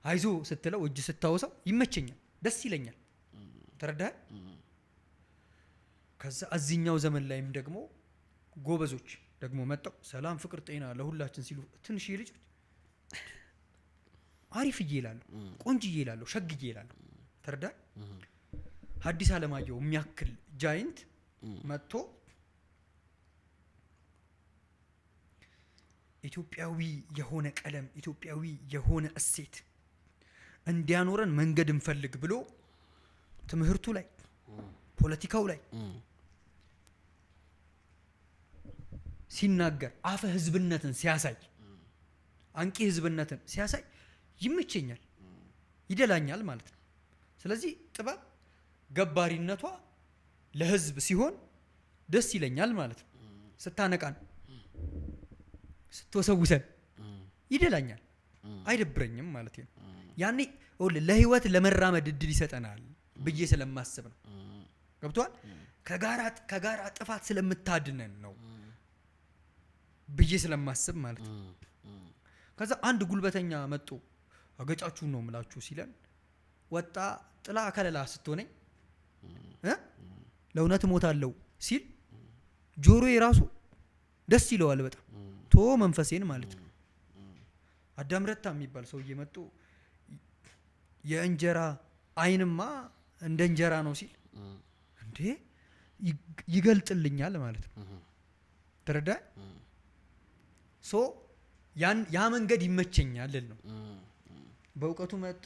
አይዞ ስትለው እጅ ስታወሳው ይመቸኛል፣ ደስ ይለኛል። ተረዳህ? ከዛ እዚህኛው ዘመን ላይም ደግሞ ጎበዞች ደግሞ መጣው ሰላም ፍቅር ጤና ለሁላችን ሲሉ ትንሽ ልጆች አሪፍዬ ይላሉ፣ ቆንጅዬ ይላሉ፣ ሸግዬ ይላሉ። ተረዳህ? ሐዲስ ዓለማየሁ የሚያክል ጃይንት መጥቶ ኢትዮጵያዊ የሆነ ቀለም ኢትዮጵያዊ የሆነ እሴት እንዲያኖረን መንገድ እንፈልግ ብሎ ትምህርቱ ላይ ፖለቲካው ላይ ሲናገር አፈ ህዝብነትን ሲያሳይ አንቂ ህዝብነትን ሲያሳይ ይመቸኛል፣ ይደላኛል ማለት ነው። ስለዚህ ጥበብ ገባሪነቷ ለህዝብ ሲሆን ደስ ይለኛል ማለት ነው። ስታነቃን ስትወሰውሰን ይደላኛል፣ አይደብረኝም ማለት ነው። ያኔ ለህይወት ለመራመድ እድል ይሰጠናል ብዬ ስለማስብ ነው። ገብቷል? ከጋራ ጥፋት ስለምታድነን ነው ብዬ ስለማስብ ማለት ነው። ከዛ አንድ ጉልበተኛ መጥቶ አገጫችሁን ነው ምላችሁ ሲለን ወጣ ጥላ ከለላ ስትሆነኝ ለእውነት እሞታለሁ ሲል ጆሮዬ ራሱ ደስ ይለዋል በጣም ቶ መንፈሴን ማለት ነው። አዳም ረታ የሚባል ሰውዬ መጥቶ የእንጀራ አይንማ እንደ እንጀራ ነው ሲል እንዴ ይገልጥልኛል ማለት ነው። ተረዳ? ሶ ያ መንገድ ይመቸኛል ነው። በእውቀቱ መጥቶ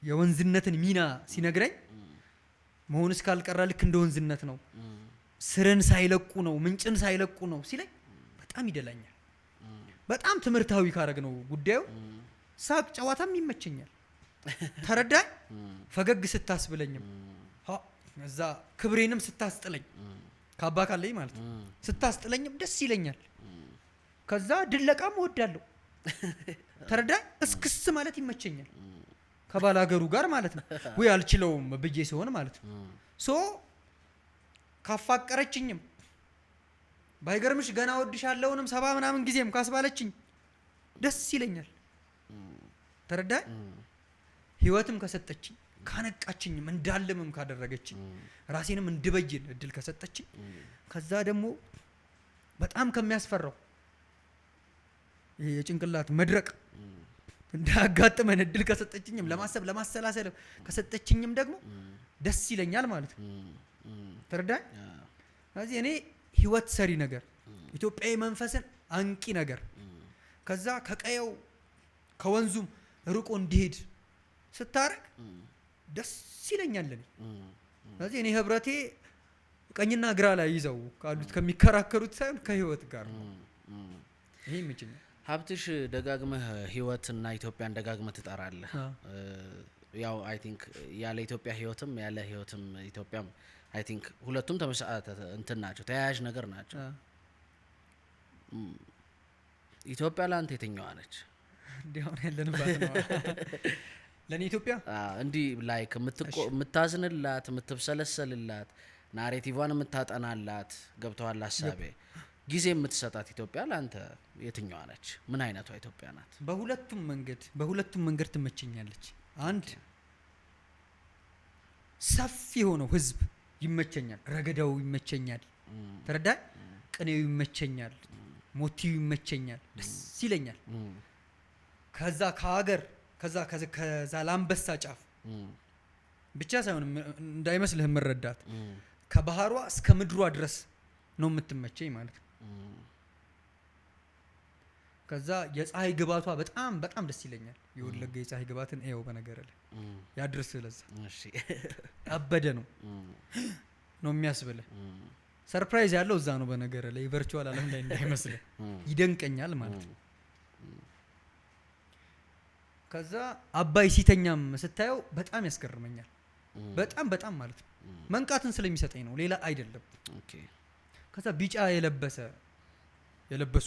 የወንዝነትን ሚና ሲነግረኝ መሆን እስካልቀራ ልክ እንደ ወንዝነት ነው፣ ስርን ሳይለቁ ነው፣ ምንጭን ሳይለቁ ነው ሲለኝ በጣም ይደላኛል። በጣም ትምህርታዊ ካረግ ነው ጉዳዩ ሳቅ ጨዋታም ይመቸኛል። ተረዳኝ? ፈገግ ስታስብለኝም እዛ ክብሬንም ስታስጥለኝ ካባ ካለኝ ማለት ነው ስታስጥለኝም ደስ ይለኛል። ከዛ ድለቃም እወዳለሁ። ተረዳኝ? እስክስ ማለት ይመቸኛል ከባላገሩ ጋር ማለት ነው። ወይ አልችለውም ብዬ ሲሆን ማለት ነው። ሶ ካፋቀረችኝም ባይገርምሽ ገና ወድሻለሁንም 70 ምናምን ጊዜም ካስባለችኝ ደስ ይለኛል። ተረዳኝ? ህይወትም ከሰጠችኝ ካነቃችኝም እንዳልምም ካደረገችኝ ራሴንም እንድበይን እድል ከሰጠችኝ ከዛ ደግሞ በጣም ከሚያስፈራው የጭንቅላት መድረቅ እንዳያጋጥመን እድል ከሰጠችኝም ለማሰብ ለማሰላሰል ከሰጠችኝም ደግሞ ደስ ይለኛል ማለት ነው። ተረዳኝ? ስለዚህ እኔ ህይወት ሰሪ ነገር ኢትዮጵያዊ መንፈስን አንቂ ነገር ከዛ ከቀየው ከወንዙም ርቆ እንዲሄድ ስታረግ ደስ ይለኛል እኔ። ስለዚህ እኔ ህብረቴ ቀኝና ግራ ላይ ይዘው ካሉት ከሚከራከሩት ሳይሆን ከህይወት ጋር ነው። ይሄ ምንጭ ሀብትሽ ደጋግመህ ህይወትና ኢትዮጵያን ደጋግመህ ትጠራለህ። ያው አይ ቲንክ ያለ ኢትዮጵያ ህይወትም ያለ ህይወትም ኢትዮጵያም አይ ቲንክ ሁለቱም እንትን ናቸው፣ ተያያዥ ነገር ናቸው። ኢትዮጵያ ለአንተ የትኛዋ ነች? እንዲያውም ያለንባት ነው ለኔ ኢትዮጵያ እንዲህ ላይክ የምታዝንላት የምትብሰለሰልላት ናሬቲቫን የምታጠናላት ገብተዋል ሀሳቤ ጊዜ የምትሰጣት ኢትዮጵያ ለአንተ የትኛዋ ነች? ምን አይነቷ ኢትዮጵያ ናት? በሁለቱም መንገድ ትመቸኛለች። አንድ ሰፊ የሆነው ህዝብ ይመቸኛል፣ ረገዳው ይመቸኛል። ተረዳኝ? ቅኔው ይመቸኛል፣ ሞቲው ይመቸኛል፣ ደስ ይለኛል። ከዛ ላንበሳ ጫፍ ብቻ ሳይሆን እንዳይመስልህ መረዳት ከባህሯ እስከ ምድሯ ድረስ ነው የምትመቸኝ ማለት ነው። ከዛ የፀሐይ ግባቷ በጣም በጣም ደስ ይለኛል። የወለጋ የፀሐይ ግባትን ኤው በነገር ላይ ያድርስ ለዛ ያበደ ነው የሚያስብልህ። ሰርፕራይዝ ያለው እዛ ነው። በነገር ላይ ቨርቹዋል ዓለም ላይ እንዳይመስል ይደንቀኛል ማለት ነው። ከዛ አባይ ሲተኛም ስታየው በጣም ያስገርመኛል። በጣም በጣም ማለት ነው መንቃትን ስለሚሰጠኝ ነው፣ ሌላ አይደለም። ከዛ ቢጫ የለበሱ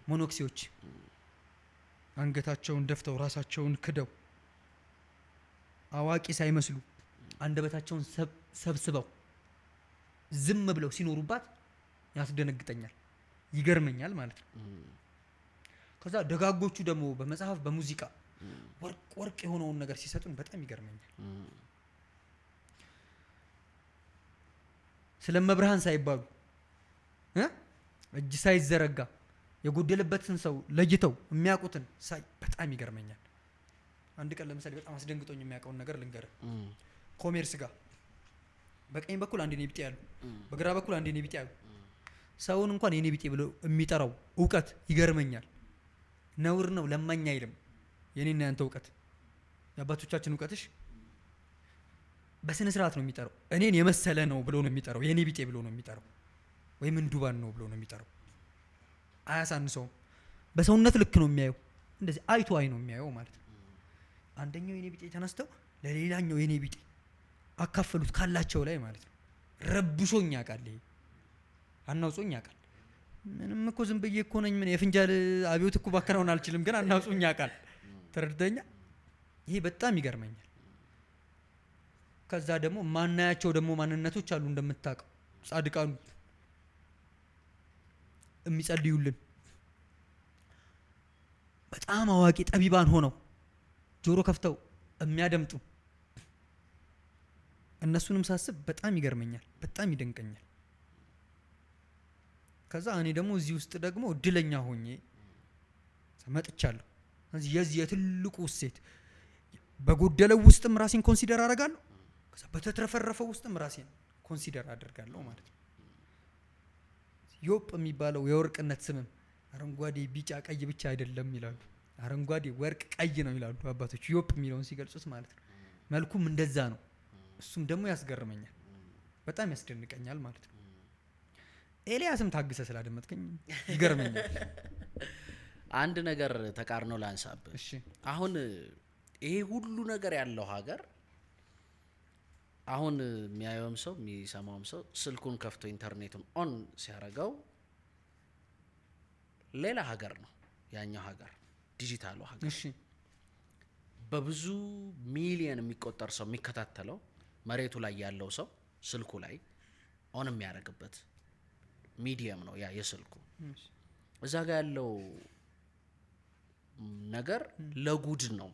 ሞኖክሲዎች አንገታቸውን ደፍተው ራሳቸውን ክደው አዋቂ ሳይመስሉ አንደበታቸውን ሰብስበው ዝም ብለው ሲኖሩባት ያስደነግጠኛል፣ ይገርመኛል ማለት ነው። ከዛ ደጋጎቹ ደግሞ በመጽሐፍ በሙዚቃ ወርቅ የሆነውን ነገር ሲሰጡን በጣም ይገርመኛል። ስለመብርሃን ሳይባሉ እጅ ሳይዘረጋ የጎደለበትን ሰው ለይተው የሚያውቁትን ሳይ በጣም ይገርመኛል። አንድ ቀን ለምሳሌ በጣም አስደንግጦኝ የሚያውቀውን ነገር ልንገርህ። ኮሜርስ ጋር በቀኝ በኩል አንድ የኔ ቢጤ ያሉ፣ በግራ በኩል አንድ የኔ ቢጤ ያሉ። ሰውን እንኳን የኔ ቢጤ ብሎ የሚጠራው እውቀት ይገርመኛል። ነውር ነው፣ ለማኝ አይልም። የኔና ያንተ እውቀት፣ የአባቶቻችን እውቀትሽ በስነ ስርዓት ነው የሚጠራው። እኔን የመሰለ ነው ብሎ ነው የሚጠራው፣ የኔ ቢጤ ብሎ ነው የሚጠራው፣ ወይም እንዱባን ነው ብሎ ነው የሚጠራው። አያሳንሰውም። በሰውነት ልክ ነው የሚያየው፣ እንደዚህ አይቶ አይ ነው የሚያየው ማለት ነው። አንደኛው የኔ ቢጤ ተነስተው ለሌላኛው የኔ ቢጤ አካፈሉት ካላቸው ላይ ማለት ነው። ረብሾኝ ያውቃል፣ ይሄ አናውጾኝ ያውቃል። ምንም እኮ ዝም ብዬ እኮ ነኝ፣ ምን የፍንጃል አብዮት እኮ ባከናውን አልችልም፣ ግን አናውጾኝ ያውቃል። ተረድተኛ? ይሄ በጣም ይገርመኛል። ከዛ ደግሞ ማናያቸው ደግሞ ማንነቶች አሉ እንደምታውቀው፣ ጻድቃኑ የሚጸልዩልን በጣም አዋቂ ጠቢባን ሆነው ጆሮ ከፍተው የሚያደምጡ፣ እነሱንም ሳስብ በጣም ይገርመኛል፣ በጣም ይደንቀኛል። ከዛ እኔ ደግሞ እዚህ ውስጥ ደግሞ እድለኛ ሆኜ መጥቻለሁ። ስለዚህ የዚህ የትልቁ እሴት በጎደለው ውስጥም ራሴን ኮንሲደር አደርጋለሁ፣ ከዛ በተትረፈረፈው ውስጥም ራሴን ኮንሲደር አደርጋለሁ ማለት ነው። ዮጵ የሚባለው የወርቅነት ስምም አረንጓዴ፣ ቢጫ፣ ቀይ ብቻ አይደለም ይላሉ። አረንጓዴ፣ ወርቅ፣ ቀይ ነው ይላሉ አባቶች ዮጵ የሚለውን ሲገልጹት ማለት ነው። መልኩም እንደዛ ነው። እሱም ደግሞ ያስገርመኛል፣ በጣም ያስደንቀኛል ማለት ነው። ኤልያስም ታግሰ ስላደመጥከኝ ይገርመኛል። አንድ ነገር ተቃርኖ ላንሳብህ። እሺ፣ አሁን ይሄ ሁሉ ነገር ያለው ሀገር አሁን የሚያየውም ሰው የሚሰማውም ሰው ስልኩን ከፍቶ ኢንተርኔቱን ኦን ሲያደርገው ሌላ ሀገር ነው ያኛው ሀገር፣ ዲጂታሉ ሀገር። እሺ፣ በብዙ ሚሊየን የሚቆጠር ሰው የሚከታተለው መሬቱ ላይ ያለው ሰው ስልኩ ላይ ኦን የሚያደርግበት ሚዲየም ነው ያ የስልኩ። እዛ ጋር ያለው ነገር ለጉድ ነው።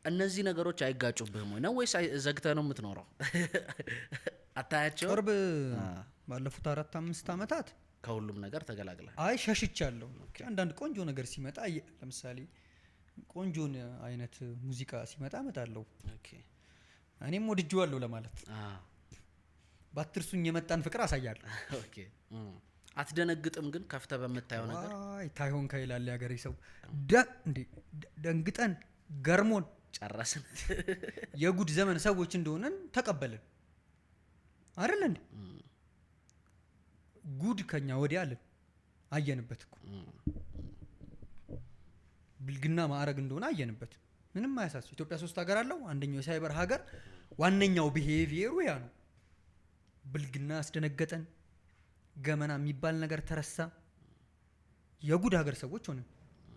እነዚህ ነገሮች አይጋጩብህም ወይ ነው ወይስ ዘግተህ ነው የምትኖረው? አታያቸው? ቅርብ ባለፉት 4-5 ዓመታት ከሁሉም ነገር ተገላግላል። አይ ሸሽቻለሁ። አንዳንድ ቆንጆ ነገር ሲመጣ፣ ለምሳሌ ቆንጆን አይነት ሙዚቃ ሲመጣ እመጣለሁ። እኔም ወድጄዋለሁ ለማለት ባትርሱኝ የመጣን ፍቅር አሳያለሁ። አትደነግጥም ግን ከፍተህ በምታየው ነገር? አይ ታይሆን ከይላል ያገሬ ሰው ደንግጠን ገርሞን ጨረስን። የጉድ ዘመን ሰዎች እንደሆነን ተቀበልን አይደል እንዴ? ጉድ ከኛ ወዲያ አለን፣ አየንበት እኮ ብልግና ማዕረግ እንደሆነ አየንበት። ምንም አያሳስብ። ኢትዮጵያ 3 ሀገር አለው። አንደኛው የሳይበር ሀገር ዋነኛው ቢሄቪየሩ ያ ነው። ብልግና አስደነገጠን፣ ገመና የሚባል ነገር ተረሳ። የጉድ ሀገር ሰዎች ሆነን፣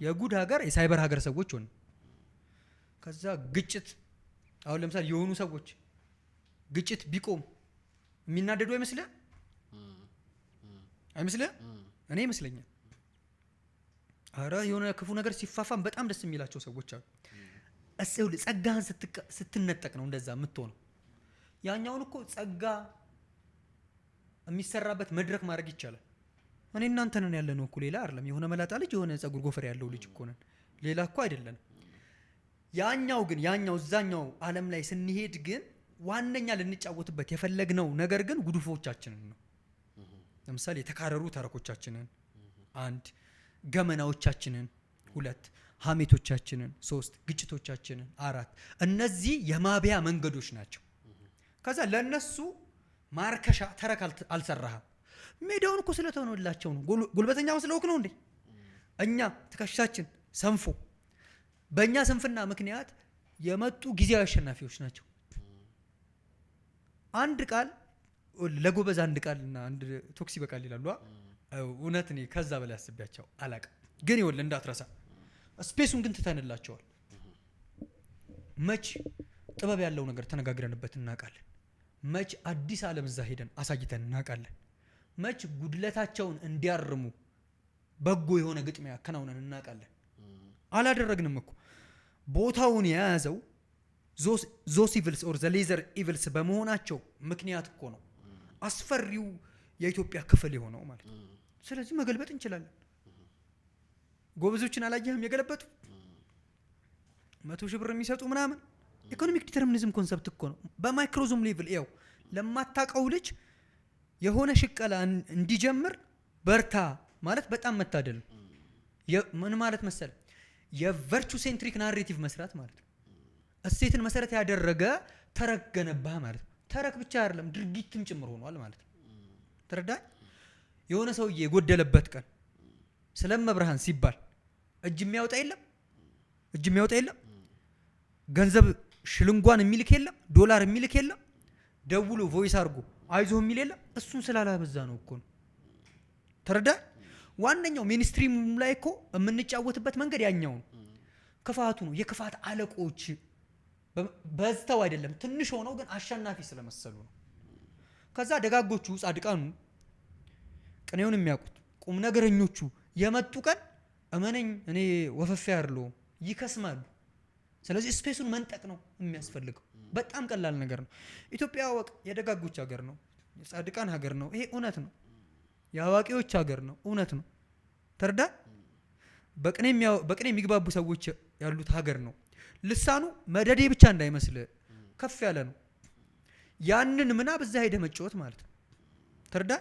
የጉድ ሀገር የሳይበር ሀገር ሰዎች ሆነን። ከዛ ግጭት፣ አሁን ለምሳሌ የሆኑ ሰዎች ግጭት ቢቆም የሚናደዱ አይመስልህ? እኔ ይመስለኛል። አረ የሆነ ክፉ ነገር ሲፋፋም በጣም ደስ የሚላቸው ሰዎች አሉ። እሰው ጸጋህን ስትነጠቅ ነው እንደዛ የምትሆነው። ያኛውን እኮ ጸጋ የሚሰራበት መድረክ ማድረግ ይቻላል። እኔ እናንተ ነን ያለነው እኮ ሌላ አይደለም። የሆነ መላጣ ልጅ የሆነ ጸጉር ጎፈር ያለው ልጅ እኮ ነን፣ ሌላ እኮ አይደለም። ያኛው እዛኛው ዓለም ላይ ስንሄድ ግን ዋነኛ ልንጫወትበት የፈለግነው ነገር ግን ጉድፎቻችንን ነው። ለምሳሌ የተካረሩ ተረኮቻችንን 1፣ ገመናዎቻችንን 2፣ ሀሜቶቻችንን 3፣ ግጭቶቻችንን 4። እነዚህ የማቢያ መንገዶች ናቸው። ከዛ ለነሱ ማርከሻ ተረክ አልሰራህም። ሜዳውን እኮ ስለተሆነላቸው ነው። ጉልበተኛ መስለውክ ነው እንዴ? እኛ ትከሻችን ሰንፎ በእኛ ስንፍና ምክንያት የመጡ ጊዜያዊ አሸናፊዎች ናቸው። አንድ ቃል ለጎበዝ አንድ ቃልና አንድ ቶክሲ በቃል ይላሉ። እውነት እኔ ከዛ በላይ አስቤያቸው አላቅም። ግን ይወል እንዳትረሳ ስፔሱን ግን ትተንላቸዋል። መች ጥበብ ያለው ነገር ተነጋግረንበት እናውቃለን። መች አዲስ ዓለም እዛ ሄደን አሳይተን እናውቃለን። መች ጉድለታቸውን እንዲያርሙ በጎ የሆነ ግጥሚያ ያከናውነን እናውቃለን። አላደረግንም እኮ። ቦታውን የያዘው ዞስ ኢቭልስ ኦር ዘ ሌዘር ኢቭልስ በመሆናቸው ምክንያት እኮ ነው አስፈሪው የኢትዮጵያ ክፍል የሆነው ማለት ነው። ስለዚህ መገልበጥ እንችላለን። ጎበዞችን አላየህም? የገለበጡ 100,000 ብር የሚሰጡ ምናምን ኢኮኖሚክ ዲተርሚኒዝም ኮንሰፕት እኮ ነው። በማይክሮዞም ሌቭል ያው ለማታቀው ልጅ የሆነ ሽቀላ እንዲጀምር በርታ ማለት በጣም መታደል ነው። ምን ማለት መሰለ? የቨርቹ ሴንትሪክ ናሬቲቭ መስራት ማለት ነው። እሴትን መሰረት ያደረገ ተረክ ገነባ ማለት ነው። ተረክ ብቻ አይደለም ድርጊትም ጭምር ሆኗል ማለት ነው። ተረዳኝ? የሆነ ሰውዬ የጎደለበት ቀን ስለመብርሃን ሲባል እጅ የሚያወጣ የለም፣ ገንዘብ ሽልንጓን የሚልክ የለም፣ ዶላር የሚልክ የለም፣ ደውሎ ቮይስ አድርጎ አይዞህ የሚል የለም። እሱን ስላላበዛ ነው እኮ ነው። ተረዳኝ? ዋነኛው ሚኒስትሪም ላይ እኮ የምንጫወትበት መንገድ ያኛው ነው። ክፋቱ ነው። የክፋት አለቆች በዝተው አይደለም ትንሽ ሆነው ግን አሸናፊ ስለመሰሉ ነው። ከዛ ደጋጎቹ ጻድቃኑ ቅኔውን የሚያውቁት ቁም ነገረኞቹ የመጡ ቀን እመነኝ እኔ ወፈፌ አይደለሁም ይከስማሉ። ስለዚህ ስፔሱን መንጠቅ ነው የሚያስፈልገው። በጣም ቀላል ነገር ነው። ኢትዮጵያ ወቅ የደጋጎች ሀገር ነው፣ የጻድቃን ሀገር ነው። ይሄ እውነት ነው። የአዋቂዎች ሀገር ነው። እውነት ነው። ተርዳ በቅኔ የሚግባቡ ሰዎች ያሉት ሀገር ነው። ልሳኑ መደዴ ብቻ እንዳይመስል ከፍ ያለ ነው። ያንን ምናብ እዛ ሄደ መጫወት ማለት ነው። ተርዳ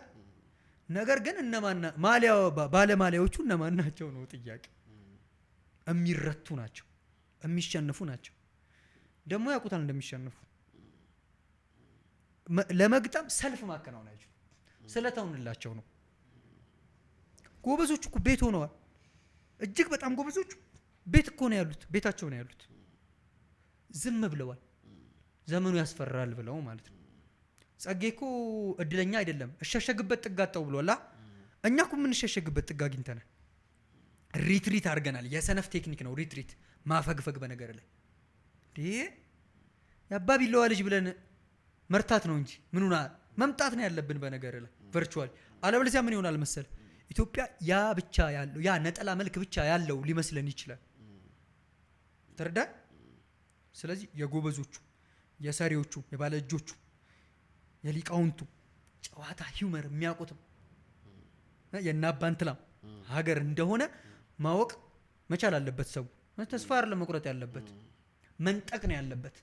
ነገር ግን እነማና ባለማሊያዎቹ እነማን ናቸው ነው ጥያቄ። የሚረቱ ናቸው፣ የሚሸነፉ ናቸው። ደግሞ ያውቁታል እንደሚሸነፉ። ለመግጠም ሰልፍ ማከናወን አይችሉም። ስለተውንላቸው ነው። ጎበዞቹ እኮ ቤት ሆነዋል። እጅግ በጣም ጎበዞቹ ቤት እኮ ነው ያሉት፣ ቤታቸው ነው ያሉት። ዝም ብለዋል። ዘመኑ ያስፈራል ብለው ማለት ነው። ጸጌ እኮ እድለኛ አይደለም እሸሸግበት ጥግ አጣው ብሏላ። እኛ እኮ የምንሸሸግበት ጥግ አግኝተናል። ሪትሪት አድርገናል። የሰነፍ ቴክኒክ ነው ሪትሪት፣ ማፈግፈግ። በነገር ላይ የአባቢለዋ ልጅ ብለን መርታት ነው እንጂ ምኑና መምጣት ነው ያለብን በነገር ላይ ቨርቹዋል። አለበለዚያ ምን ይሆናል መሰል ኢትዮጵያ ያ ብቻ ያለው ያ ነጠላ መልክ ብቻ ያለው ሊመስለን ይችላል። ተረዳ? ስለዚህ የጎበዞቹ፣ የሰሪዎቹ፣ የባለእጆቹ፣ የሊቃውንቱ ጨዋታ ሂውመር የሚያውቁትም የናባንትላም ሀገር እንደሆነ ማወቅ መቻል አለበት። ሰው ተስፋ አይደለም መቁረጥ ያለበት፣ መንጠቅ ነው ያለበት።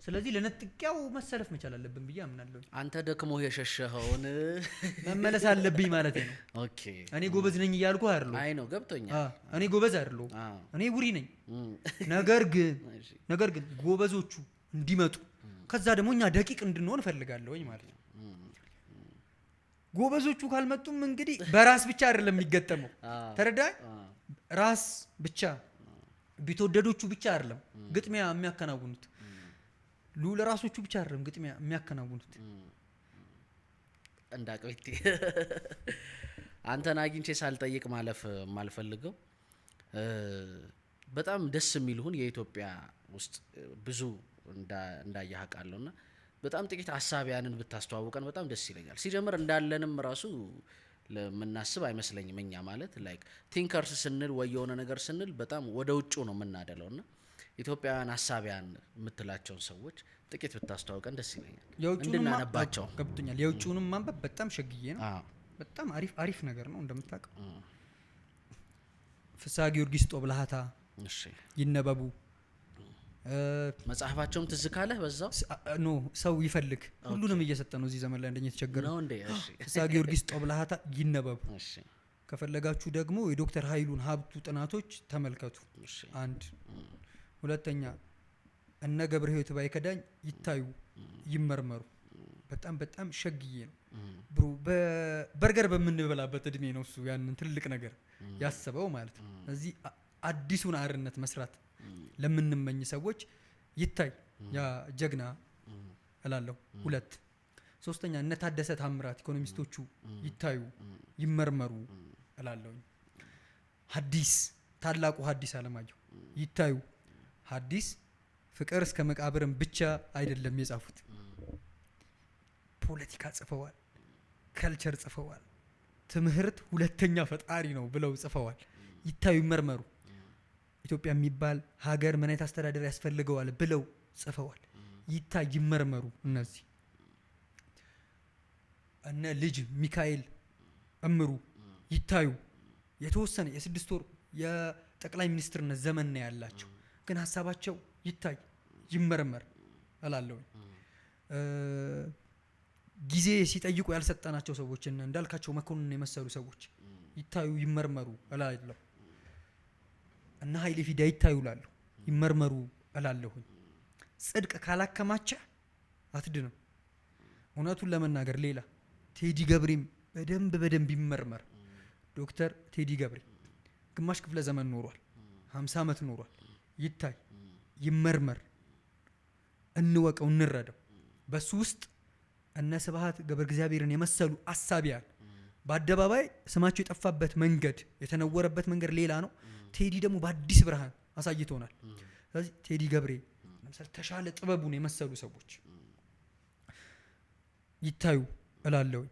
ስለዚህ ለነጥቂያው መሰለፍ መቻል አለብን ብዬ አምናለሁ። አንተ ደክሞ የሸሸኸውን መመለስ አለብኝ ማለት ነው። ኦኬ እኔ ጎበዝ ነኝ እያልኩ አይደለም። አይ ነው ገብቶኛል። እኔ ጎበዝ አይደለሁ፣ እኔ ውሪ ነኝ። ነገር ግን ጎበዞቹ እንዲመጡ ከዛ ደግሞ እኛ ደቂቅ እንድንሆን እፈልጋለሁኝ ማለት ነው። ጎበዞቹ ካልመጡም እንግዲህ በራስ ብቻ አይደለም የሚገጠመው። ተረዳይ? ራስ ብቻ ቢተወደዶቹ ብቻ አይደለም ግጥሚያ የሚያከናውኑት። ለራሶቹ ብቻ አይደለም ግጥሚያ የሚያከናውኑት። እንዳቀውቲ አንተን አግኝቼ ሳልጠይቅ ማለፍ ማልፈልገው በጣም ደስ የሚልሁን የኢትዮጵያ ውስጥ ብዙ እንዳያቃለውና በጣም ጥቂት ሐሳቢያንን ብታስተዋውቀን በጣም ደስ ይለኛል። ሲጀምር እንዳለንም ራሱ ለምናስብ አይመስለኝም። እኛ ማለት ላይክ ቲንከርስ ስንል ወይ የሆነ ነገር ስንል በጣም ወደ ውጭ ነው የምናደለውና ኢትዮጵያውያን ሐሳቢያን የምትላቸውን ሰዎች ጥቂት ብታስተዋውቀን ደስ ይለኛል እንድናነባቸው። ገብቶኛል። የውጭውንም ማንበብ በጣም ሸግዬ ነው። በጣም አሪፍ ነገር ነው እንደምታውቀው። ፍስሐ ጊዮርጊስ ጦብላሃታ ይነበቡ። መጽሐፋቸውም ትዝ ካለህ በዛው ኖ ሰው ይፈልግ ሁሉንም እየሰጠ ነው እዚህ ዘመን ላይ እንደኛ ተቸገረ ነው እንዴ? እሺ ፍስሐ ጊዮርጊስ ጦብላሃታ ይነበቡ። እሺ ከፈለጋችሁ ደግሞ የዶክተር ኃይሉን ሀብቱ ጥናቶች ተመልከቱ። አንድ ሁለተኛ እነ ገብረ ሕይወት ባይከዳኝ ይታዩ ይመርመሩ። በጣም ሸግዬ ነው ብሩ። በርገር በምንበላበት እድሜ ነው እሱ ያንን ትልቅ ነገር ያሰበው ማለት ነው። እዚህ አዲሱን አርነት መስራት ለምንመኝ ሰዎች ይታይ ያ ጀግና እላለሁ። 2 3ኛ እነ ታደሰ ታምራት ኢኮኖሚስቶቹ ይታዩ ይመርመሩ እላለሁ። ሐዲስ ታላቁ ሐዲስ አለማየሁ ይታዩ። ሐዲስ ፍቅር እስከ መቃብርን ብቻ አይደለም የጻፉት፣ ፖለቲካ ጽፈዋል፣ ከልቸር ጽፈዋል፣ ትምህርት ሁለተኛ ፈጣሪ ነው ብለው ጽፈዋል። ይታዩ ይመርመሩ። ኢትዮጵያ የሚባል ሀገር ምን አይነት አስተዳደር ያስፈልገዋል ብለው ጽፈዋል። ይታይ ይመርመሩ። እነዚህ እነ ልጅ ሚካኤል እምሩ ይታዩ። የተወሰነ የ6 ወር የጠቅላይ ሚኒስትርነት ዘመን ነው ያላቸው፣ ግን ሀሳባቸው ይታይ ይመርመር እላለሁ። ጊዜ ሲጠይቁ ያልሰጠናቸው ሰዎች እንዳልካቸው መኮንን የመሰሉ ሰዎች ይታዩ ይመርመሩ እላለሁ። እና ኃይሌ ፊዳ ይታዩ እላለሁ፣ ይመርመሩ እላለሁኝ። ጽድቅ ካላከማቸ አትድንም። እውነቱን ለመናገር ሌላ ቴዲ ገብሬም በደንብ ይመርመር። ዶክተር ቴዲ ገብሬ ግማሽ ክፍለ ዘመን ኖሯል፣ 50 ዓመት ኖሯል። ይታይ ይመርመር፣ እንወቀው፣ እንረዳው። በሱ ውስጥ እነ ስብሐት ገብረ እግዚአብሔርን የመሰሉ አሳቢያን በአደባባይ ስማቸው የጠፋበት መንገድ የተነወረበት መንገድ ሌላ ነው። ቴዲ ደግሞ በአዲስ ብርሃን አሳይቶናል። ስለዚህ ቴዲ ገብሬ ለምሳሌ ተሻለ ጥበቡን የመሰሉ ሰዎች ይታዩ እላለሁ።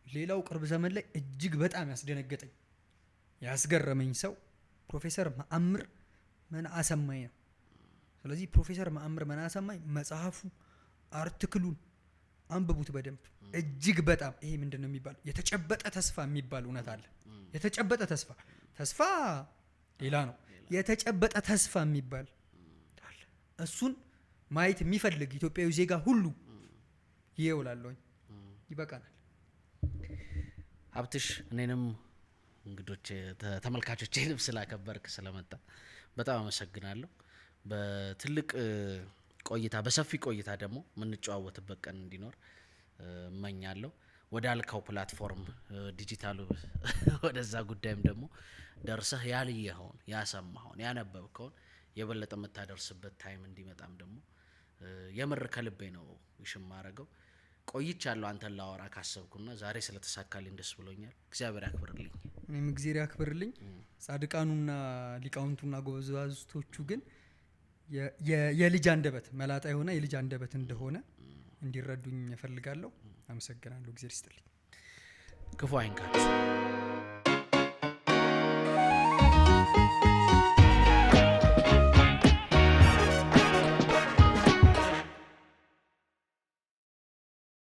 ሌላው ቅርብ ዘመን ላይ እጅግ በጣም ያስደነገጠኝ ያስገረመኝ ሰው ፕሮፌሰር መአምር መናአሰማኝ ነው። ስለዚህ ፕሮፌሰር መአምር መናአሰማኝ መጽሐፉ አርቲክሉን አንብቡት በደንብ። እጅግ በጣም ይሄ ምንድነው የሚባለው የተጨበጠ ተስፋ የሚባል እውነት አለ። የተጨበጠ ተስፋ ሌላ ነው። የተጨበጠ ተስፋ የሚባል እሱን ማየት የሚፈልግ ኢትዮጵያዊ ዜጋ ሁሉ ይውላለኝ። ይበቃናል። ሀብትሽ እኔንም እንግዶች ተመልካቾቼንም ስላከበርክ ስለመጣ በጣም አመሰግናለሁ። በትልቅ ቆይታ በሰፊ ቆይታ ደግሞ የምንጨዋወትበት ቀን እንዲኖር እመኛለሁ። ወደ አልካው ፕላትፎርም ዲጂታሉ ወደዛ ጉዳይም ደግሞ ደርሰህ ያልየኸውን ያሰማኸውን ያነበብከውን የበለጠ የምታደርስበት ታይም እንዲመጣም ደግሞ የምር ከልቤ ነው ይሽማረገው። ቆይቻለሁ አንተን ላወራ ካሰብኩና ዛሬ ስለተሳካልኝ ደስ ብሎኛል። እግዚአብሔር ያክብርልኝ። እኔም እግዚአብሔር ያክብርልኝ። ጻድቃኑና ሊቃውንቱና ጎበዛዝቶቹ ግን የልጅ አንደበት መላጣ የሆነ የልጅ አንደበት እንደሆነ እንዲረዱኝ እፈልጋለሁ። አመሰግናለሁ። እግዚአብሔር ይስጥልኝ። ክፉ አይንካችሁ።